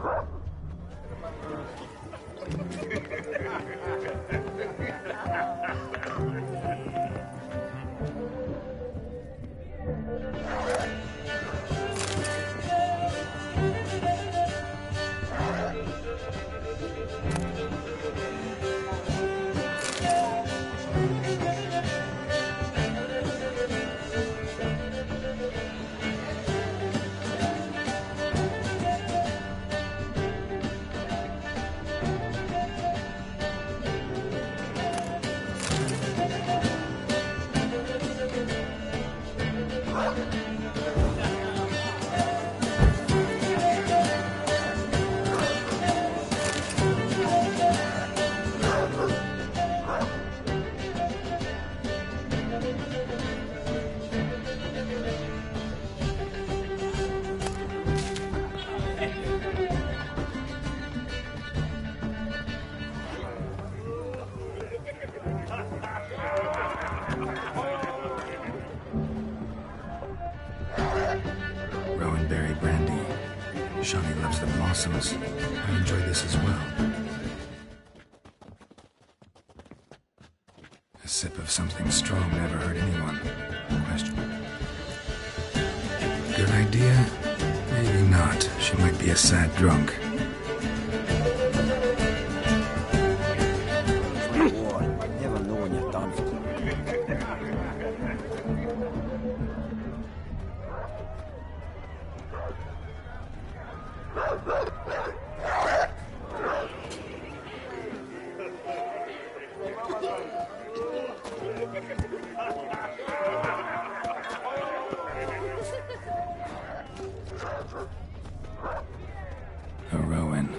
Berry brandy. Shawnee loves the blossoms. I enjoy this as well. A sip of something strong never hurt anyone. Question. Good idea? Maybe not. She might be a sad drunk. Never know when you're done. A Rowan.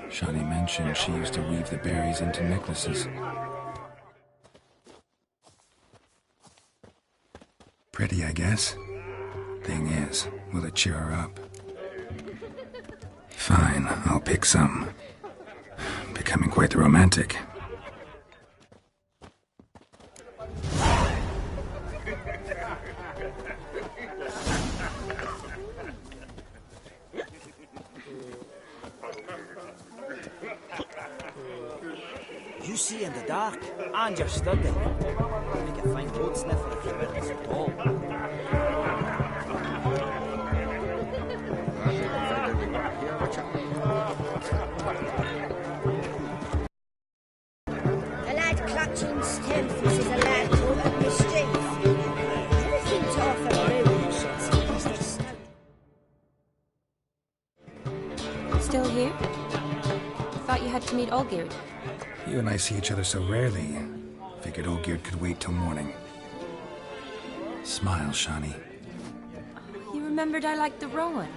Shawnee mentioned she used to weave the berries into necklaces. Pretty, I guess. Thing is, will it cheer her up? Fine, I'll pick some. Becoming quite the romantic. You see in the dark, and you're sturdy. Make a fine load sniffer if you weren't so tall. A lad clutching stemfish is a lad full of mischief. Everything to offer ruins. Still here? Thought you had to meet Olgierd. You and I see each other so rarely. Figured Olgierd could wait till morning. Smile, Shawnee. You remembered I liked the Rowan.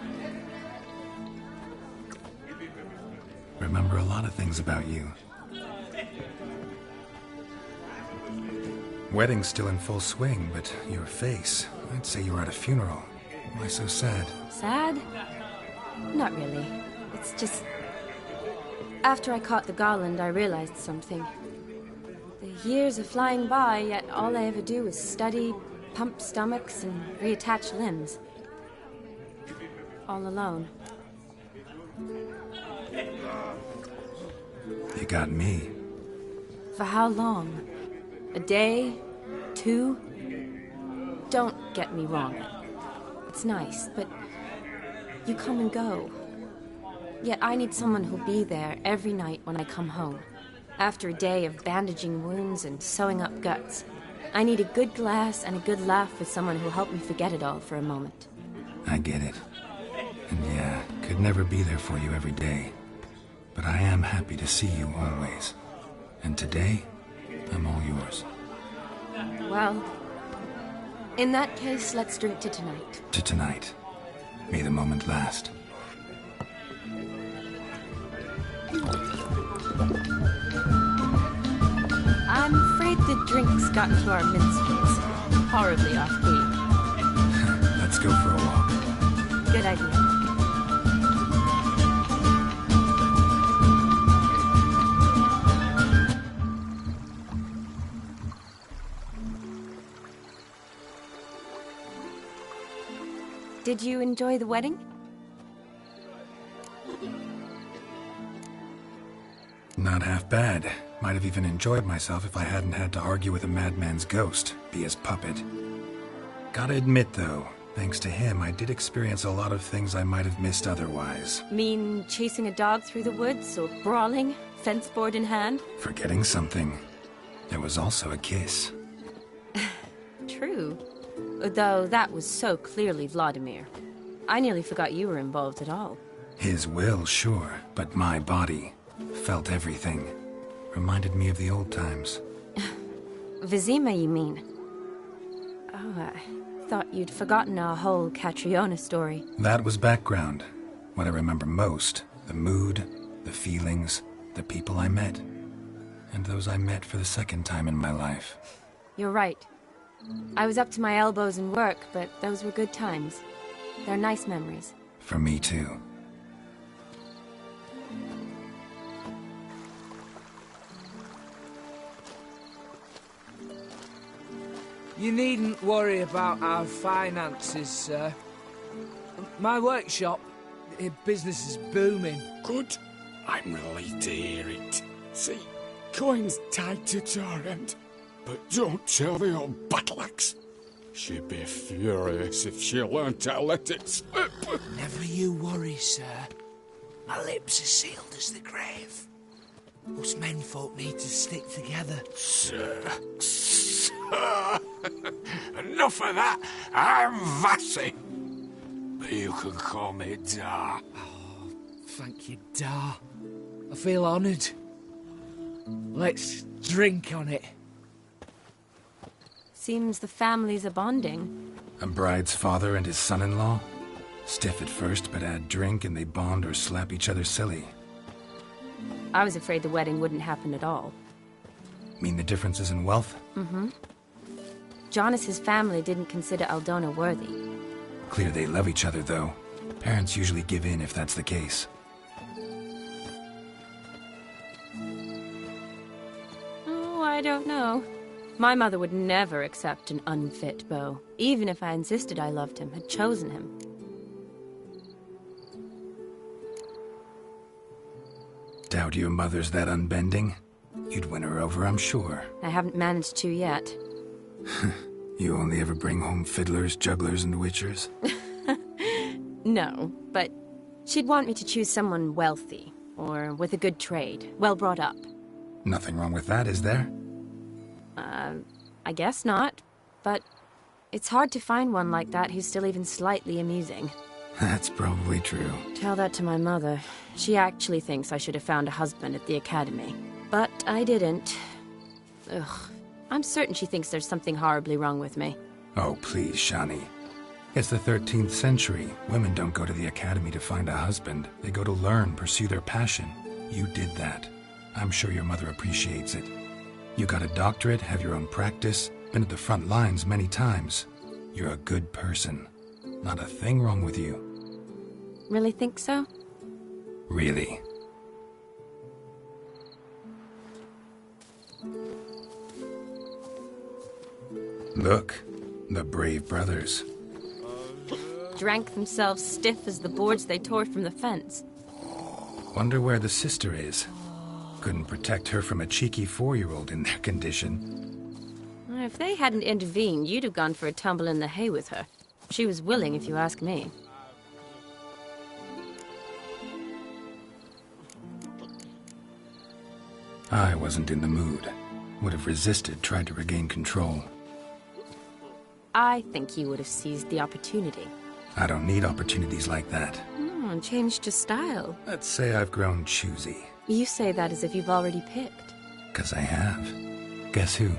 Remember a lot of things about you. Wedding's still in full swing, but your face, I'd say you were at a funeral. Why so sad? Sad? Not really. It's just... After I caught the garland, I realized something. The years are flying by, yet all I ever do is study, pump stomachs, and reattach limbs. All alone. You got me. For how long? A day? 2? Don't get me wrong. It's nice, but you come and go. Yet I need someone who'll be there every night when I come home. After a day of bandaging wounds and sewing up guts, I need a good glass and a good laugh with someone who'll help me forget it all for a moment. I get it. And yeah, could never be there for you every day. But I am happy to see you always. And today, I'm all yours. Well, in that case, let's drink to tonight. To tonight. May the moment last. I'm afraid the drinks got to our minstrels. Horribly off-key. Let's go for a walk. Good idea. Did you enjoy the wedding? Not half bad. Might have even enjoyed myself if I hadn't had to argue with a madman's ghost, be his puppet. Gotta admit, though, thanks to him, I did experience a lot of things I might have missed otherwise. Mean chasing a dog through the woods, or brawling, fence board in hand? Forgetting something. There was also a kiss. True. Though that was so clearly Vladimir. I nearly forgot you were involved at all. His will, sure, but my body felt everything. Reminded me of the old times. Vizima, you mean? Oh, I thought you'd forgotten our whole Catriona story. That was background. What I remember most, the mood, the feelings, the people I met. And those I met for the second time in my life. You're right. I was up to my elbows in work, but those were good times. They're nice memories. For me, too. You needn't worry about our finances, sir. My workshop, business is booming. Good. I'm relieved to hear it. See, coin's tied to Torrent. But don't tell the old battle-axe. She'd be furious if she learned to let it slip. Never you worry, sir. My lips are sealed as the grave. Us menfolk need to stick together. Sir. Enough of that. I'm Vassy. But you can call me Dar. Oh, thank you, Dar. I feel honoured. Let's drink on it. Seems the families are bonding. A bride's father and his son-in-law? Stiff at first, but add drink and they bond or slap each other silly. I was afraid the wedding wouldn't happen at all. Mean the differences in wealth? Mm-hmm. Jonas's family didn't consider Aldona worthy. Clear they love each other, though. Parents usually give in if that's the case. Oh, I don't know. My mother would never accept an unfit beau, even if I insisted I loved him, had chosen him. Doubt your mother's that unbending? You'd win her over, I'm sure. I haven't managed to yet. You only ever bring home fiddlers, jugglers, and witchers? No, but she'd want me to choose someone wealthy, or with a good trade, well brought up. Nothing wrong with that, is there? I guess not, but it's hard to find one like that who's still even slightly amusing. That's probably true. Tell that to my mother. She actually thinks I should have found a husband at the academy. But I didn't. Ugh. I'm certain she thinks there's something horribly wrong with me. Oh, please, Shani. It's the 13th century. Women don't go to the academy to find a husband. They go to learn, pursue their passion. You did that. I'm sure your mother appreciates it. You got a doctorate, have your own practice, been at the front lines many times. You're a good person. Not a thing wrong with you. Really think so? Really. Look, the brave brothers. Drank themselves stiff as the boards they tore from the fence. Wonder where the sister is. Couldn't protect her from a cheeky 4-year-old in their condition. If they hadn't intervened, you'd have gone for a tumble in the hay with her. She was willing, if you ask me. I wasn't in the mood. Would have resisted, tried to regain control. I think you would have seized the opportunity. I don't need opportunities like that. Changed your style. Let's say I've grown choosy. You say that as if you've already picked. 'Cause I have. Guess who?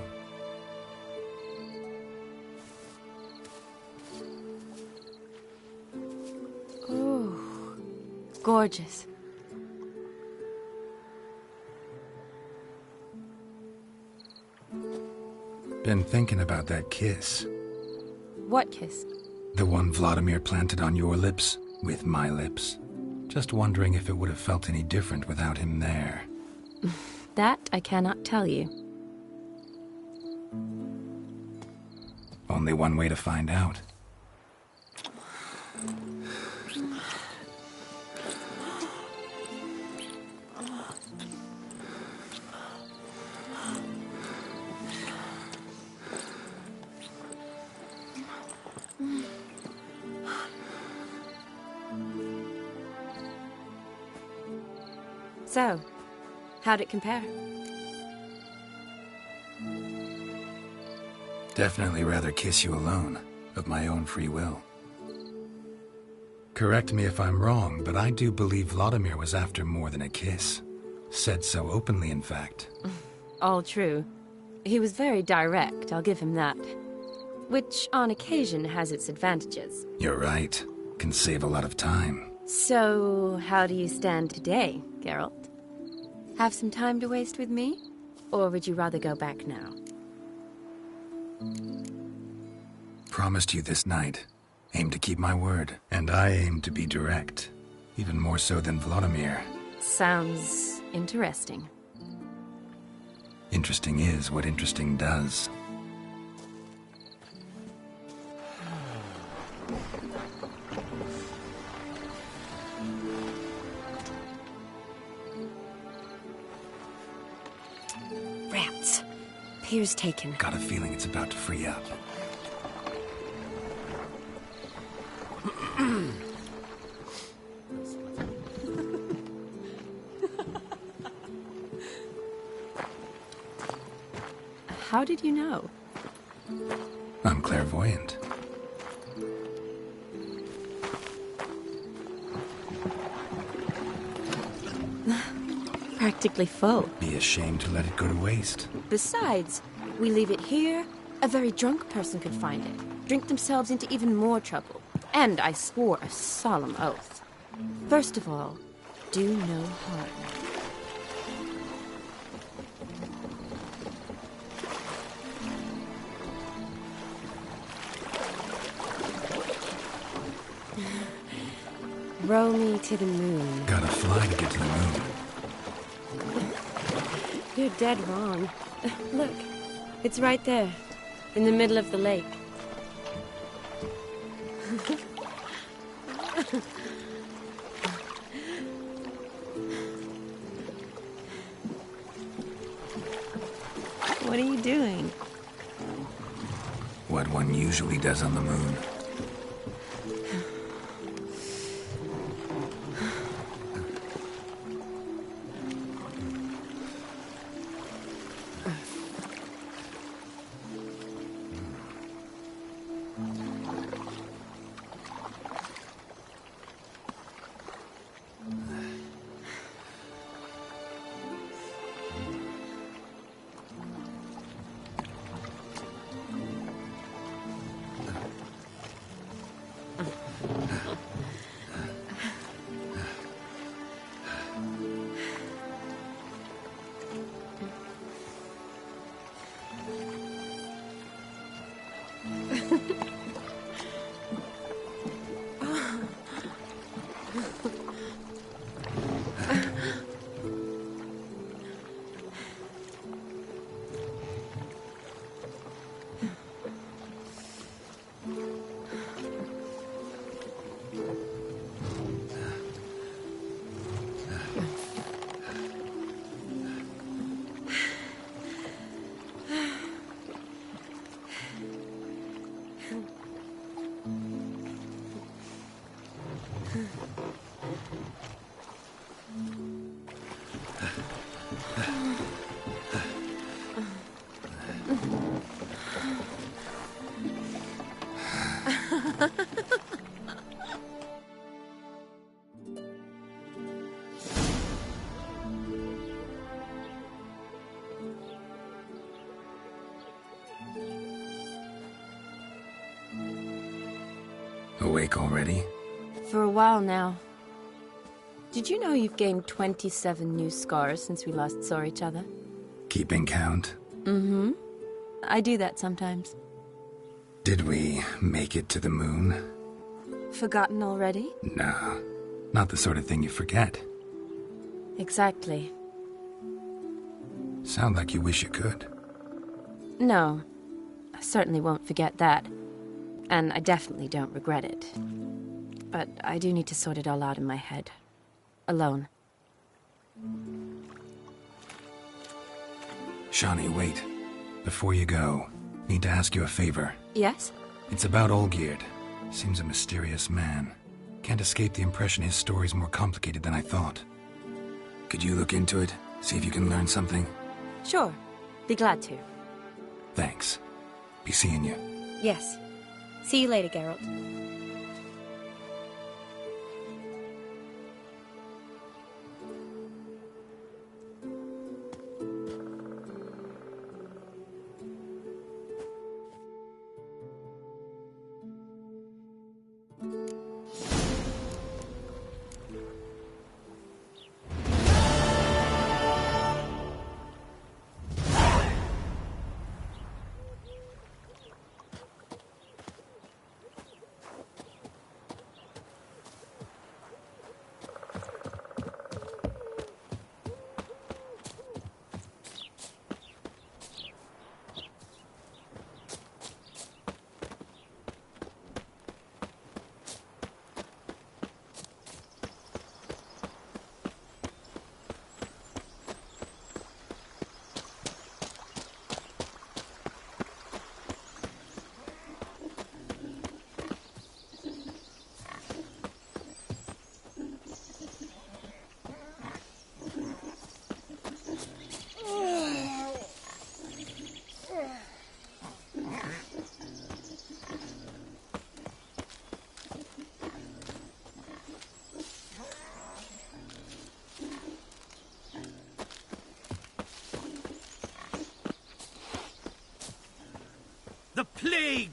Ooh, gorgeous. Been thinking about that kiss. What kiss? The one Vladimir planted on your lips, with my lips. Just wondering if it would have felt any different without him there. That I cannot tell you. Only one way to find out. So, how'd it compare? Definitely rather kiss you alone, of my own free will. Correct me if I'm wrong, but I do believe Vladimir was after more than a kiss. Said so openly, in fact. All true. He was very direct, I'll give him that. Which, on occasion, has its advantages. You're right. Can save a lot of time. So, how do you stand today, Geralt? Have some time to waste with me? Or would you rather go back now? Promised you this night. Aim to keep my word. And I aim to be direct. Even more so than Vladimir. Sounds interesting. Interesting is what interesting does. Rats. Pier's taken. Got a feeling it's about to free up. How did you know? I'm clairvoyant. Practically full. Be ashamed to let it go to waste. Besides, we leave it here, a very drunk person could find it, drink themselves into even more trouble. And I swore a solemn oath. First of all, do no harm. Row me to the moon. Gotta fly to get to the moon. You're dead wrong. Look, it's right there, in the middle of the lake. What are you doing? What one usually does on the moon. Awake already? For a while now. Did you know you've gained 27 new scars since we last saw each other? Keeping count? Mm-hmm. I do that sometimes. Did we make it to the moon? Forgotten already? Nah, not the sort of thing you forget. Exactly. Sound like you wish you could. No, I certainly won't forget that. And I definitely don't regret it. But I do need to sort it all out in my head. Alone. Shani, wait. Before you go, need to ask you a favor. Yes? It's about Olgierd. Seems a mysterious man. Can't escape the impression his story's more complicated than I thought. Could you look into it? See if you can learn something? Sure. Be glad to. Thanks. Be seeing you. Yes. See you later, Geralt. The plague!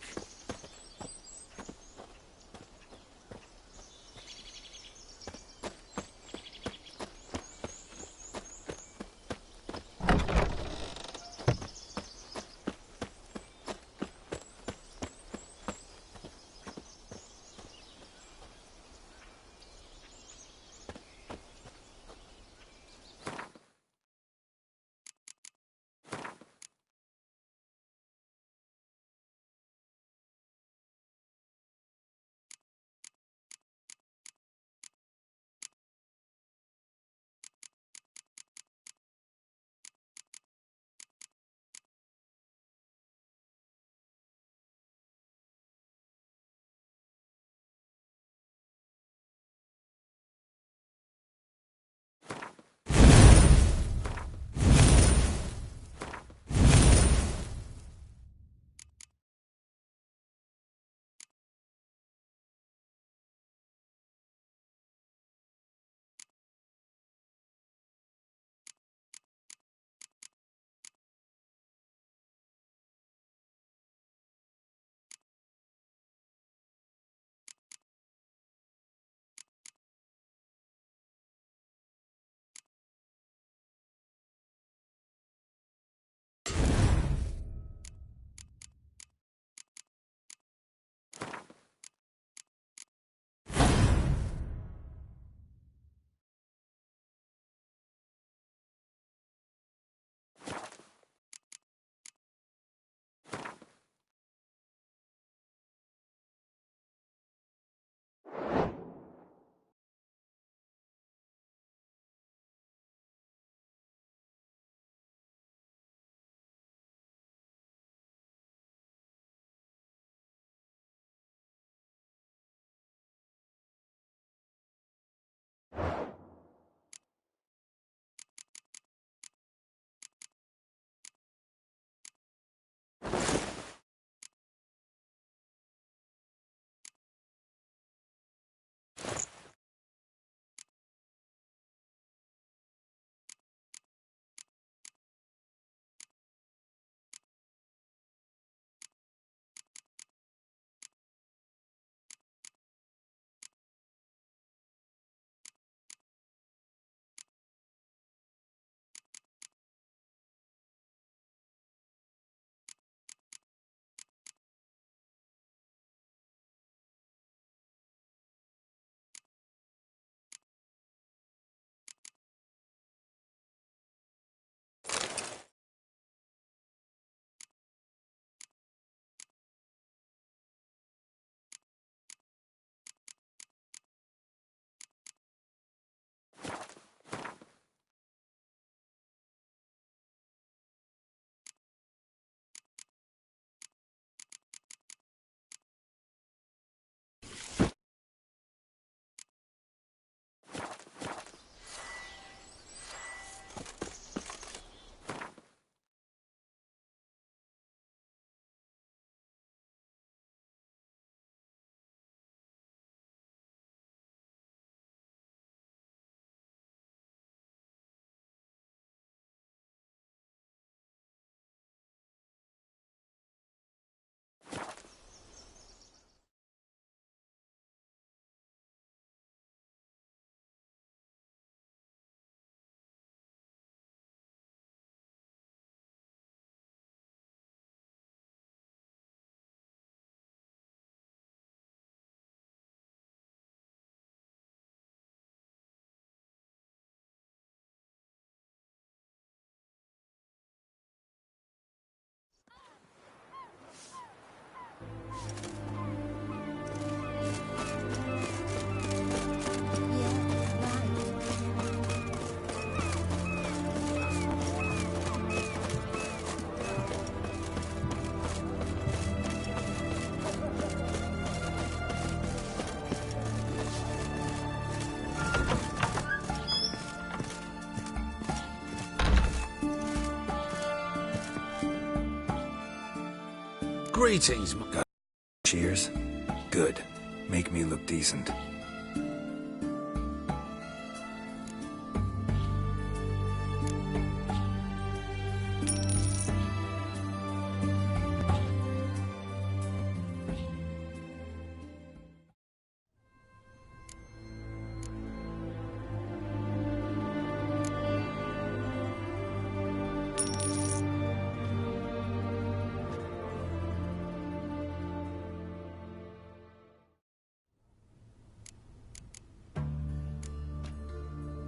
Greetings, Cheers. Good. Make me look decent.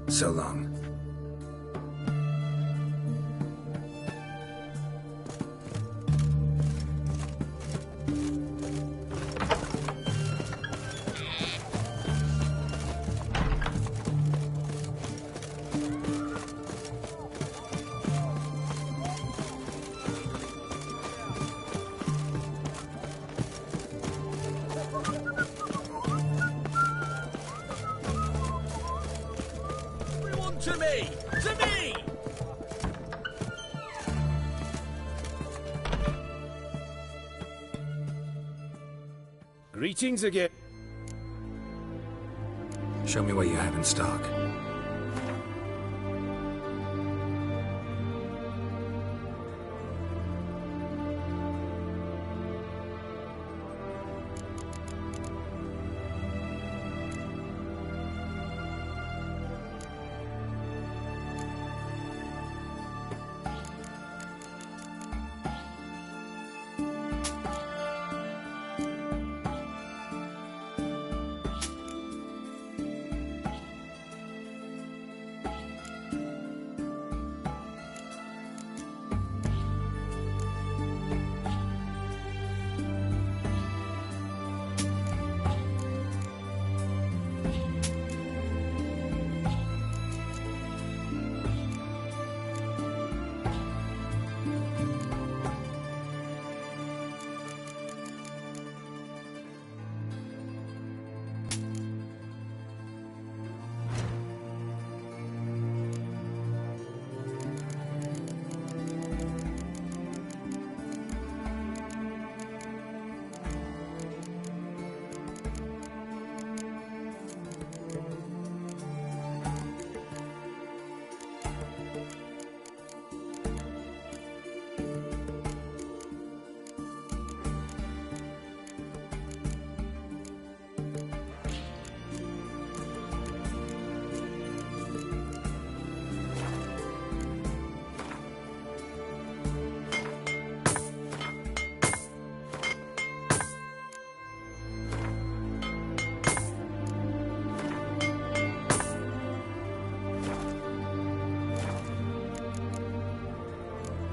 So long. To me! To me! Greetings again. Show me what you have in stock.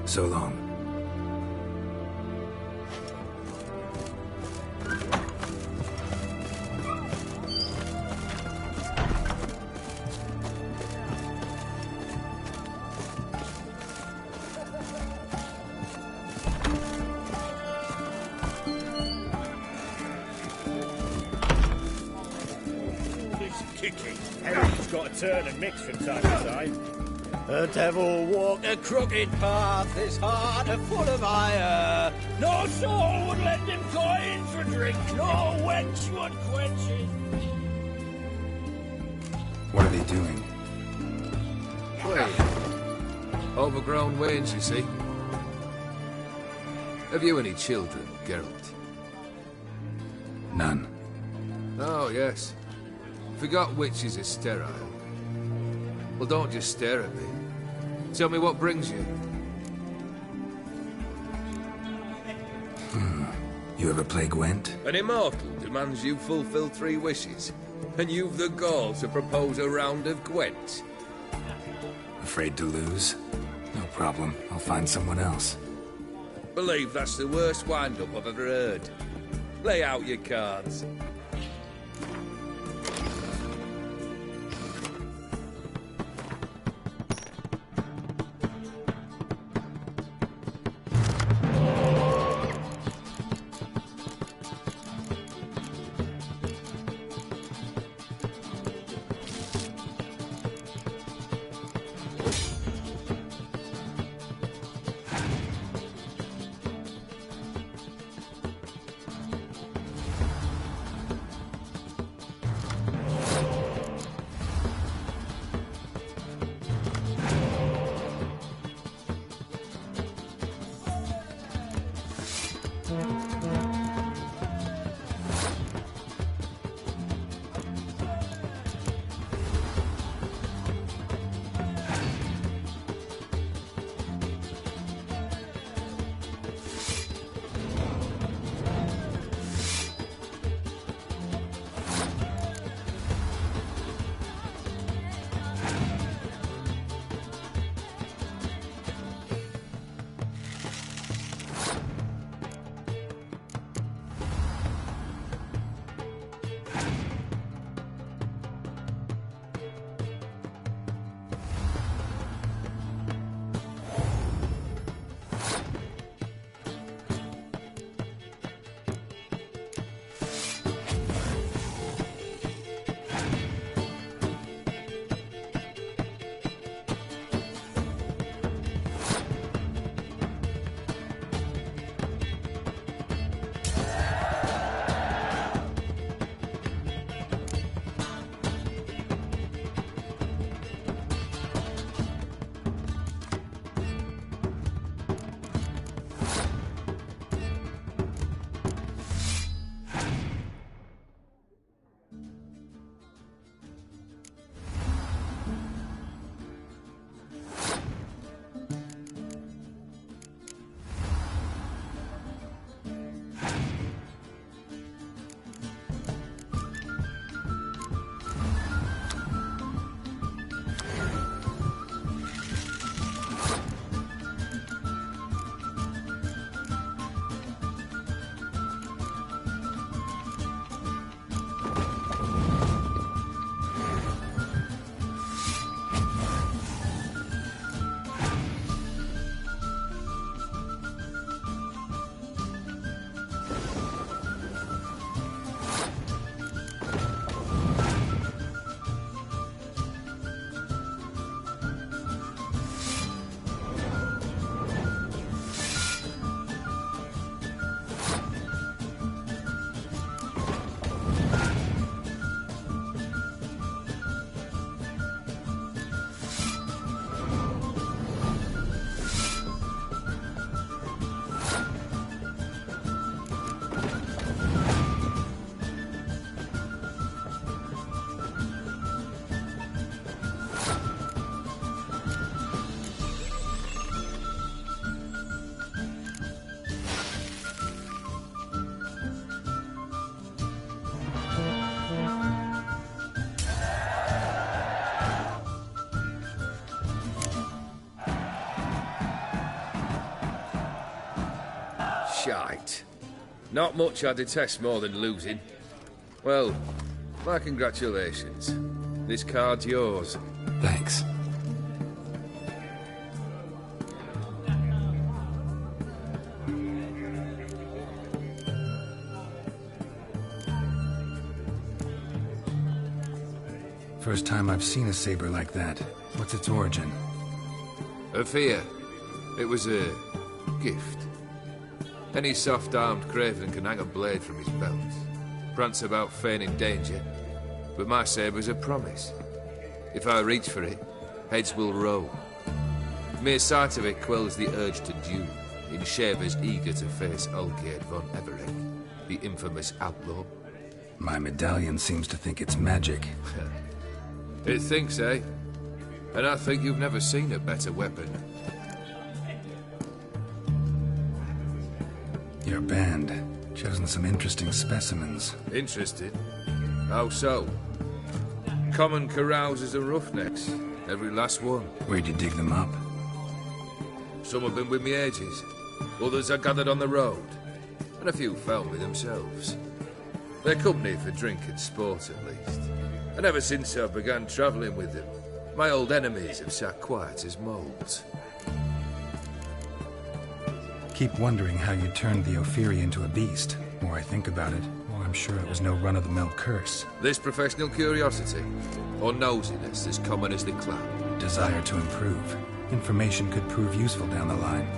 So long. This kicking. Everything's got to turn and mix from time to time. The devil walked a crooked path, his heart a full of ire. No soul would lend him coins for drink, no wench would quench it. What are they doing? Wait. Overgrown wains, you see. Have you any children, Geralt? None. Oh, yes. Forgot witches are sterile. Well, don't just stare at me. Tell me what brings you. You ever play Gwent? An immortal demands you fulfill 3 wishes, and you've the gall to propose a round of Gwent. Afraid to lose? No problem. I'll find someone else. Believe that's the worst wind-up I've ever heard. Lay out your cards. Shite. Not much I detest more than losing. Well, my congratulations. This card's yours. Thanks. First time I've seen a saber like that. What's its origin? A fear. It was a gift. Any soft-armed craven can hang a blade from his belt, prance about feigning danger, but my saber's a promise. If I reach for it, heads will roll. Mere sight of it quells the urge to duel in shavers eager to face Olgierd von Everett, the infamous outlaw. My medallion seems to think it's magic. It thinks, eh? And I think you've never seen a better weapon. Your band, chosen some interesting specimens. Interested? How so? Common carousers and roughnecks, every last one. Where'd you dig them up? Some have been with me ages, others I gathered on the road, and a few found me themselves. They're company for drink and sport, at least. And ever since I began travelling with them, my old enemies have sat quiet as moles. Keep wondering how you turned the Ophiri into a beast. The more I think about it, the more I'm sure it was no run-of-the-mill curse. This professional curiosity, or nosiness as common as the clown. Desire to improve. Information could prove useful down the line.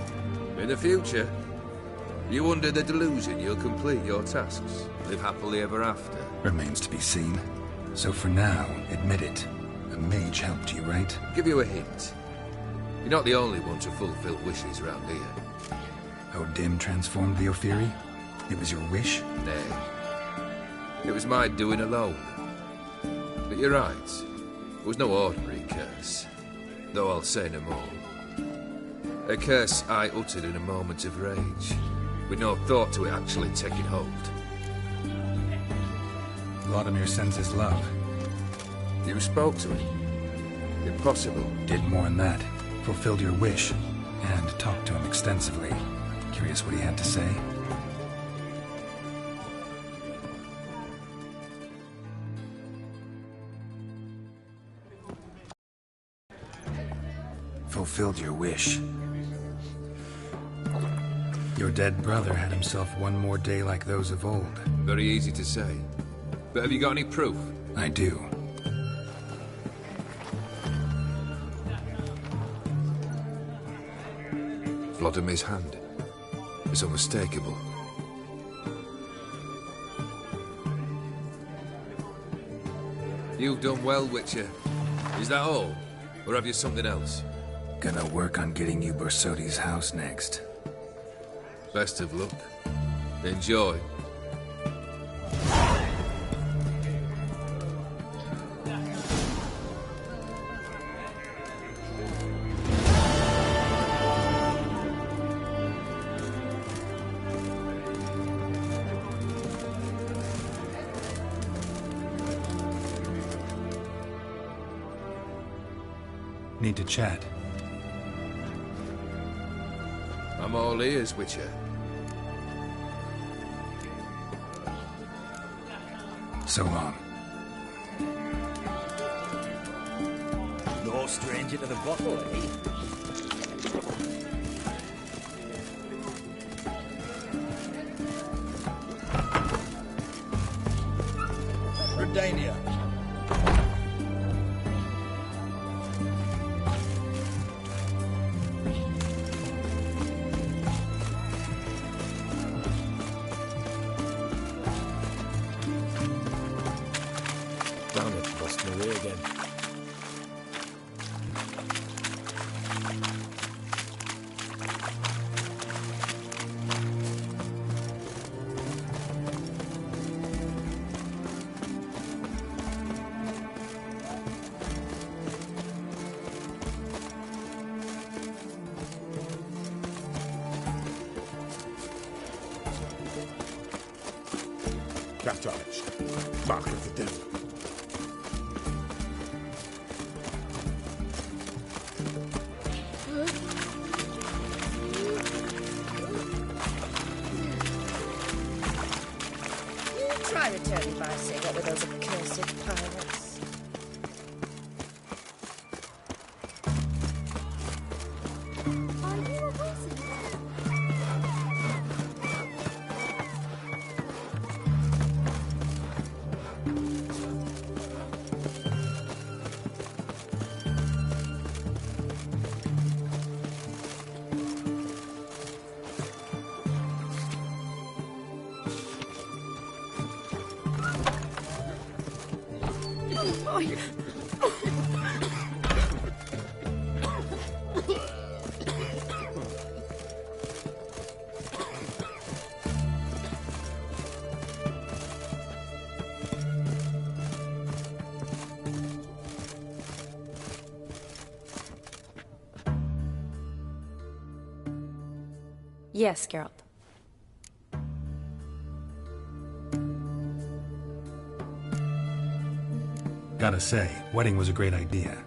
In the future, you under the delusion you'll complete your tasks, live happily ever after. Remains to be seen. So for now, admit it. A mage helped you, right? Give you a hint. You're not the only one to fulfill wishes around here. Odin transformed the Ophiri? It was your wish? Nay. It was my doing alone. But you're right. It was no ordinary curse. Though I'll say no more. A curse I uttered in a moment of rage, with no thought to it actually taking hold. Vladimir sends his love. You spoke to him? Impossible. Did more than that. Fulfilled your wish. And talked to him extensively. Curious what he had to say? Fulfilled your wish. Your dead brother had himself one more day like those of old. Very easy to say. But have you got any proof? I do. Vladimir's hand. It's unmistakable. You've done well, Witcher. Is that all? Or have you something else? Gonna work on getting you Borsodi's house next. Best of luck. Enjoy. Need to chat. I'm all ears, Witcher. So long. No stranger to the bottle, eh? Redania. Damn it, lost my way again. Cartilage. Mark of the devil. Dirty Barcy, what were those accursed pirates? Are you a wizard? Yes, Geralt. Gotta say, wedding was a great idea.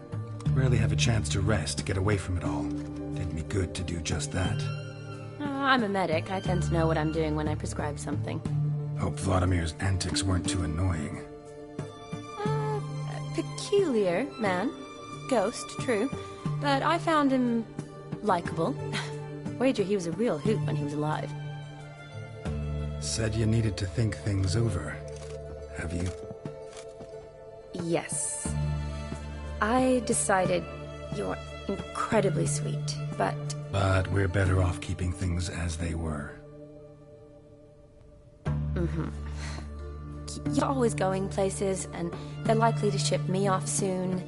Rarely have a chance to rest, get away from it all. Did me good to do just that. I'm a medic. I tend to know what I'm doing when I prescribe something. Hope Vladimir's antics weren't too annoying. Peculiar man. Ghost, true. But I found him likable. Wager he was a real hoot when he was alive. Said you needed to think things over. Have you? Yes. I decided you're incredibly sweet, but... But we're better off keeping things as they were. Mm-hmm. You're always going places, and they're likely to ship me off soon.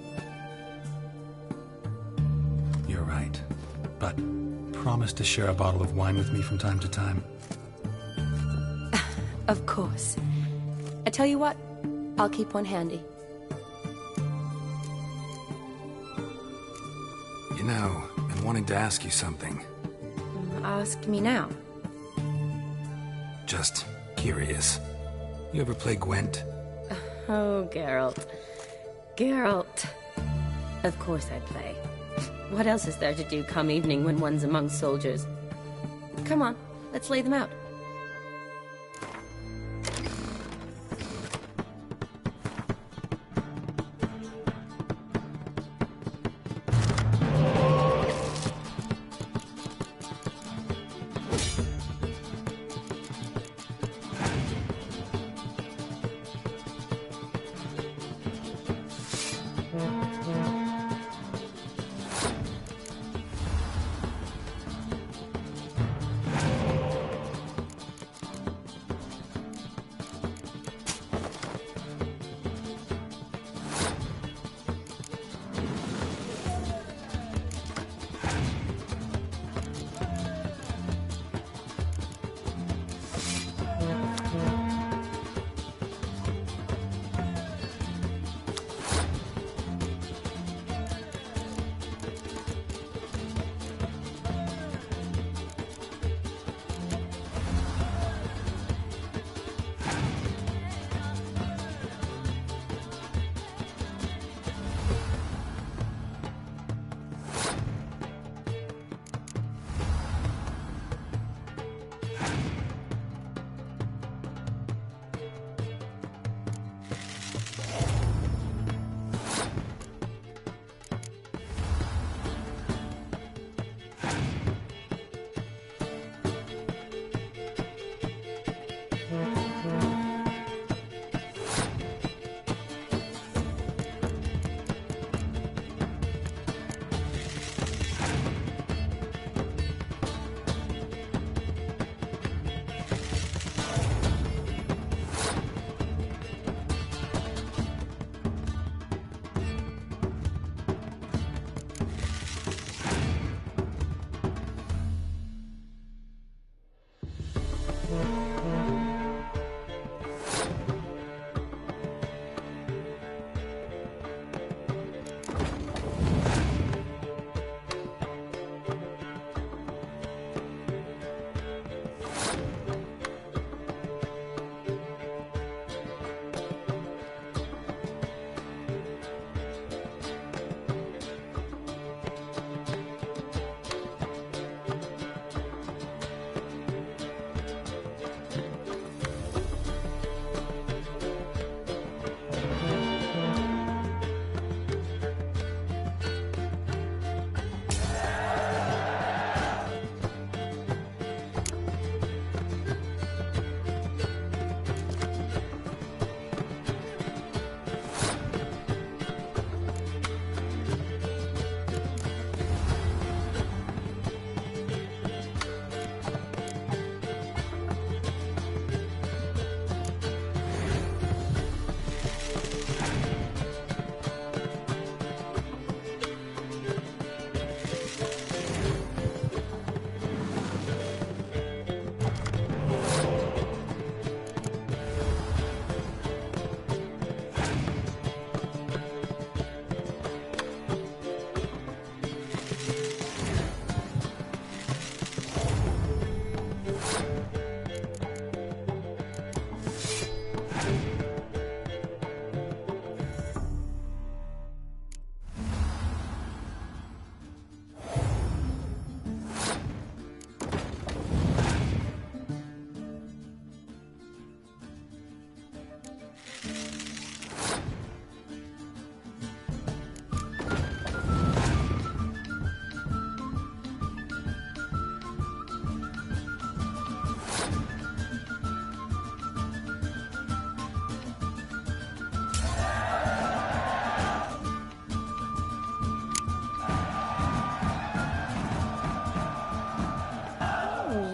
You're right. But promise to share a bottle of wine with me from time to time. Of course. I tell you what, I'll keep one handy. You know, I'm wanting to ask you something. Ask me now. Just curious. You ever play Gwent? Oh, Geralt. Geralt. Of course I play. What else is there to do come evening when one's among soldiers? Come on, let's lay them out.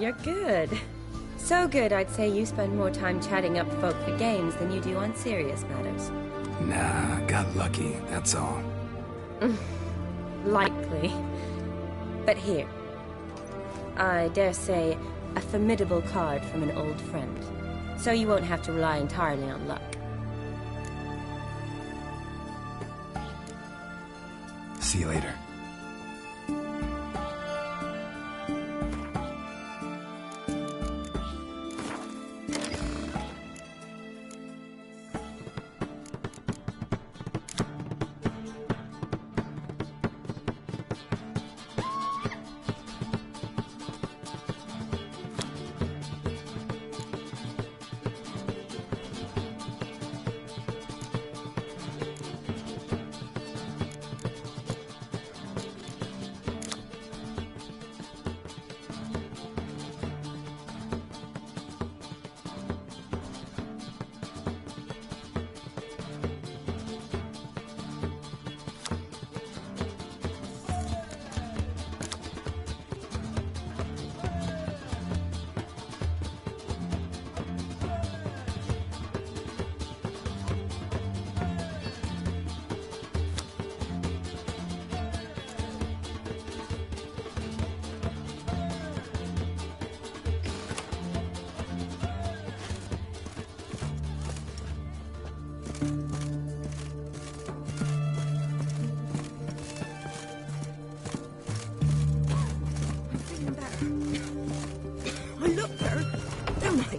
you're good. So good, I'd say you spend more time chatting up folk for games than you do on serious matters. Nah, got lucky, that's all. Likely. But here. I dare say, a formidable card from an old friend. So you won't have to rely entirely on luck. See you later. I look there, don't I?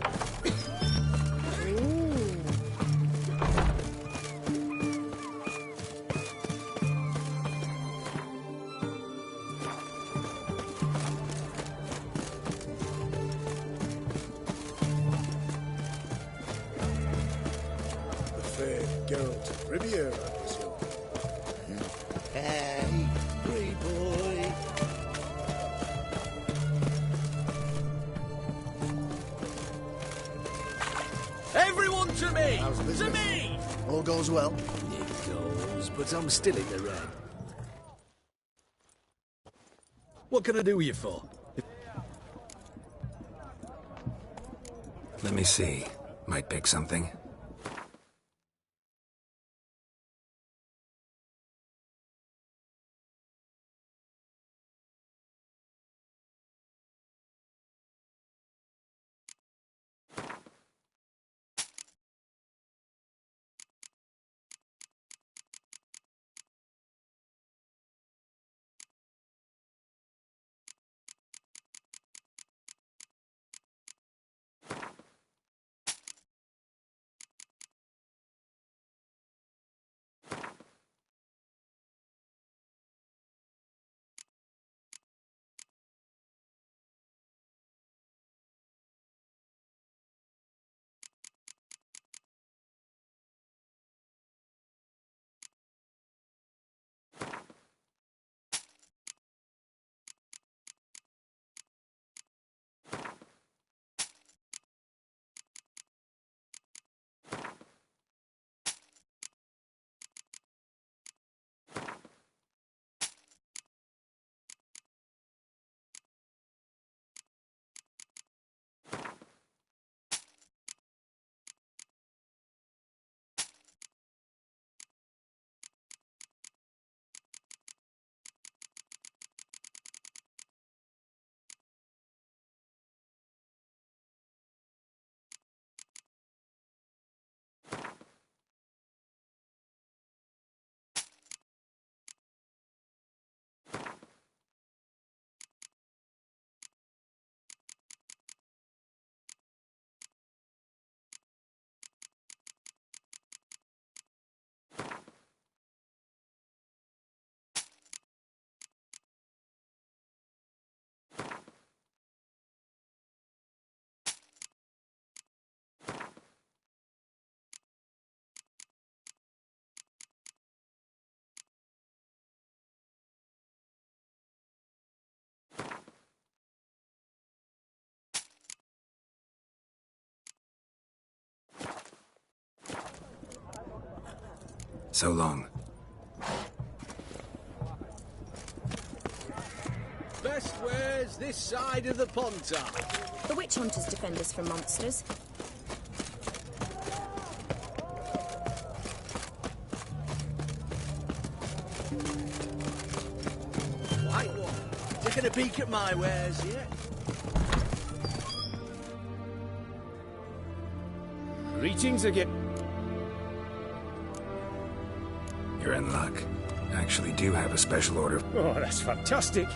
The fair Geralt Riviera, I presume. Hey, free boy. Everyone to me! How's To business? me! All goes well? It goes, but I'm still in the red. What can I do you for? Let me see. Might pick something. So long. best ways this side of the Pontar. The witch hunters defend us from monsters. White one, taking a peek at my wares yet? Greetings again. You're in luck. Actually do have a special order. Oh, that's fantastic.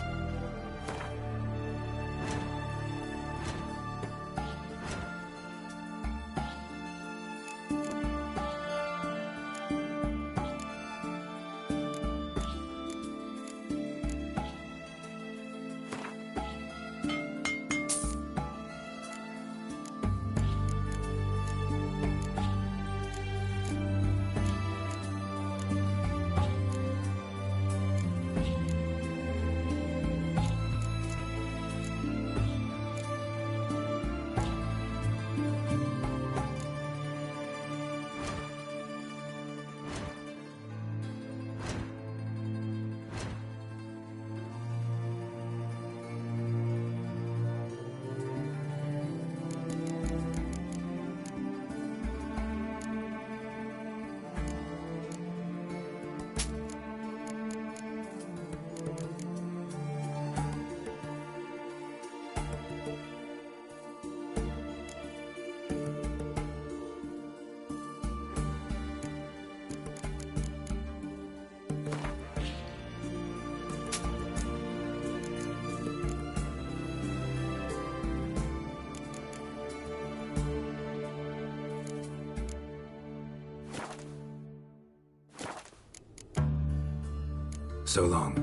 So long.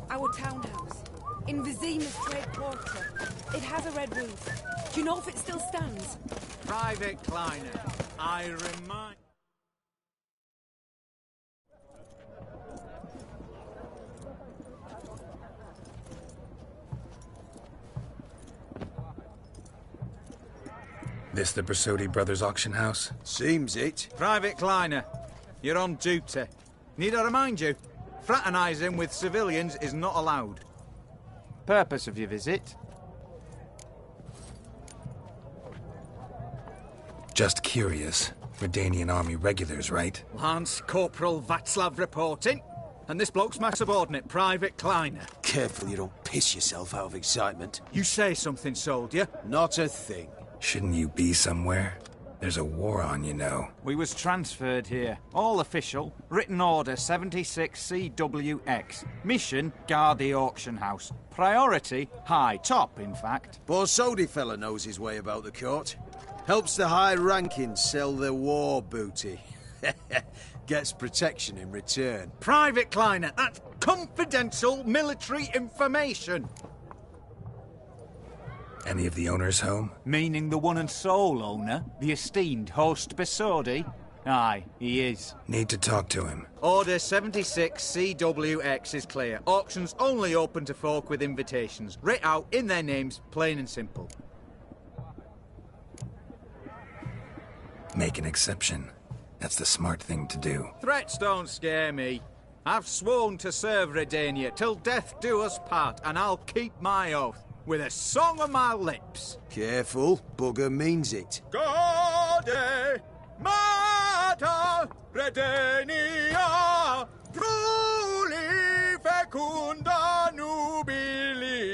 Our townhouse, in Vizima's trade quarter. It has a red roof. Do you know if it still stands? Private Kleiner, I remind... This the Brasodi Brothers auction house? Seems it. Private Kleiner, you're on duty. Need I remind you? Fraternising with civilians is not allowed. Purpose of your visit? Just curious. Redanian army regulars, right? Lance Corporal Václav reporting. And this bloke's my subordinate, Private Kleiner. Careful you don't piss yourself out of excitement. You say something, soldier? Not a thing. Shouldn't you be somewhere? There's a war on, you know. We was transferred here. All official. Written order 76 CWX. Mission, guard the auction house. Priority, high. Top, in fact. Borsodi fella knows his way about the court. Helps the high rankings sell their war booty. Gets protection in return. Private Kleiner, that's confidential military information. Any of the owners home? Meaning the one and sole owner, the esteemed host Besodi? Aye, he is. Need to talk to him. Order 76 CWX is clear. Auctions only open to folk with invitations. Writ out in their names, plain and simple. Make an exception. That's the smart thing to do. Threats don't scare me. I've sworn to serve Redania till death do us part, and I'll keep my oath. With a song on my lips. Careful, bugger means it. Gaude Mater Redania Pruli fecunda nubili.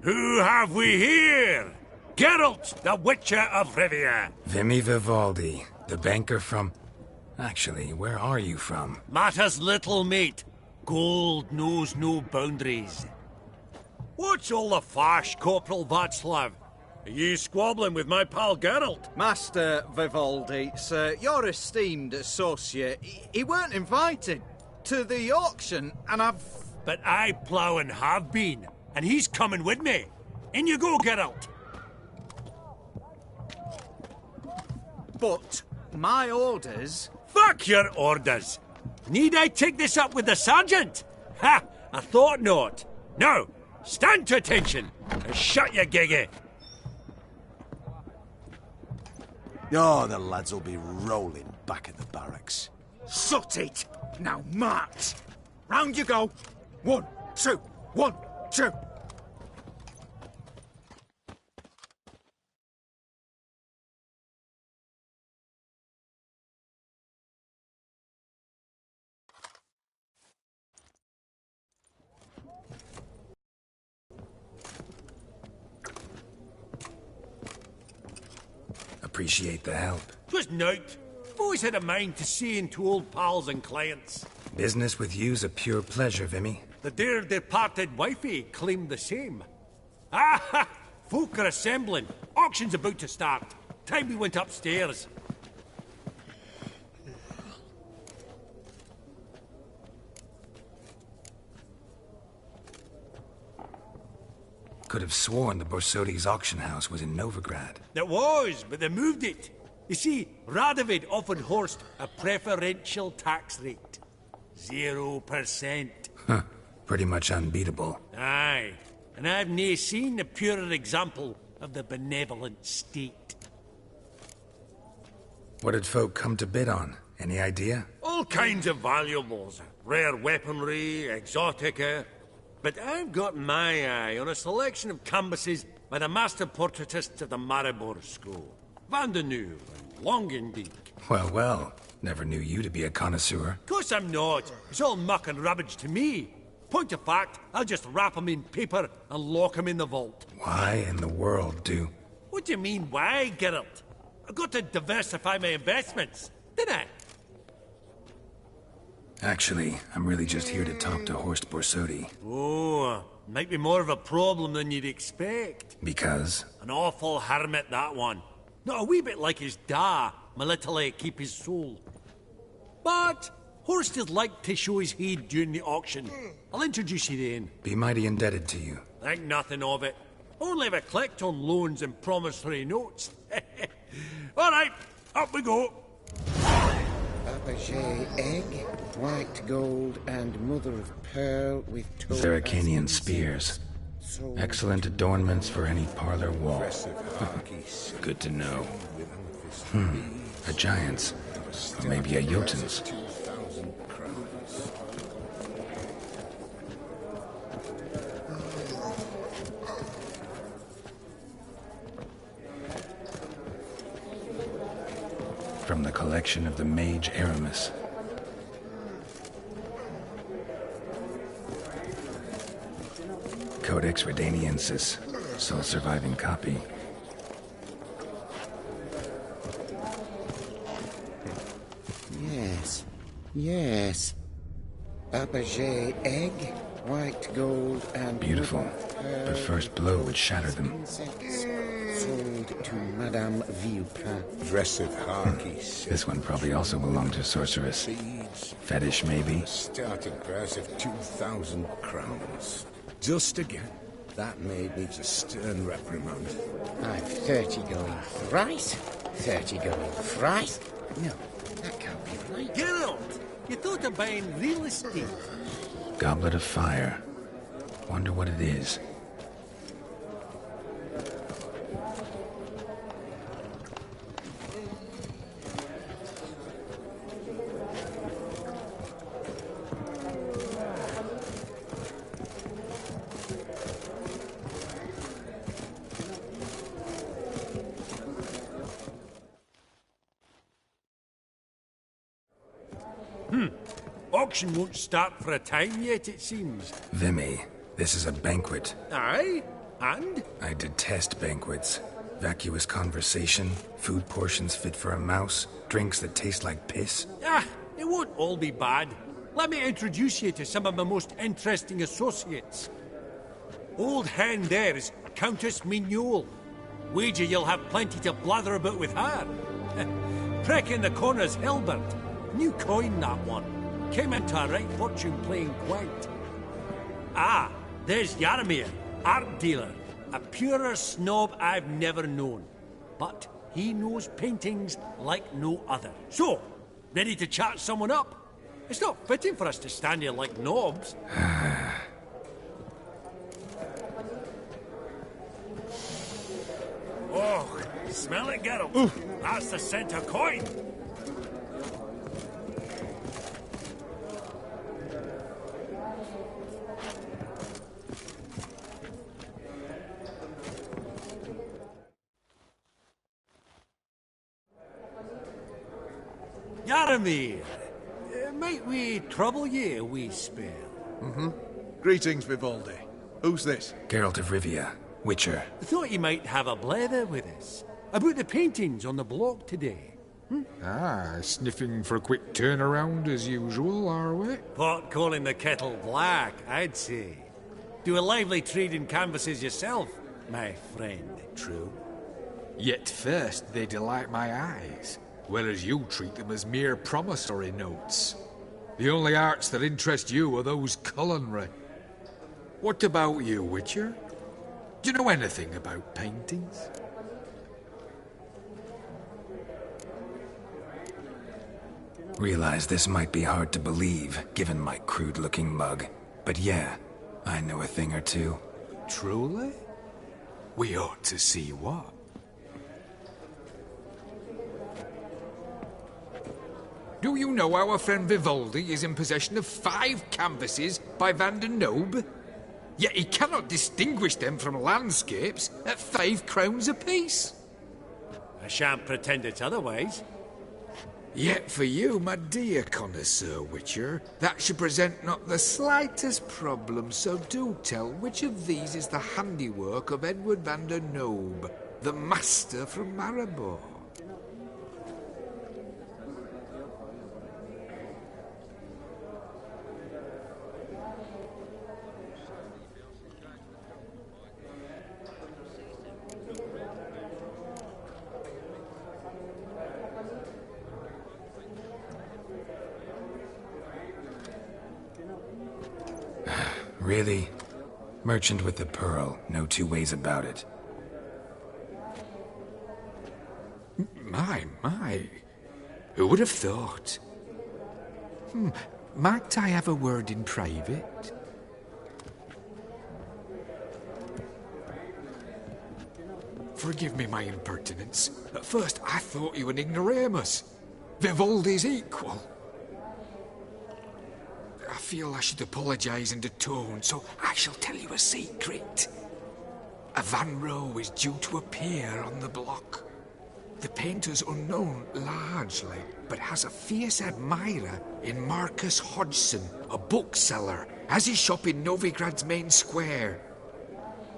Who have we here? Geralt, the Witcher of Rivia. Vimy Vivaldi, the banker from... Actually, where are you from? Matters little, mate. Gold knows no boundaries. What's all the fash, Corporal Václav? Are you squabbling with my pal Geralt? Master Vivaldi, sir, your esteemed associate, he weren't invited to the auction, and I've... But I plough and have been, and he's coming with me. In you go, Geralt. But my orders... Fuck your orders! Need I take this up with the sergeant? Ha! I thought not. Now, stand to attention and shut your giggy. Oh, the lads will be rolling back at the barracks. Sut it! Now march! Round you go! 1, 2, 1, 2. Appreciate the help. 'Twas nowt. I've always had a mind to see into old pals and clients. Business with you's a pure pleasure, Vimy. The dear departed wifey claimed the same. Ah! Folk are assembling. Auction's about to start. Time we went upstairs. Could have sworn the Borsodi's auction house was in Novigrad. It was, but they moved it. You see, Radovid offered Horst a preferential tax rate. 0%. Huh. Pretty much unbeatable. Aye. And I've nae seen a purer example of the benevolent state. What did folk come to bid on? Any idea? All kinds of valuables. Rare weaponry, exotica. But I've got my eye on a selection of canvases by the master portraitists of the Maribor School. Van de Nieuw and Longendijk. Well, well. Never knew you to be a connoisseur. Of course I'm not. It's all muck and rubbish to me. Point of fact, I'll just wrap 'em in paper and lock 'em in the vault. Why in the world do... What do you mean, why, Geralt? I've got to diversify my investments, didn't I? Actually, I'm really just here to talk to Horst Borsodi. Oh, might be more of a problem than you'd expect. Because? An awful hermit, that one. Not a wee bit like his da, my little keep his soul. But Horst is like to show his heed during the auction. I'll introduce you then. Be mighty indebted to you. Think nothing of it. Only if I collect on loans and promissory notes. All right, up we go. Fabergé egg, white gold, and mother of pearl with Zeracanian spears. Excellent adornments for any parlor wall. Good to know. A giant's. Or maybe a Jotun's. From the collection of the mage Aramis. Codex Redaniensis, sole surviving copy. Yes, yes. Fabergé egg, white gold, and... Beautiful. But first blow would shatter them. Sold to Madame Villepin. Dress of Harkis. This one probably also belonged to Sorceress. Fetish, maybe? Starting price of 2,000 crowns. Just again. That maid needs a stern reprimand. I've 30 going thrice, 30 going thrice. No, that can't be right. Geralt, you thought of buying real estate. Goblet of fire. Wonder what it is. Auction won't start for a time yet, it seems. Vimy, this is a banquet. Aye? And? I detest banquets. Vacuous conversation, food portions fit for a mouse, drinks that taste like piss. Ah, it won't all be bad. Let me introduce you to some of my most interesting associates. Old hand there is Countess Mignole. Wager you'll have plenty to blather about with her. Prick in the corner's Hilbert. New coin, that one. Came into a right fortune playing quite. Ah, there's Jaromir, art dealer. A purer snob I've never known. But He knows paintings like no other. So, ready to chat someone up? It's not fitting for us to stand here like knobs. Oh, smell it, Geralt. Ooh. That's the scent of coin. Yaramir, might we trouble ye a wee spell? Mm-hmm. Greetings, Vivaldi. Who's this? Geralt of Rivia, Witcher. I thought you might have a blather with us about the paintings on the block today. Ah, sniffing for a quick turnaround as usual, are we? Pot calling the kettle black, I'd say. Do a lively trade in canvases yourself, my friend. True. Yet first they delight my eyes, whereas you treat them as mere promissory notes. The only arts that interest you are those culinary. What about you, Witcher? Do you know anything about paintings? Realize this might be hard to believe, given my crude-looking mug. But yeah, I know a thing or two. Truly? We ought to see what. Do you know our friend Vivaldi is in possession of 5 canvases by Van der Nobe? Yet he cannot distinguish them from landscapes at 5 crowns apiece. I shan't pretend it's otherwise. Yet for you, my dear connoisseur Witcher, that should present not the slightest problem, so do tell which of these is the handiwork of Edward van der Nobe, the master from Maribor. Really? Merchant with the pearl, no two ways about it. My. Who would have thought? Might I have a word in private? Forgive me my impertinence. At first I thought you an ignoramus. Vivaldi's equal. I feel I should apologise and atone, so I shall tell you a secret. A Van Row is due to appear on the block. The painter's unknown largely, but has a fierce admirer in Marcus Hodgson, a bookseller, has his shop in Novigrad's main square.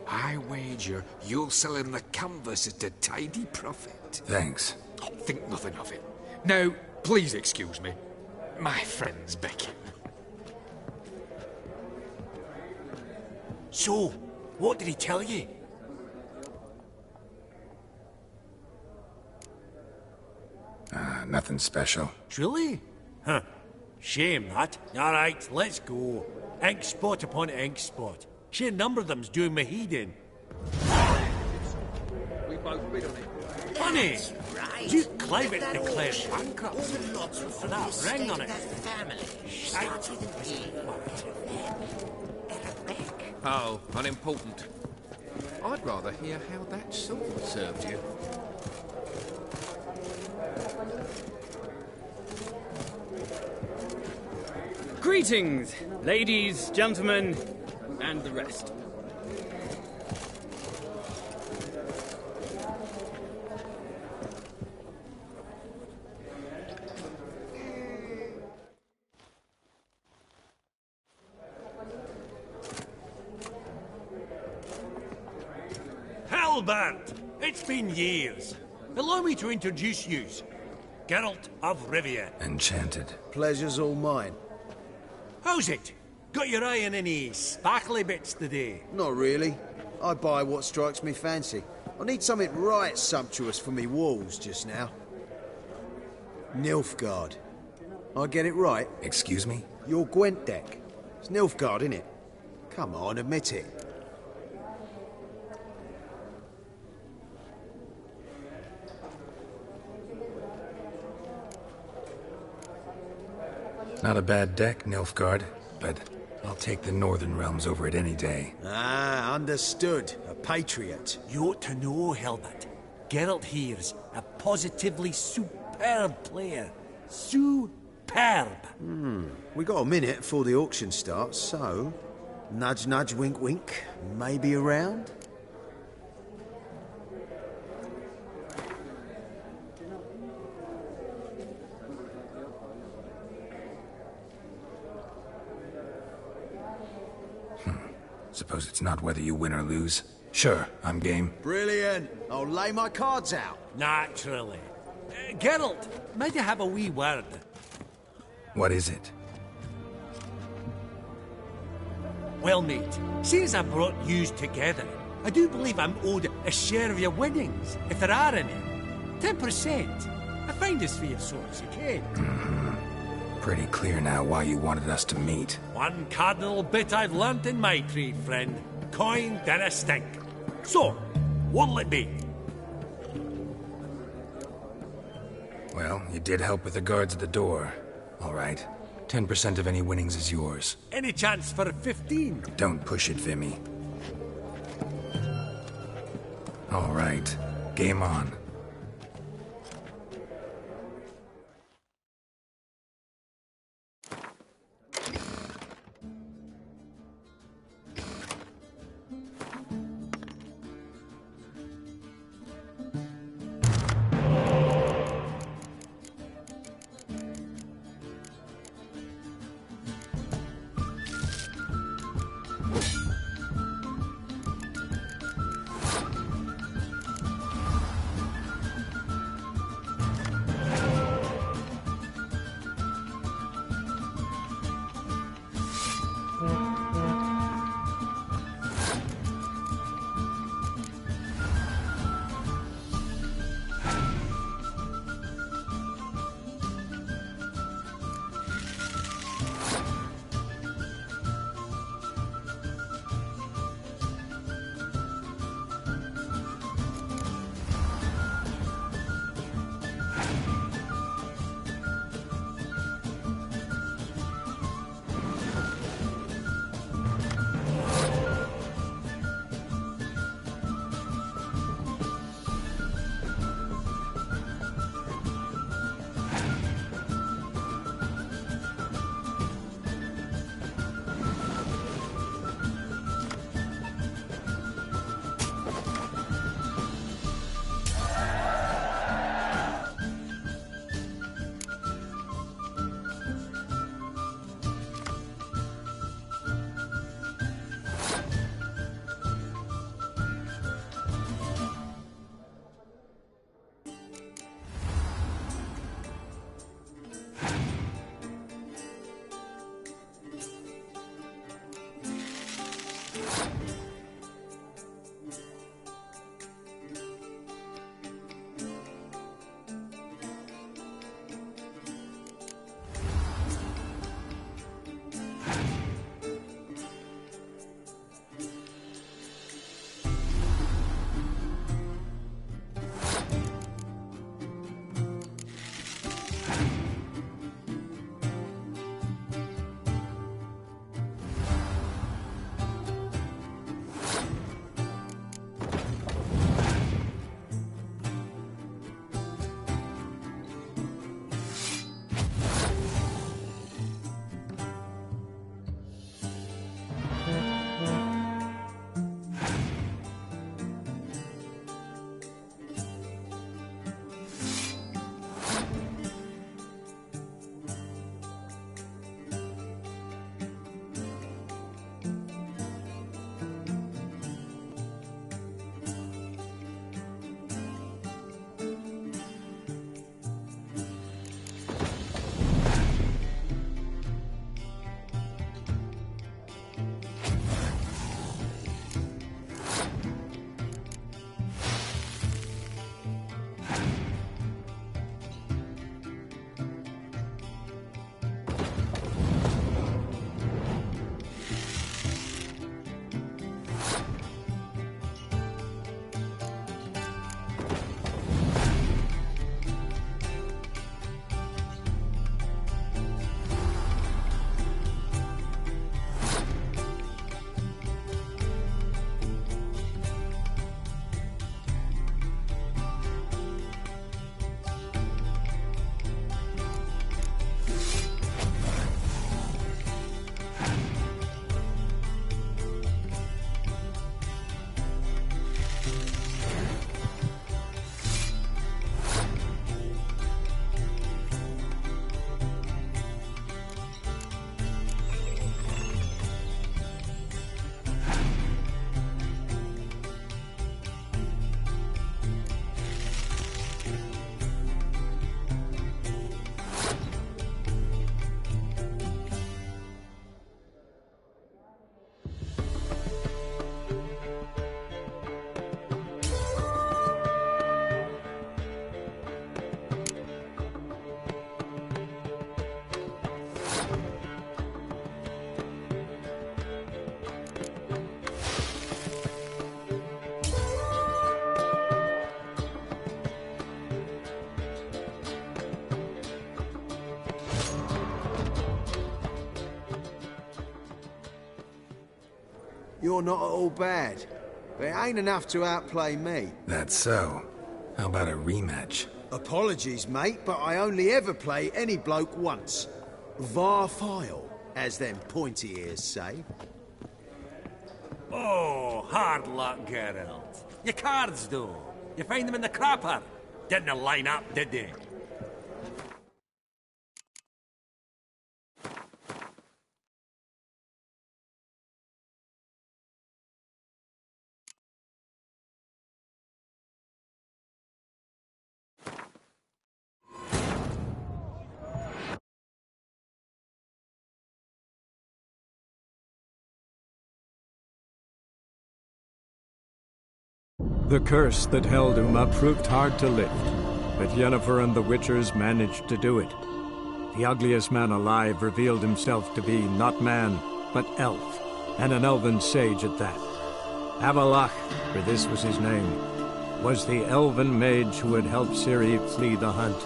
I wager you'll sell him the canvas at a tidy profit. Thanks. Think nothing of it. Now, please excuse me. My friend's beckoning. So, what did he tell you? Nothing special. Truly? Huh. Shame that. Alright, let's go. Ink spot upon ink spot. Sheer number of them's doing me heed in. We both bid on it. Funny! Right. Duke Clement declared bankruptcy. For that ring on it. Oh, unimportant. I'd rather hear how that sword served you. Greetings, ladies, gentlemen, and the rest. Hellbent! It's been years. Allow me to introduce yous. Geralt of Rivia. Enchanted. Pleasure's all mine. How's it? Got your eye on any sparkly bits today? Not really. I buy what strikes me fancy. I need something right sumptuous for me walls just now. Nilfgaard. I get it right? Excuse me? Your Gwent deck. It's Nilfgaard, innit? Come on, admit it. Not a bad deck, Nilfgaard, but I'll take the Northern Realms over it any day. Ah, understood. A patriot. You ought to know, Helmut. Geralt here's a positively superb player. Superb. We got a minute before the auction starts, so... Nudge, nudge, wink, wink. Maybe around? Suppose it's not whether you win or lose. Sure, I'm game. Brilliant. I'll lay my cards out. Naturally. Geralt, might I have a wee word? What is it? Well, mate, since I brought yous together, I do believe I'm owed a share of your winnings, if there are any. 10%. I find this fair so as you can. Pretty clear now why you wanted us to meet. One cardinal bit I've learnt in my trade, friend. Coin dinna stink. So, what'll it be? Well, you did help with the guards at the door. All right. 10% of any winnings is yours. Any chance for a 15? Don't push it, Vimy. All right. Game on. you're not at all bad. But it ain't enough to outplay me. That's so. How about a rematch? Apologies, mate, but I only ever play any bloke once. Var file, as them pointy ears say. Oh, hard luck, Geralt. Your cards, though. You find them in the crapper. Didn't line up, did they? The curse that held Uma proved hard to lift, but Yennefer and the Witchers managed to do it. The ugliest man alive revealed himself to be not man, but elf, and an elven sage at that. Avalach, for this was his name, was the elven mage who had helped Ciri flee the hunt,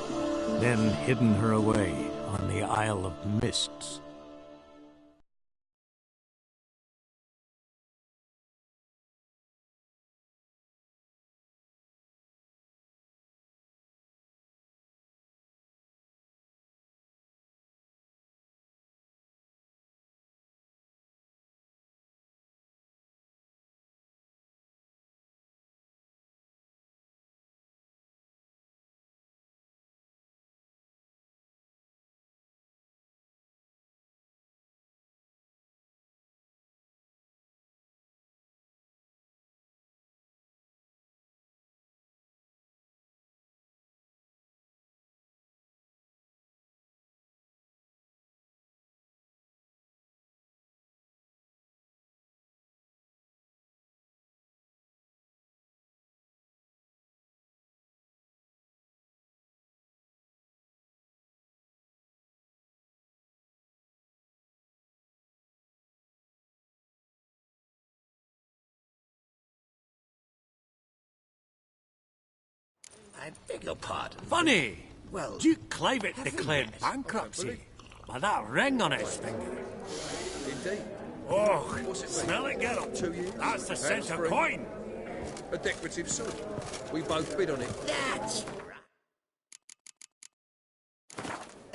then hidden her away on the Isle of Mists. I beg your pardon. Funny! Well, Duke Clivet have we declared met? bankruptcy. By that ring on his finger. Indeed. Oh, What's it smell mean? it, Geralt. 2 years. That's the scent of Hands-free. coin. A decorative sword. We both bid on it. That's right.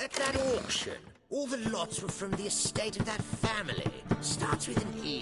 At that auction, all the lots were from the estate of that family. Starts with an E.